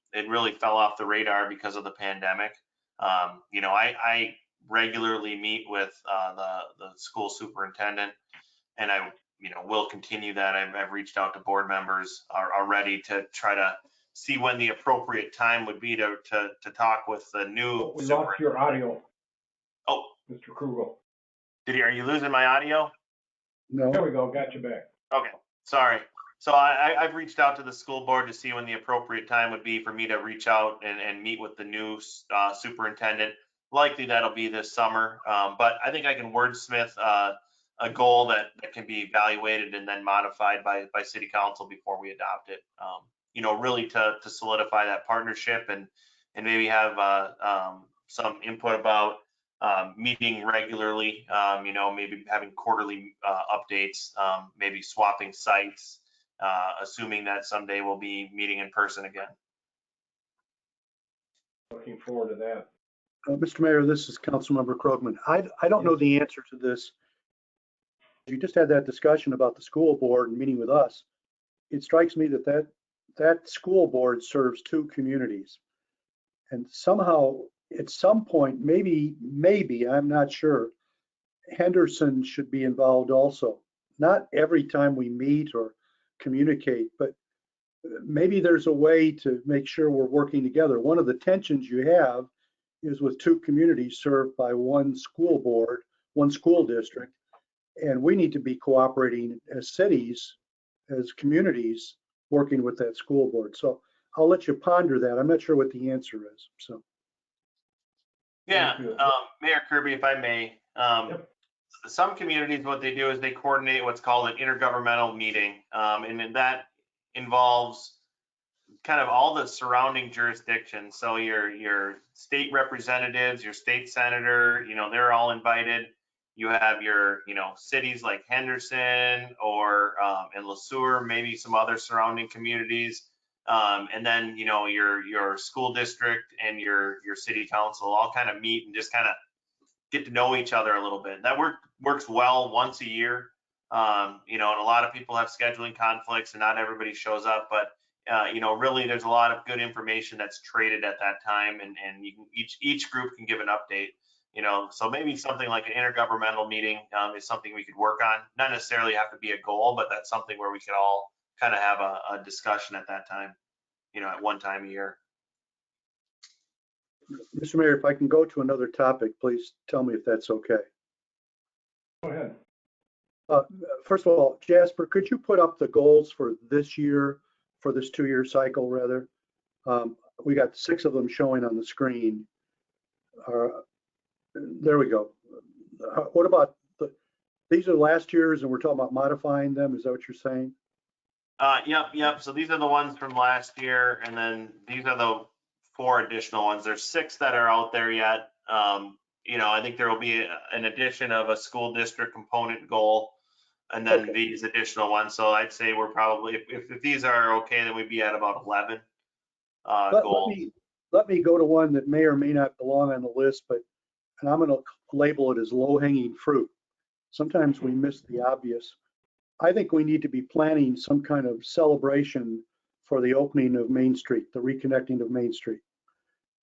fell off the radar because of the pandemic. I regularly meet with the school superintendent, and I will continue that. I've reached out to board members already to try to see when the appropriate time would be to talk with the new. We lost your audio. Oh, Mr. Krugel. Are you losing my audio? No. There we go. Got you back. Okay, sorry. So I've reached out to the school board to see when the appropriate time would be for me to reach out and meet with the new superintendent. Likely that'll be this summer, but I think I can wordsmith a goal that can be evaluated and then modified by city council before we adopt it. Really to solidify that partnership and maybe have some input about meeting regularly, maybe having quarterly updates, maybe swapping sites, assuming that someday we'll be meeting in person again. Looking forward to that. Mr. Mayor, this is Councilmember Krogman. I don't know the answer to this. You just had that discussion about the school board and meeting with us. It strikes me that school board serves two communities. And somehow, at some point, maybe, I'm not sure, Henderson should be involved also. Not every time we meet or communicate, but maybe there's a way to make sure we're working together. One of the tensions you have is with two communities served by one school board, one school district, and we need to be cooperating as cities, as communities, working with that school board. So I'll let you ponder that. I'm not sure what the answer is. So. Yeah, Mayor Kirby, if I may, Yep. Some communities, what they do is they coordinate what's called an intergovernmental meeting, and that involves kind of all the surrounding jurisdictions. So your state representatives, your state senator, they're all invited. You have your, cities like Henderson or and Sueur, maybe some other surrounding communities. And then, your school district and your city council all kind of meet and just kind of get to know each other a little bit. That works well once a year. And a lot of people have scheduling conflicts and not everybody shows up, but really there's a lot of good information that's traded at that time, and you can, each group can give an update. So maybe something like an intergovernmental meeting is something we could work on. Not necessarily have to be a goal, but that's something where we could all kind of have a discussion at that time, at one time a year. Mr. Mayor, if I can go to another topic, please tell me if that's okay. Go ahead. First of all, Jasper, could you put up the goals for this year, for this 2-year cycle rather? We got 6 of them showing on the screen. There we go. What about These are last year's and we're talking about modifying them. Is that what you're saying? Yep. So these are the ones from last year, and then these are the 4 additional ones. There's 6 that are out there yet. I think there will be an addition of a school district component goal, and then Okay. these additional ones. So I'd say we're probably, if these are okay, then we'd be at about 11 goals. Let me go to one that may or may not belong on the list, and I'm going to label it as low-hanging fruit. Sometimes we miss the obvious. I think we need to be planning some kind of celebration for the opening of Main Street, the reconnecting of Main Street.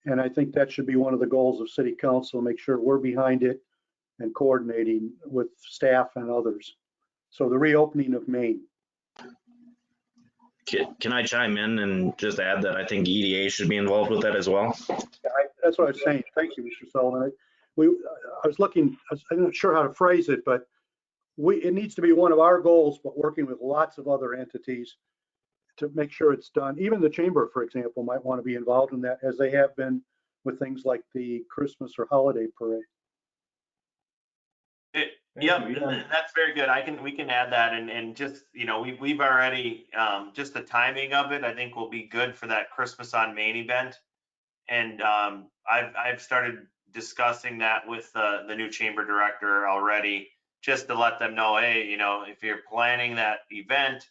And I think that should be one of the goals of City Council, make sure we're behind it and coordinating with staff and others. So the reopening of Main. Can I chime in and just add that I think EDA should be involved with that as well? That's what I was saying. Thank you, Mr. Sullivan. I'm not sure how to phrase it, but it needs to be one of our goals, but working with lots of other entities to make sure it's done. Even the chamber, for example, might want to be involved in that, as they have been with things like the Christmas or holiday parade. That's very good. We can add that, and just, we've already, just the timing of it, I think will be good for that Christmas on Main event. And I've started discussing that with the new chamber director already, just to let them know, hey, if you're planning that event,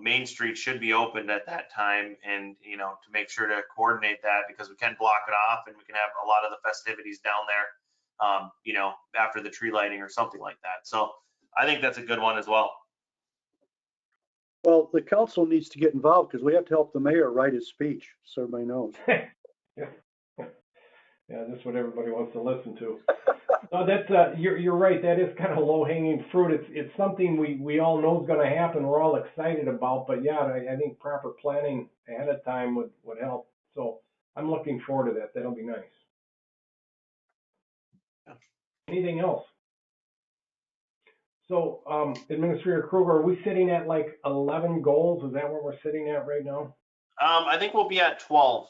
Main Street should be opened at that time, and to make sure to coordinate that, because we can block it off and we can have a lot of the festivities down there, after the tree lighting or something like that. So I think that's a good one as well. Well, the council needs to get involved because we have to help the mayor write his speech, so everybody knows. Yeah, that's what everybody wants to listen to. No, that's you're right. That is kind of low hanging fruit. It's something we all know is going to happen. We're all excited about, but yeah, I think proper planning ahead of time would help. So I'm looking forward to that. That'll be nice. Anything else? So, Administrator Kruger, are we sitting at like 11 goals? Is that what we're sitting at right now? I think we'll be at 12.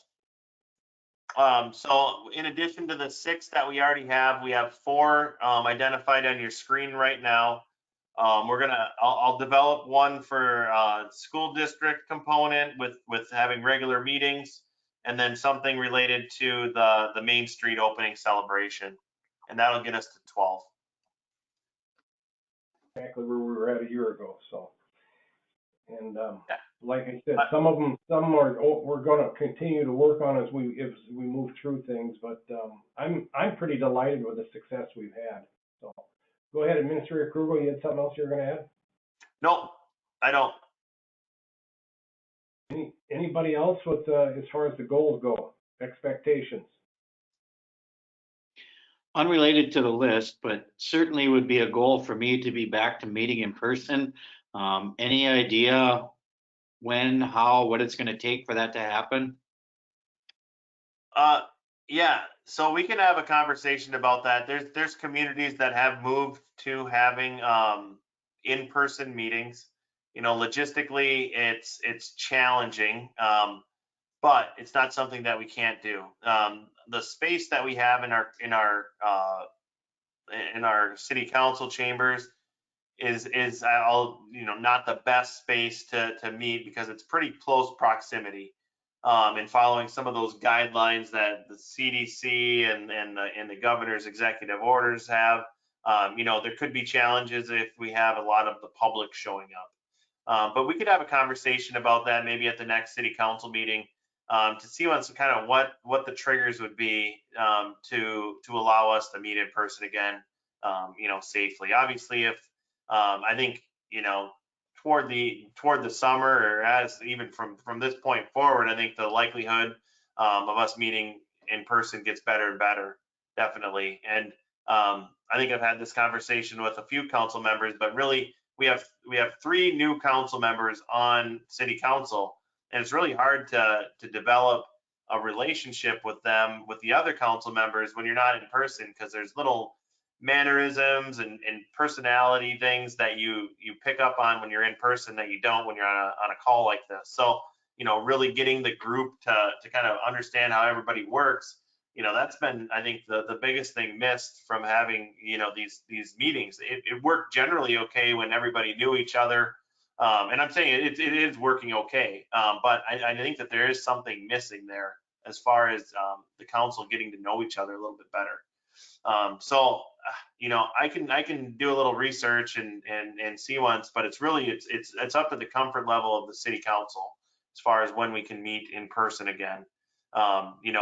So in addition to the 6 that we already have, we have 4 identified on your screen right now. I'll develop one for school district component with having regular meetings, and then something related to the Main Street opening celebration, and that'll get us to 12. Exactly where we were at a year ago. So, and like I said, some we're going to continue to work on as we move through things. But I'm pretty delighted with the success we've had. So, go ahead, Administrator Kruger. You had something else you were going to add? No, I don't. Anybody else with as far as the goals go, expectations? Unrelated to the list, but certainly would be a goal for me to be back to meeting in person. Any idea when, how, what it's going to take for that to happen? Yeah, so we can have a conversation about that. There's communities that have moved to having in-person meetings. Logistically, it's challenging, but it's not something that we can't do. The space that we have in our city council chambers is not the best space to meet, because it's pretty close proximity. And following some of those guidelines that the CDC and the governor's executive orders have, there could be challenges if we have a lot of the public showing up. But we could have a conversation about that maybe at the next city council meeting, to see what the triggers would be to allow us to meet in person again, safely. Obviously, if I think toward the summer, or as even from this point forward, I think the likelihood of us meeting in person gets better and better, definitely. And I think I've had this conversation with a few council members, but really we have 3 new council members on city council, and it's really hard to develop a relationship with them, with the other council members, when you're not in person, because there's little mannerisms and personality things that you pick up on when you're in person that you don't when you're on a call like this. So really getting the group to kind of understand how everybody works, That's been, I think, the biggest thing missed from having, these meetings. It worked generally okay when everybody knew each other. And I'm saying it is working okay. But I think that there is something missing there as far as the council getting to know each other a little bit better. So, I can do a little research and see once, but it's really, it's up to the comfort level of the city council as far as when we can meet in person again.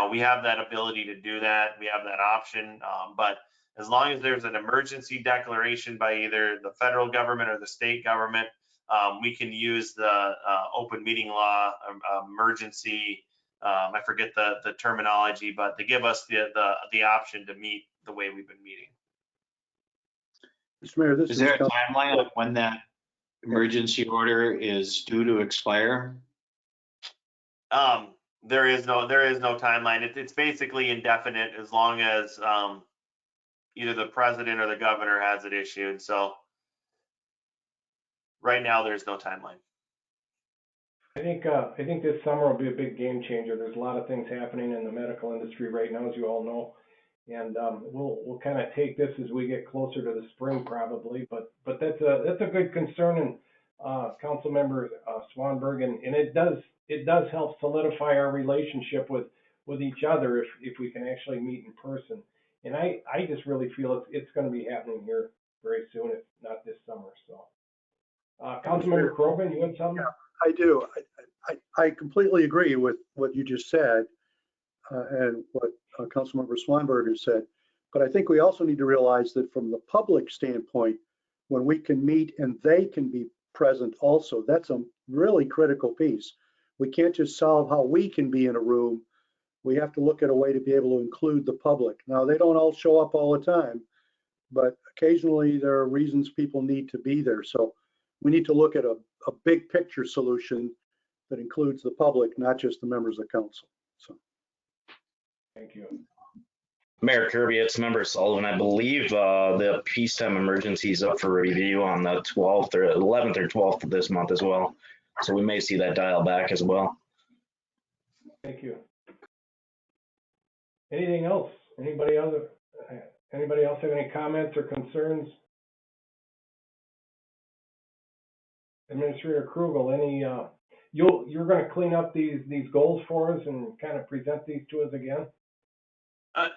We have that ability to do that. We have that option. But as long as there's an emergency declaration by either the federal government or the state government, we can use the open meeting law emergency. I forget the terminology, but they give us the option to meet the way we've been meeting. Mr. Mayor, this Is there a timeline of when that emergency order is due to expire? There is no timeline. It's basically indefinite as long as either the president or the governor has it issued. So right now there's no timeline. I think this summer will be a big game changer. There's a lot of things happening in the medical industry right now, as you all know, and we'll kind of take this as we get closer to the spring, probably. But that's a good concern, and Councilmember Swanberg, and it does help solidify our relationship with each other if we can actually meet in person. And I just really feel it's going to be happening here very soon, if not this summer. So, Councilmember Krogan, you had something? Yeah, I do. I completely agree with what you just said and what Councilmember Swanberg has said. But I think we also need to realize that from the public standpoint, when we can meet and they can be present also, that's a really critical piece. We can't just solve how we can be in a room. We have to look at a way to be able to include the public. Now, they don't all show up all the time, but occasionally there are reasons people need to be there. So we need to look at a big picture solution that includes the public, not just the members of council. So, thank you. Mayor Kirby, it's Member Sullivan. I believe the peacetime emergency is up for review on the 12th or 11th or 12th of this month as well. So we may see that dial back as well. Thank you. Anything else? Anybody else have any comments or concerns? Administrator Krugel, you're going to clean up these goals for us and kind of present these to us again?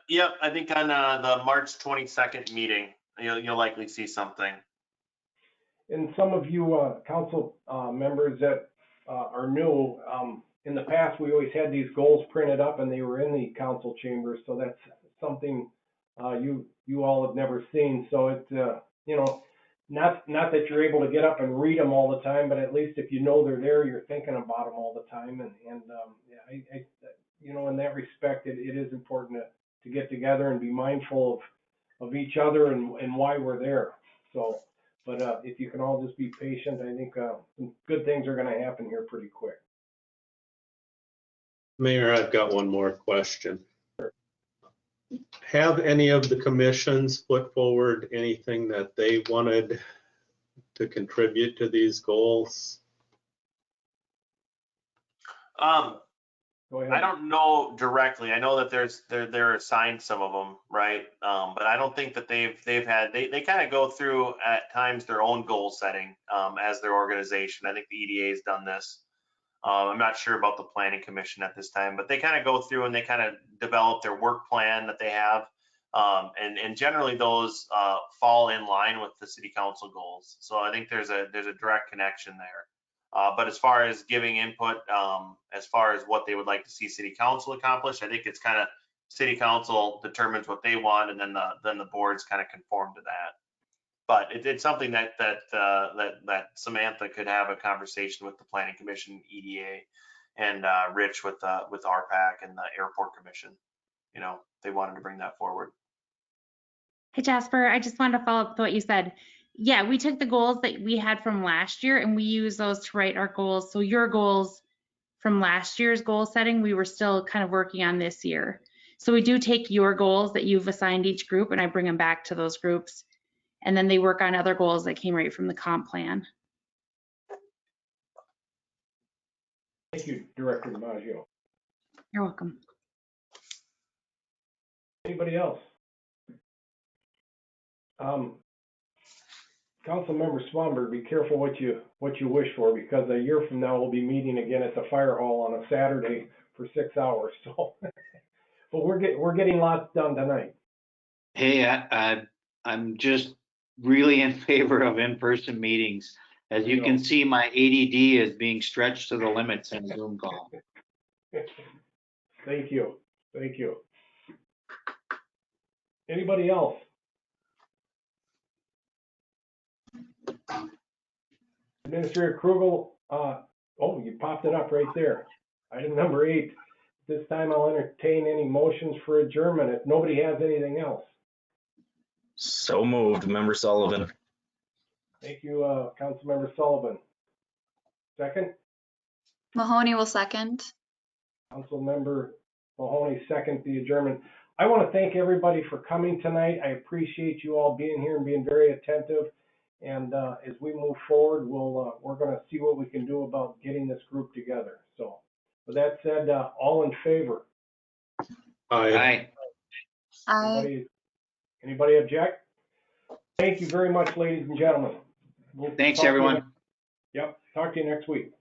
Yep, I think on the March 22nd meeting, you'll likely see something. And some of you council members that are new, in the past we always had these goals printed up and they were in the council chambers, so that's something you all have never seen. So it's not that you're able to get up and read them all the time, but at least if you know they're there, you're thinking about them all the time. And in that respect, it is important to get together and be mindful of each other and why we're there. So, but if you can all just be patient, I think some good things are going to happen here pretty quick. Mayor, I've got one more question. Sure. Have any of the commissions put forward anything that they wanted to contribute to these goals? Go ahead. I don't know directly. I know that they're assigned some of them, right? But I don't think that they've had, they kind of go through at times their own goal setting as their organization. I think the EDA has done this. I'm not sure about the planning commission at this time, but they kind of go through and they kind of develop their work plan that they have. And generally those fall in line with the city council goals. So I think there's a direct connection there. But as far as giving input, as far as what they would like to see city council accomplish, I think it's kind of city council determines what they want, and then the boards kind of conform to that. But it's something that Samantha could have a conversation with the planning commission, EDA, and Rich with RPAC and the airport commission. They wanted to bring that forward. Hey, Jasper, I just wanted to follow up with what you said. Yeah, we took the goals that we had from last year and we used those to write our goals. So your goals from last year's goal setting, we were still kind of working on this year. So we do take your goals that you've assigned each group and I bring them back to those groups. And then they work on other goals that came right from the comp plan. Thank you, Director DiMaggio. You're welcome. Anybody else? Councilmember Swanberg, be careful what you wish for, because a year from now we'll be meeting again at the fire hall on a Saturday for 6 hours. So, but we're getting lots done tonight. Hey, I'm just really in favor of in-person meetings. As you can see, my ADD is being stretched to the limits in Zoom call. Thank you. Thank you. Anybody else? Administrator Krugel, oh, you popped it up right there. Item number 8. This time I'll entertain any motions for adjournment if nobody has anything else. So moved, Member Sullivan. Thank you, Councilmember Sullivan. Second? Mahoney will second. Councilmember Mahoney, second the adjournment. I want to thank everybody for coming tonight. I appreciate you all being here and being very attentive. And as we move forward, we're going to see what we can do about getting this group together. So with that said, all in favor? Aye. Aye. Anybody object? Thank you very much, ladies and gentlemen. Thanks, everyone. Yep, talk to you next week.